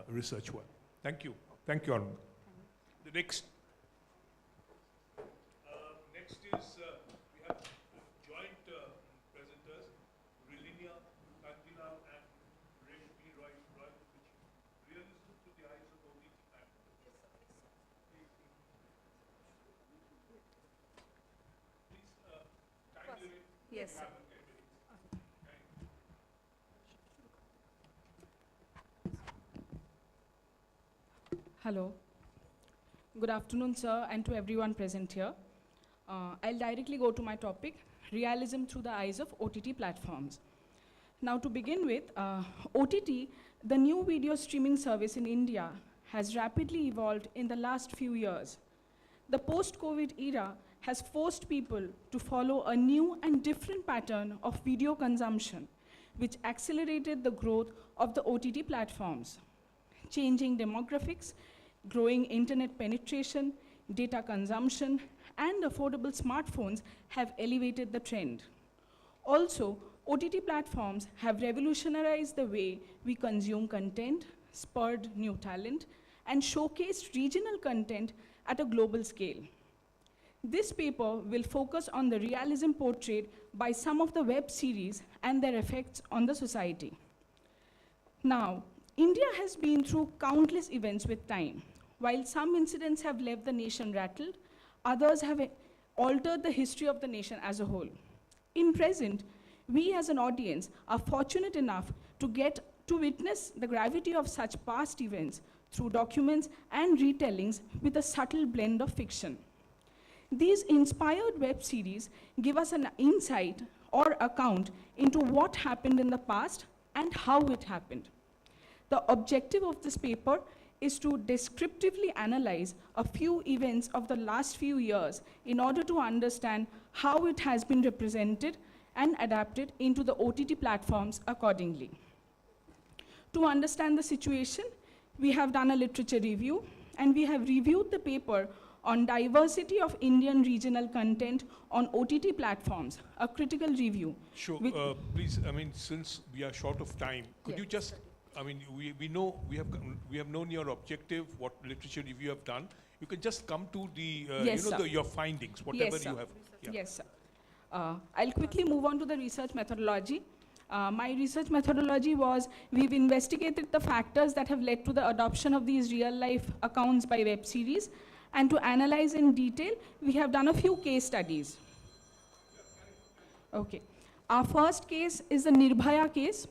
research work. Thank you. Thank you, Arun. The next is we have joint presenters, Rilinia Kanjila and Reshmi Roy, which realism through the eyes of OTT and please kindly Yes, sir. Hello. Good afternoon, sir, and to everyone present here. I'll directly go to my topic, realism through the eyes of OTT platforms. Now, to begin with, OTT, the new video streaming service in India, has rapidly evolved in the last few years. The post-COVID era has forced people to follow a new and different pattern of video consumption, which accelerated the growth of the OTT platforms. Changing demographics, growing internet penetration, data consumption, and affordable smartphones have elevated the trend. Also, OTT platforms have revolutionized the way we consume content, spurred new talent, and showcased regional content at a global scale. This paper will focus on the realism portrayed by some of the web series and their effects on the society. Now, India has been through countless events with time. While some incidents have left the nation rattled, others have altered the history of the nation as a whole. In present, we as an audience are fortunate enough to get to witness the gravity of such past events through documents and retellings with a subtle blend of fiction. These inspired web series give us an insight or account into what happened in the past and how it happened. The objective of this paper is to descriptively analyze a few events of the last few years in order to understand how it has been represented and adapted into the OTT platforms accordingly. To understand the situation, we have done a literature review, and we have reviewed the paper on diversity of Indian regional content on OTT platforms, a critical review. Sure, please, I mean, since we are short of time, could you just, I mean, we know, we have known your objective, what literature review you have done. You can just come to the, Yes, your findings, whatever Yes, you sir. have. Yeah. Yes, sir. I'll quickly move on to the research methodology. My research methodology was, we've investigated the factors that have led to the adoption of these real-life accounts by web series, and to analyze in detail, we have done a few case studies. Okay. Our first case is the Nirbhaya case,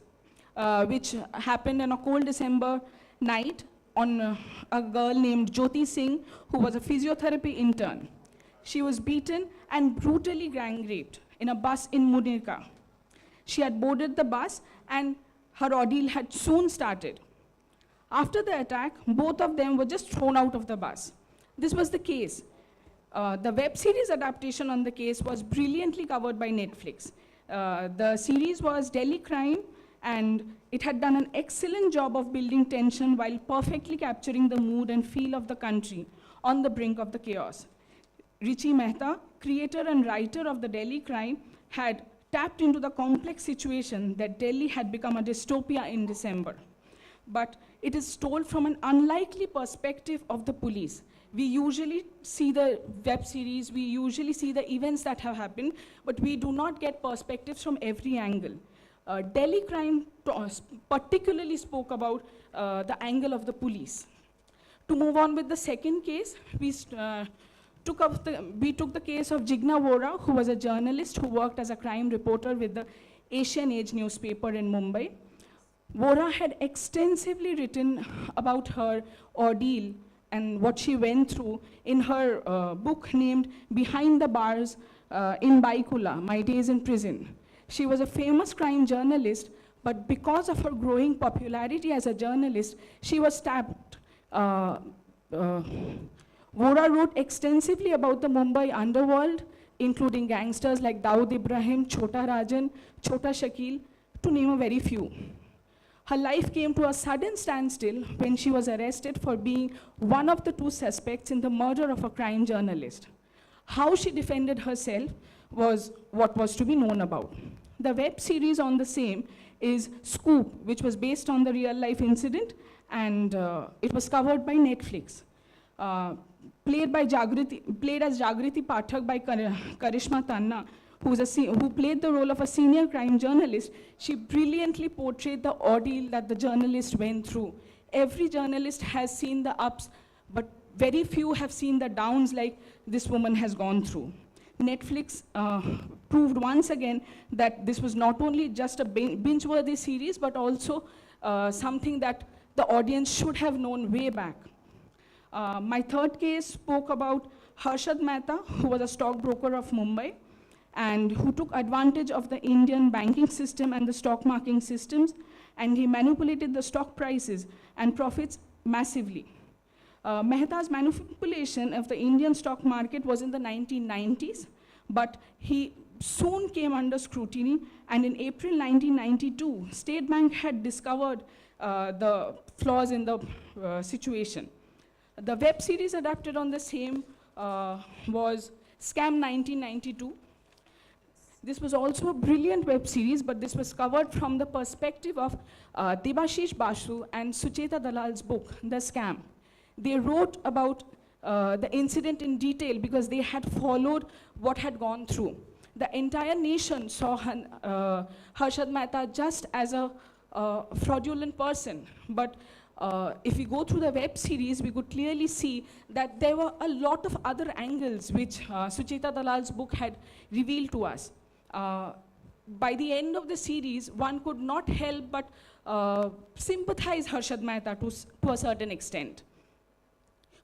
which happened on a cold December night on a girl named Jyoti Singh, who was a physiotherapy intern. She was beaten and brutally gang raped in a bus in Munirka. She had boarded the bus and her ordeal had soon started. After the attack, both of them were just thrown out of the bus. This was the case. The web series adaptation on the case was brilliantly covered by Netflix. The series was Delhi Crime, and it had done an excellent job of building tension while perfectly capturing the mood and feel of the country on the brink of the chaos. Richi Mehta, creator and writer of the Delhi Crime, had tapped into the complex situation that Delhi had become a dystopia in December. But it is told from an unlikely perspective of the police. We usually see the web series, we usually see the events that have happened, but we do not get perspectives from every angle. Delhi Crime particularly spoke about the angle of the police. To move on with the second case, we We took the case of Jigna Vora, who was a journalist who worked as a crime reporter with the Asian Age newspaper in Mumbai. Vora had extensively written about her ordeal and what she went through in her book named Behind the Bars in Baikula, My Days in Prison. She was a famous crime journalist, but because of her growing popularity as a journalist, she was stabbed. Vora wrote extensively about the Mumbai underworld, including gangsters like Dawood Ibrahim, Chota Rajan, Chota Shakil, to name a very few. Her life came to a sudden standstill when she was arrested for being one of the two suspects in the murder of a crime journalist. How she defended herself was what was to be known about. The web series on the same is Scoop, which was based on the real life incident, and it was covered by Netflix. Played as Jagriti Pathak by Karishma Tanna, who played the role of a senior crime journalist. She brilliantly portrayed the ordeal that the journalist went through. Every journalist has seen the ups, but very few have seen the downs like this woman has gone through. Netflix proved once again that this was not only just a binge-worthy series, but also something that the audience should have known way back. My third case spoke about Harshad Mehta, who was a stockbroker of Mumbai, and who took advantage of the Indian banking system and the stock marketing systems, and he manipulated the stock prices and profits massively. Mehta's manipulation of the Indian stock market was in the 1990s, but he soon came under scrutiny, and in April 1992, State Bank had discovered the flaws in the situation. The web series adapted on the same was Scam 1992. This was also a brilliant web series, but this was covered from the perspective of Debashish Basu and Sucheta Dalal's book, The Scam. They wrote about the incident in detail because they had followed what had gone through. The entire nation saw Harshad Mehta just as a fraudulent person, but if we go through the web series, we could clearly see that there were a lot of other angles which Sucheta Dalal's book had revealed to us. By the end of the series, one could not help but sympathize Harshad Mehta to a certain extent.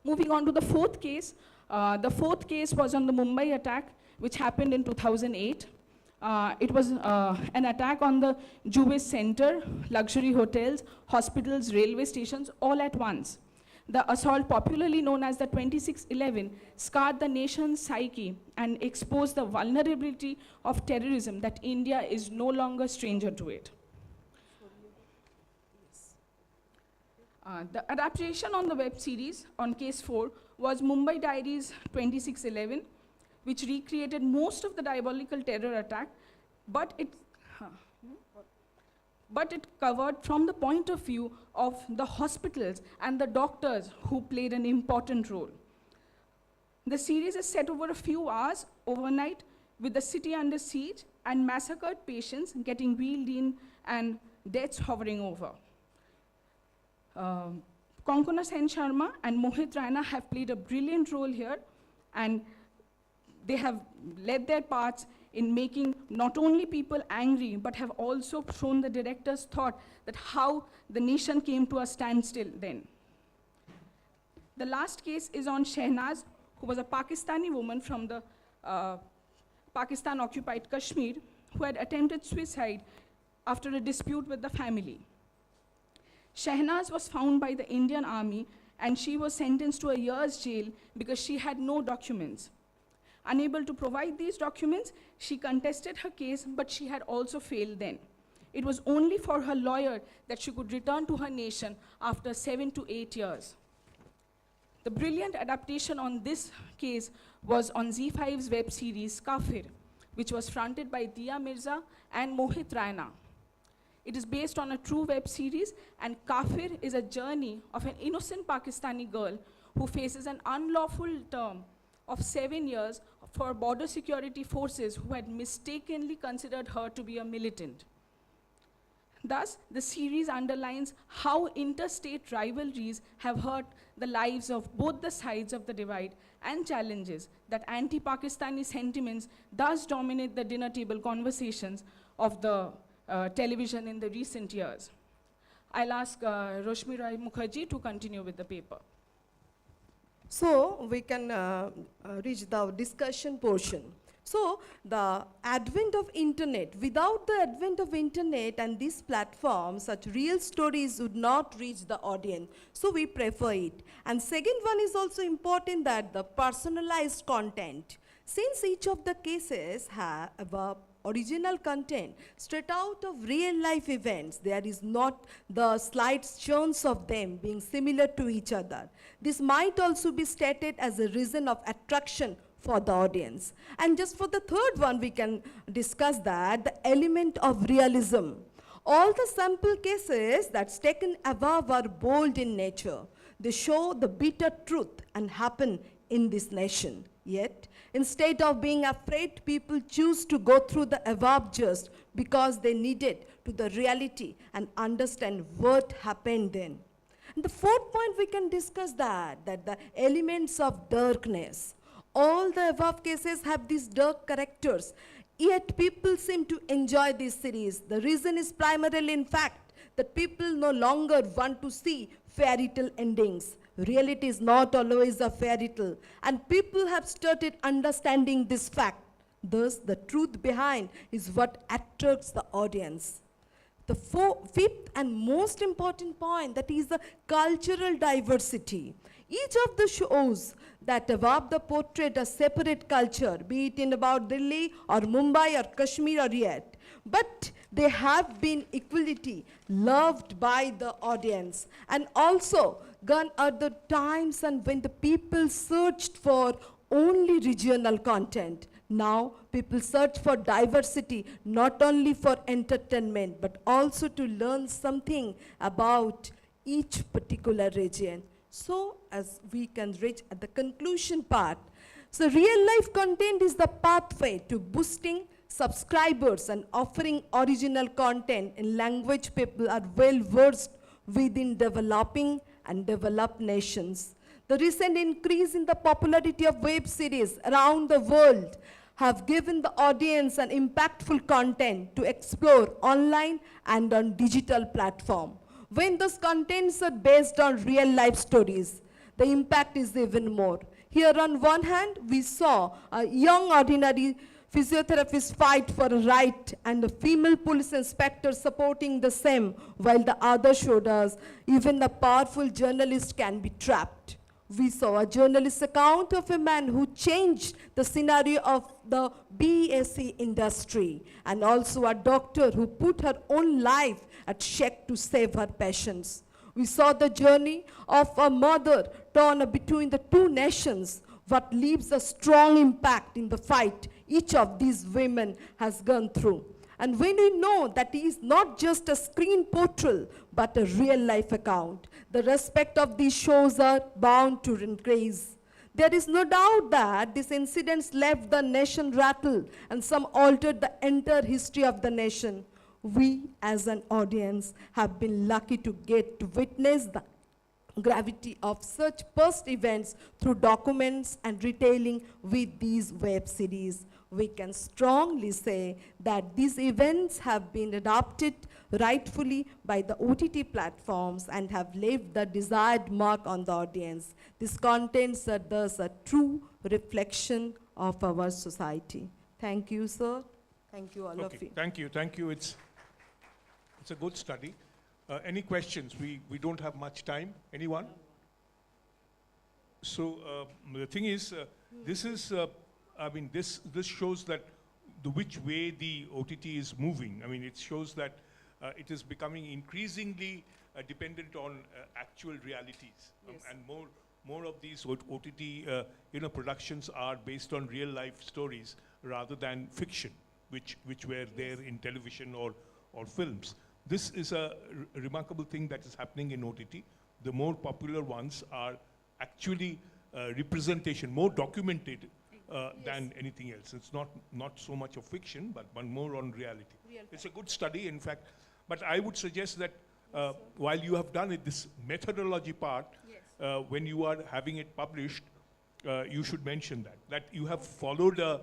Moving on to the fourth case. The fourth case was on the Mumbai attack, which happened in 2008. It was an attack on the Jewish center, luxury hotels, hospitals, railway stations, all at once. The assault, popularly known as the 26/11, scarred the nation's psyche and exposed the vulnerability of terrorism that India is no longer stranger to it. The adaptation on the web series on case 4 was Mumbai Diaries 26/11, which recreated most of the diabolical terror attack, but it covered from the point of view of the hospitals and the doctors who played an important role. The series is set over a few hours overnight with the city under siege and massacred patients getting wheeled in and deaths hovering over. Konkona Sen Sharma and Mohit Raina have played a brilliant role here, and they have led their parts in making not only people angry, but have also shown the director's thought that how the nation came to a standstill then. The last case is on Shehnaz, who was a Pakistani woman from the Pakistan-occupied Kashmir, who had attempted suicide after a dispute with the family. Shehnaz was found by the Indian Army, and she was sentenced to a year's jail because she had no documents. Unable to provide these documents, she contested her case, but she had also failed then. It was only for her lawyer that she could return to her nation after 7 to 8 years. The brilliant adaptation on this case was on Z5's web series Kafir, which was fronted by Dia Mirza and Mohit Raina. It is based on a true web series, and Kafir is a journey of an innocent Pakistani girl who faces an unlawful term of 7 years for border security forces who had mistakenly considered her to be a militant. Thus, the series underlines how interstate rivalries have hurt the lives of both the sides of the divide and challenges that anti-Pakistani sentiments thus dominate the dinner table conversations of the television in the recent years. I'll ask Roshmi Rai Mukherjee to continue with the paper. So we can reach the discussion portion. So the advent of internet, without the advent of internet and this platform, such real stories would not reach the audience. So we prefer it. And second one is also important, that the personalized content. Since each of the cases have a original content straight out of real life events, there is not the slight chance of them being similar to each other. This might also be stated as a reason of attraction for the audience. And just for the third one, we can discuss that the element of realism. All the sample cases that's taken above are bold in nature. They show the bitter truth and happen in this nation. Yet, instead of being afraid, people choose to go through the above just because they needed to the reality and understand what happened then. And the fourth point, we can discuss that the elements of darkness. All the above cases have these dark characters, yet people seem to enjoy this series. The reason is primarily, in fact, that people no longer want to see fairy tale endings. Reality is not always a fairy tale, and people have started understanding this fact. Thus, the truth behind is what attracts the audience. The fifth and most important point, that is the cultural diversity. Each of the shows that above the portrait a separate culture, be it in about Delhi or Mumbai or Kashmir or yet, but they have been equally loved by the audience. And also, gone are the times and when the people searched for only regional content. Now, people search for diversity, not only for entertainment, but also to learn something about each particular region. So, as we can reach at the conclusion part, so real life content is the pathway to boosting subscribers and offering original content in language people are well versed within developing and developed nations. The recent increase in the popularity of web series around the world have given the audience an impactful content to explore online and on digital platform. When those contents are based on real life stories, the impact is even more. Here on one hand, we saw a young ordinary physiotherapist fight for a right and a female police inspector supporting the same, while the other showed us even a powerful journalist can be trapped. We saw a journalist's account of a man who changed the scenario of the BSc industry, and also a doctor who put her own life at stake to save her patients. We saw the journey of a mother torn between the two nations, what leaves a strong impact in the fight each of these women has gone through. And when we know that it is not just a screen portrayal, but a real life account, the respect of these shows are bound to increase. There is no doubt that these incidents left the nation rattled and some altered the entire history of the nation. We as an audience have been lucky to get to witness the gravity of such past events through documents and retelling with these web series. We can strongly say that these events have been adopted rightfully by the OTT platforms and have left the desired mark on the audience. These contents are thus a true reflection of our society. Thank you, sir. Thank you, all of you. Thank you, thank you. It's a good study. Any questions? We don't have much time. Anyone? So the thing is, this is, I mean, this shows that which way the OTT is moving. I mean, it shows that it is becoming increasingly dependent on actual realities. Yes. And more of these OTT productions are based on real life stories rather than fiction, which were there in television or films. This is a remarkable thing that is happening in OTT. The more popular ones are actually representation, more documented than anything else. It's not so much of fiction, but more on reality. It's a good study. In fact, But I would suggest that while you have done it, this methodology part, when you are having it published, you should mention that you have followed a,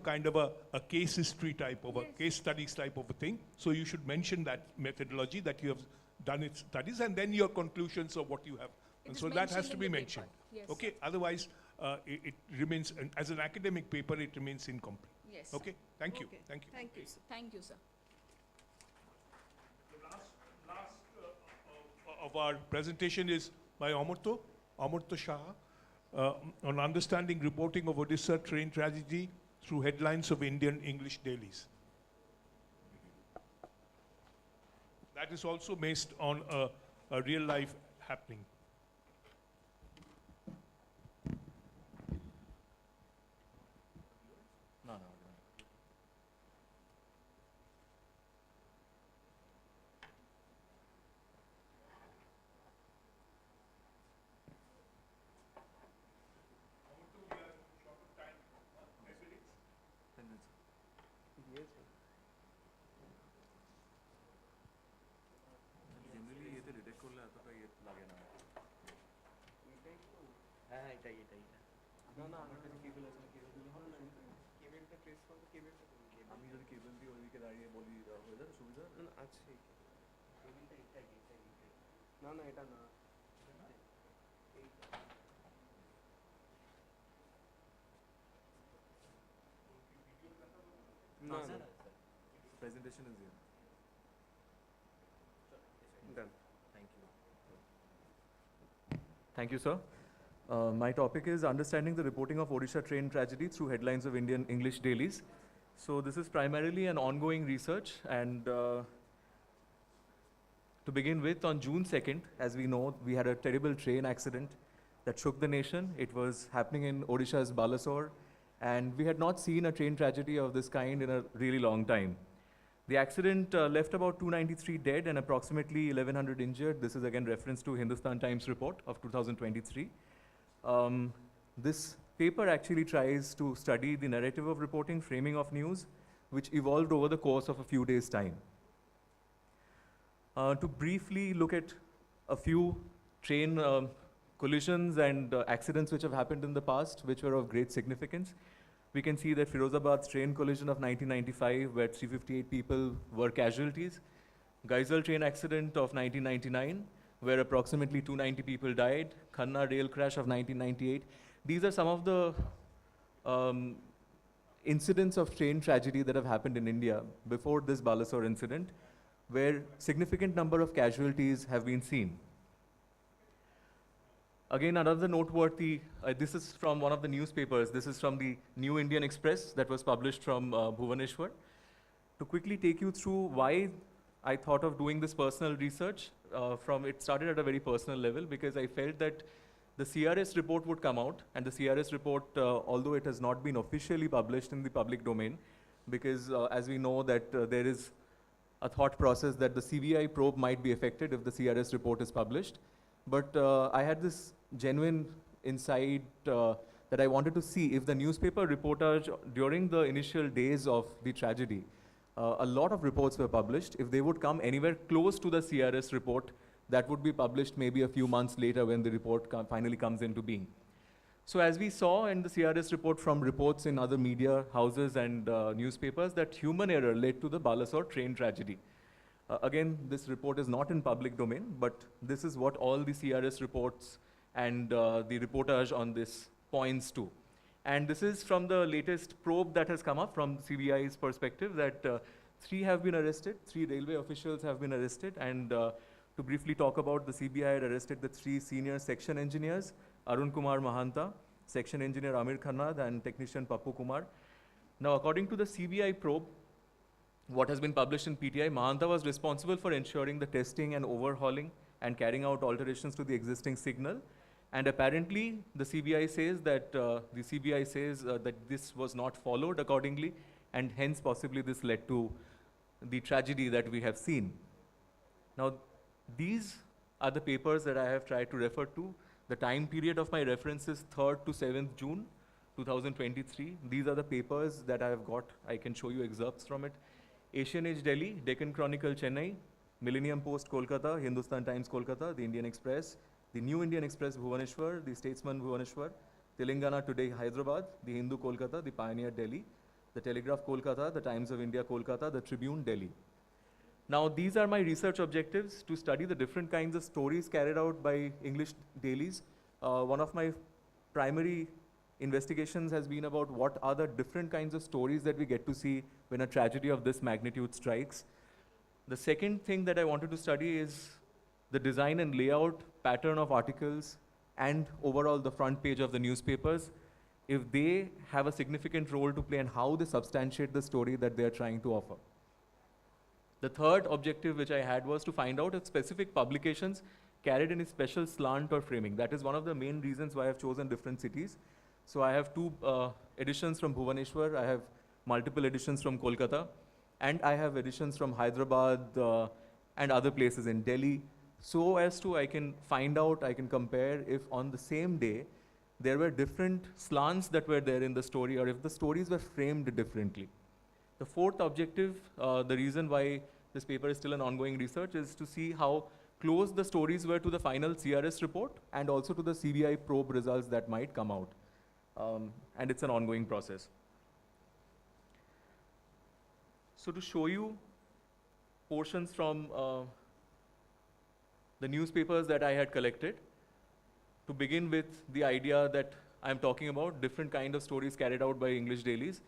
kind of a case history type of a case studies type of a thing. So you should mention that methodology that you have done its studies, and then your conclusions of what you have. And so that has to be mentioned. Yes, Okay. Otherwise, it remains as an academic paper. It remains incomplete. Yes. Okay. Thank you. Okay. Thank you. Thank you, sir. Thank you, sir. Of our presentation is by Amurta Shah, on understanding reporting of Odisha train tragedy through headlines of Indian English dailies. That is also based on a real life happening. Presentation is here. Done. Thank you. Thank you, sir. My topic is understanding the reporting of Odisha train tragedy through headlines of Indian English dailies. So this is primarily an ongoing research, and to begin with, on June 2nd, as we know, we had a terrible train accident that shook the nation. It was happening in Odisha's Balasore, and we had not seen a train tragedy of this kind in a really long time. The accident left about 293 dead and approximately 1,100 injured. This is again reference to Hindustan Times report of 2023. This paper actually tries to study the narrative of reporting, framing of news, which evolved over the course of a few days' time. To briefly look at a few train collisions and accidents which have happened in the past, which were of great significance. We can see that Firozabad's train collision of 1995, where 358 people were casualties. Gaisal train accident of 1999, where approximately 290 people died. Khanna rail crash of 1998. These are some of the incidents of train tragedy that have happened in India before this Balasore incident, where significant number of casualties have been seen. Again, another noteworthy, this is from one of the newspapers. This is from the New Indian Express that was published from Bhubaneswar. To quickly take you through why I thought of doing this personal research, it started at a very personal level because I felt that the CRS report would come out, and the CRS report, although it has not been officially published in the public domain, because as we know that there is a thought process that the CBI probe might be affected if the CRS report is published. But I had this genuine insight that I wanted to see if the newspaper reportage during the initial days of the tragedy, a lot of reports were published. If they would come anywhere close to the CRS report, that would be published maybe a few months later when the report finally comes into being. So as we saw in the CRS report from reports in other media houses and newspapers, that human error led to the Balasore train tragedy. Again, this report is not in public domain, but this is what all the CRS reports and the reportage on this points to. And this is from the latest probe that has come up from CBI's perspective, that 3 have been arrested, 3 railway officials have been arrested, and to briefly talk about, the CBI had arrested the 3 senior section engineers, Arun Kumar Mahanta, section engineer Amir Khanad, and technician Pappu Kumar. Now, according to the CBI probe, what has been published in PTI, Mahanta was responsible for ensuring the testing and overhauling and carrying out alterations to the existing signal. And apparently, the CBI says that that this was not followed accordingly, and hence possibly this led to the tragedy that we have seen. Now, these are the papers that I have tried to refer to. The time period of my reference is 3rd to 7th June 2023. These are the papers that I have got. I can show you excerpts from it. Asian Age Delhi, Deccan Chronicle Chennai, Millennium Post Kolkata, Hindustan Times Kolkata, the Indian Express, the New Indian Express Bhubaneswar, the Statesman Bhubaneswar, Telangana Today Hyderabad, the Hindu Kolkata, the Pioneer Delhi, the Telegraph Kolkata, the Times of India Kolkata, the Tribune Delhi. Now these are my research objectives, to study the different kinds of stories carried out by English dailies. One of my primary investigations has been about what are the different kinds of stories that we get to see when a tragedy of this magnitude strikes. The second thing that I wanted to study is the design and layout pattern of articles and overall the front page of the newspapers, if they have a significant role to play and how they substantiate the story that they are trying to offer. The third objective which I had was to find out if specific publications carried any special slant or framing. That is one of the main reasons why I've chosen different cities. So I have two editions from Bhubaneswar, I have multiple editions from Kolkata, and I have editions from Hyderabad and other places in Delhi, so as to I can find out, I can compare if on the same day there were different slants that were there in the story, or if the stories were framed differently. The fourth objective, the reason why this paper is still an ongoing research, is to see how close the stories were to the final CRS report and also to the CBI probe results that might come out. And it's an ongoing process. So to show you portions from the newspapers that I had collected, to begin with the idea that I'm talking about different kind of stories carried out by English dailies.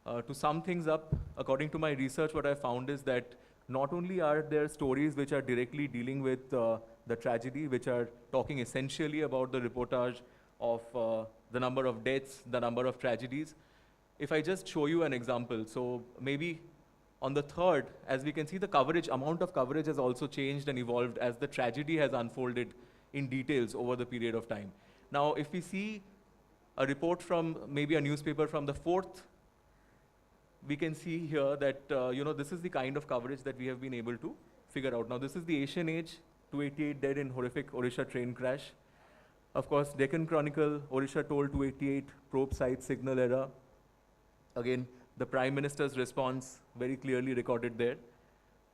To sum things up, according to my research, what I found is that not only are there stories which are directly dealing with the tragedy, which are talking essentially about the reportage of the number of deaths, the number of tragedies. If I just show you an example, so maybe on the third, as we can see, the coverage, amount of coverage has also changed and evolved as the tragedy has unfolded in details over the period of time. Now, if we see a report from maybe a newspaper from the fourth, we can see here that this is the kind of coverage that we have been able to figure out. Now, this is the Asian Age, 288 dead in horrific Odisha train crash. Of course, Deccan Chronicle, Odisha told 288, probe site signal error. Again, the Prime Minister's response very clearly recorded there.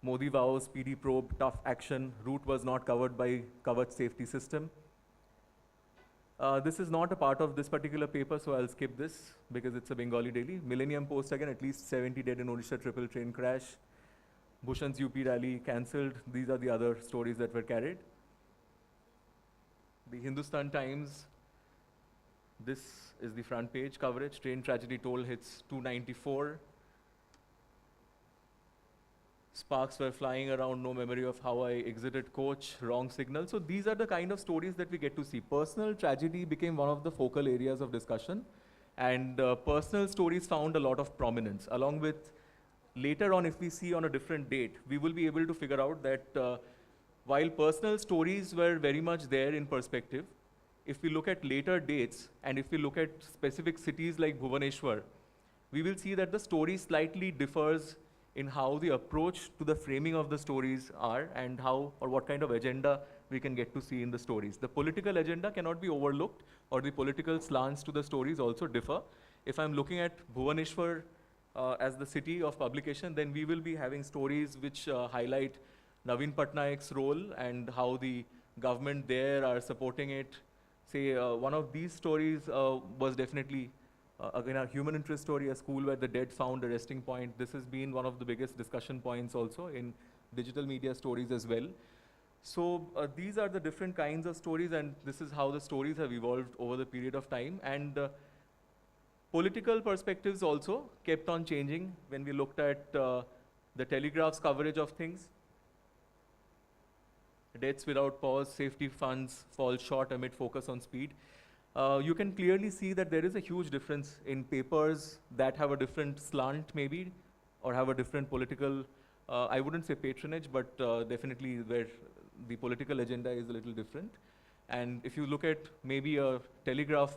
Modi vows, PD probe, tough action, route was not covered by covered safety system. This is not a part of this particular paper, so I'll skip this because it's a Bengali daily. Millennium Post again, at least 70 dead in Odisha triple train crash. Bhushan's UP rally cancelled. These are the other stories that were carried. The Hindustan Times, this is the front page coverage. Train tragedy toll hits 294. Sparks were flying around, no memory of how I exited coach, wrong signal. So these are the kind of stories that we get to see. Personal tragedy became one of the focal areas of discussion, and personal stories found a lot of prominence. Along with, later on, if we see on a different date, we will be able to figure out that while personal stories were very much there in perspective, if we look at later dates, and if we look at specific cities like Bhubaneswar, we will see that the story slightly differs in how the approach to the framing of the stories are, and how or what kind of agenda we can get to see in the stories. The political agenda cannot be overlooked, or the political slants to the stories also differ. If I'm looking at Bhubaneswar as the city of publication, then we will be having stories which highlight Naveen Patnaik's role and how the government there are supporting it. Say, one of these stories was definitely again, a human interest story, a school where the dead found a resting point. This has been one of the biggest discussion points also in digital media stories as well. So these are the different kinds of stories, and this is how the stories have evolved over the period of time. And political perspectives also kept on changing when we looked at the Telegraph's coverage of things. Deaths without pause, safety funds fall short amid focus on speed. You can clearly see that there is a huge difference in papers that have a different slant maybe, or have a different political, I wouldn't say patronage, but definitely where the political agenda is a little different. And if you look at maybe a Telegraph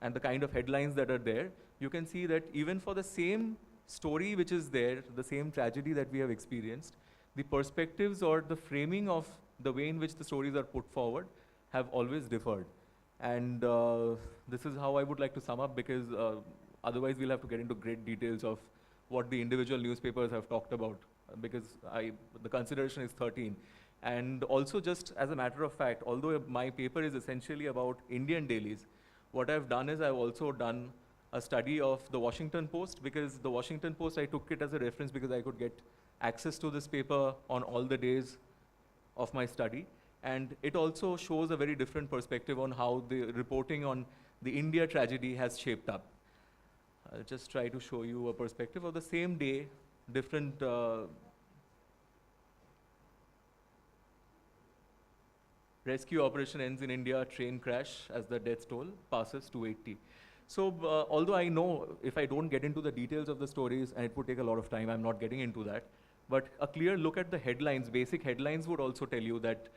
and the kind of headlines that are there, you can see that even for the same story which is there, the same tragedy that we have experienced, the perspectives or the framing of the way in which the stories are put forward have always differed. And this is how I would like to sum up, because otherwise we'll have to get into great details of what the individual newspapers have talked about, because the consideration is 13. And also, just as a matter of fact, although my paper is essentially about Indian dailies, what I've done is I've also done a study of the Washington Post, because the Washington Post, I took it as a reference because I could get access to this paper on all the days of my study. And it also shows a very different perspective on how the reporting on the India tragedy has shaped up. I'll just try to show you a perspective of the same day, different rescue operation ends in India, train crash as the death toll passes 280. So although I know if I don't get into the details of the stories, and it would take a lot of time, I'm not getting into that, but a clear look at the headlines, basic headlines would also tell you that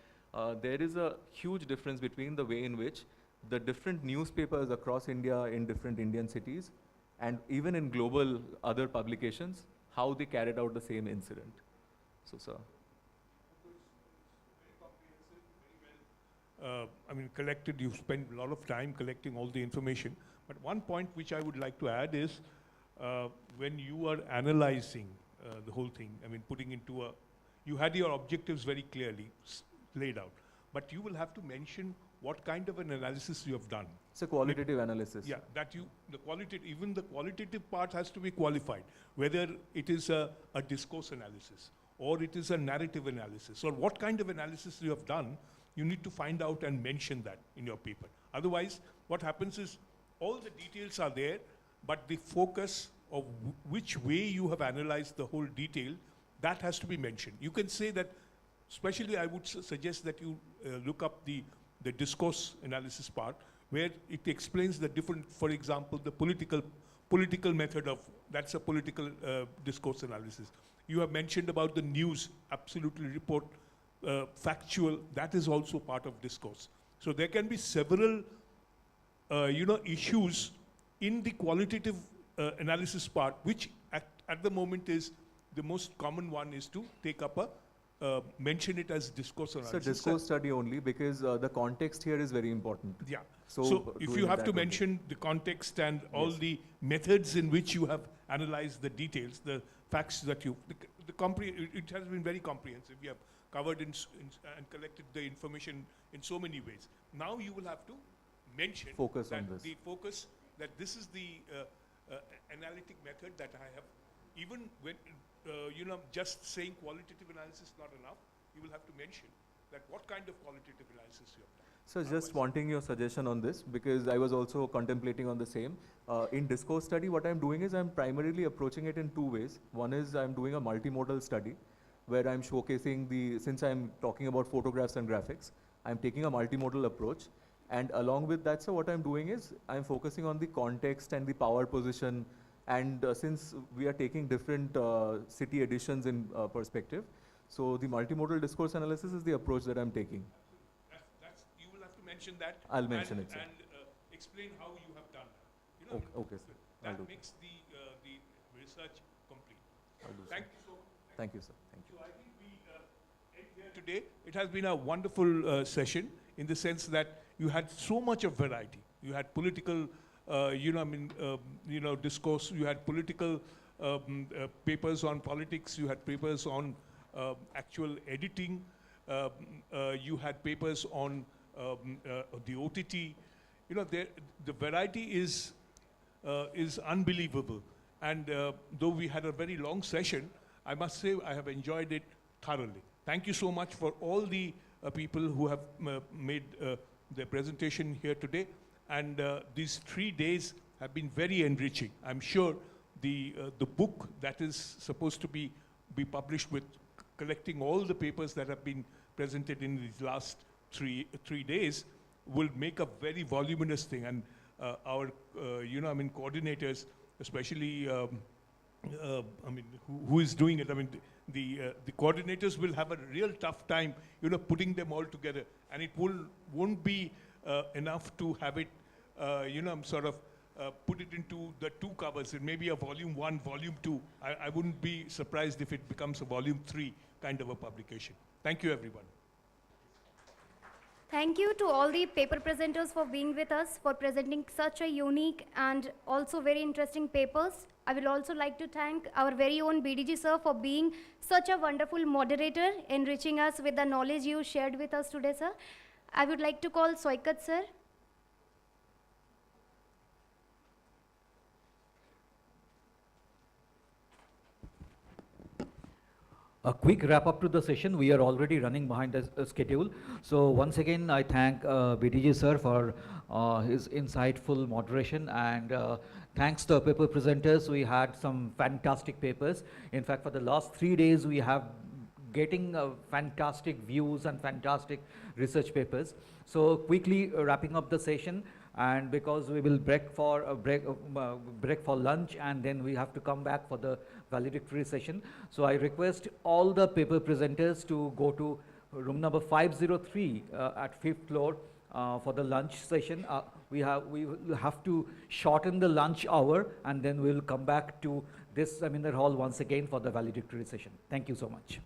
there is a huge difference between the way in which the different newspapers across India in different Indian cities, and even in global other publications, how they carried out the same incident. So, sir. I mean, collected, you spent a lot of time collecting all the information. But one point which I would like to add is, when you are analyzing the whole thing, I mean, putting into you had your objectives very clearly laid out, but you will have to mention what kind of an analysis you have done. It's a qualitative analysis. Yeah, even the qualitative part has to be qualified, whether it is a discourse analysis, or it is a narrative analysis, or what kind of analysis you have done. You need to find out and mention that in your paper. Otherwise, what happens is all the details are there, but the focus of which way you have analyzed the whole detail, that has to be mentioned. You can say that, especially I would suggest that you look up the discourse analysis part, where it explains the different, for example, the political method of, that's a political discourse analysis. You have mentioned about the news, absolutely report, factual, that is also part of discourse. So there can be several issues in the qualitative analysis part, which at the moment is the most common one, is to take up mention it as discourse analysis. It's a discourse study only, because the context here is very important. Yeah. So if you have to mention the context and all the methods in which you have analyzed the details, the facts that it has been very comprehensive. We have covered and collected the information in so many ways. Now you will have to mention focus on this. The focus that this is the analytic method that I have. Even when just saying qualitative analysis is not enough, you will have to mention that what kind of qualitative analysis you have done. So just wanting your suggestion on this, because I was also contemplating on the same. In discourse study, what I'm doing is I'm primarily approaching it in two ways. One is I'm doing a multimodal study, where I'm showcasing since I'm talking about photographs and graphics, I'm taking a multimodal approach. And along with that, so what I'm doing is I'm focusing on the context and the power position. And since we are taking different city editions in perspective, so the multimodal discourse analysis is the approach that I'm taking. You will have to mention that. I'll mention it, sir. And explain how you have done that. Okay, sir. That makes the research complete. Thank you so much. Thank you, sir. Thank you. So I think we end here today. It has been a wonderful session in the sense that you had so much of variety. You had political, discourse. You had political papers on politics. You had papers on actual editing. You had papers on the OTT. The variety is unbelievable. And though we had a very long session, I must say I have enjoyed it thoroughly. Thank you so much for all the people who have made their presentation here today. And these 3 days have been very enriching. I'm sure the book that is supposed to be published with collecting all the papers that have been presented in these last three days will make a very voluminous thing. And our, coordinators, especially, who is doing it? I mean, the coordinators will have a real tough time, putting them all together. And it won't be enough to have it, put it into the 2 covers. It may be a volume 1, volume 2. I wouldn't be surprised if it becomes a volume 3 kind of a publication. Thank you, everyone. Thank you to all the paper presenters for being with us, for presenting such a unique and also very interesting papers. I will also like to thank our very own BDG sir for being such a wonderful moderator, enriching us with the knowledge you shared with us today, sir. I would like to call Soikat sir. A quick wrap up to the session. We are already running behind the schedule. So once again, I thank BTG sir for his insightful moderation, and thanks to the paper presenters. We had some fantastic papers. In fact, for the last 3 days, we have getting fantastic views and fantastic research papers. So quickly wrapping up the session, and because we will break for lunch, and then we have to come back for the valedictory session. So I request all the paper presenters to go to room number 503 at 5th floor for the lunch session. We will have to shorten the lunch hour, and then we'll come back to this seminar hall once again for the valedictory session. Thank you so much.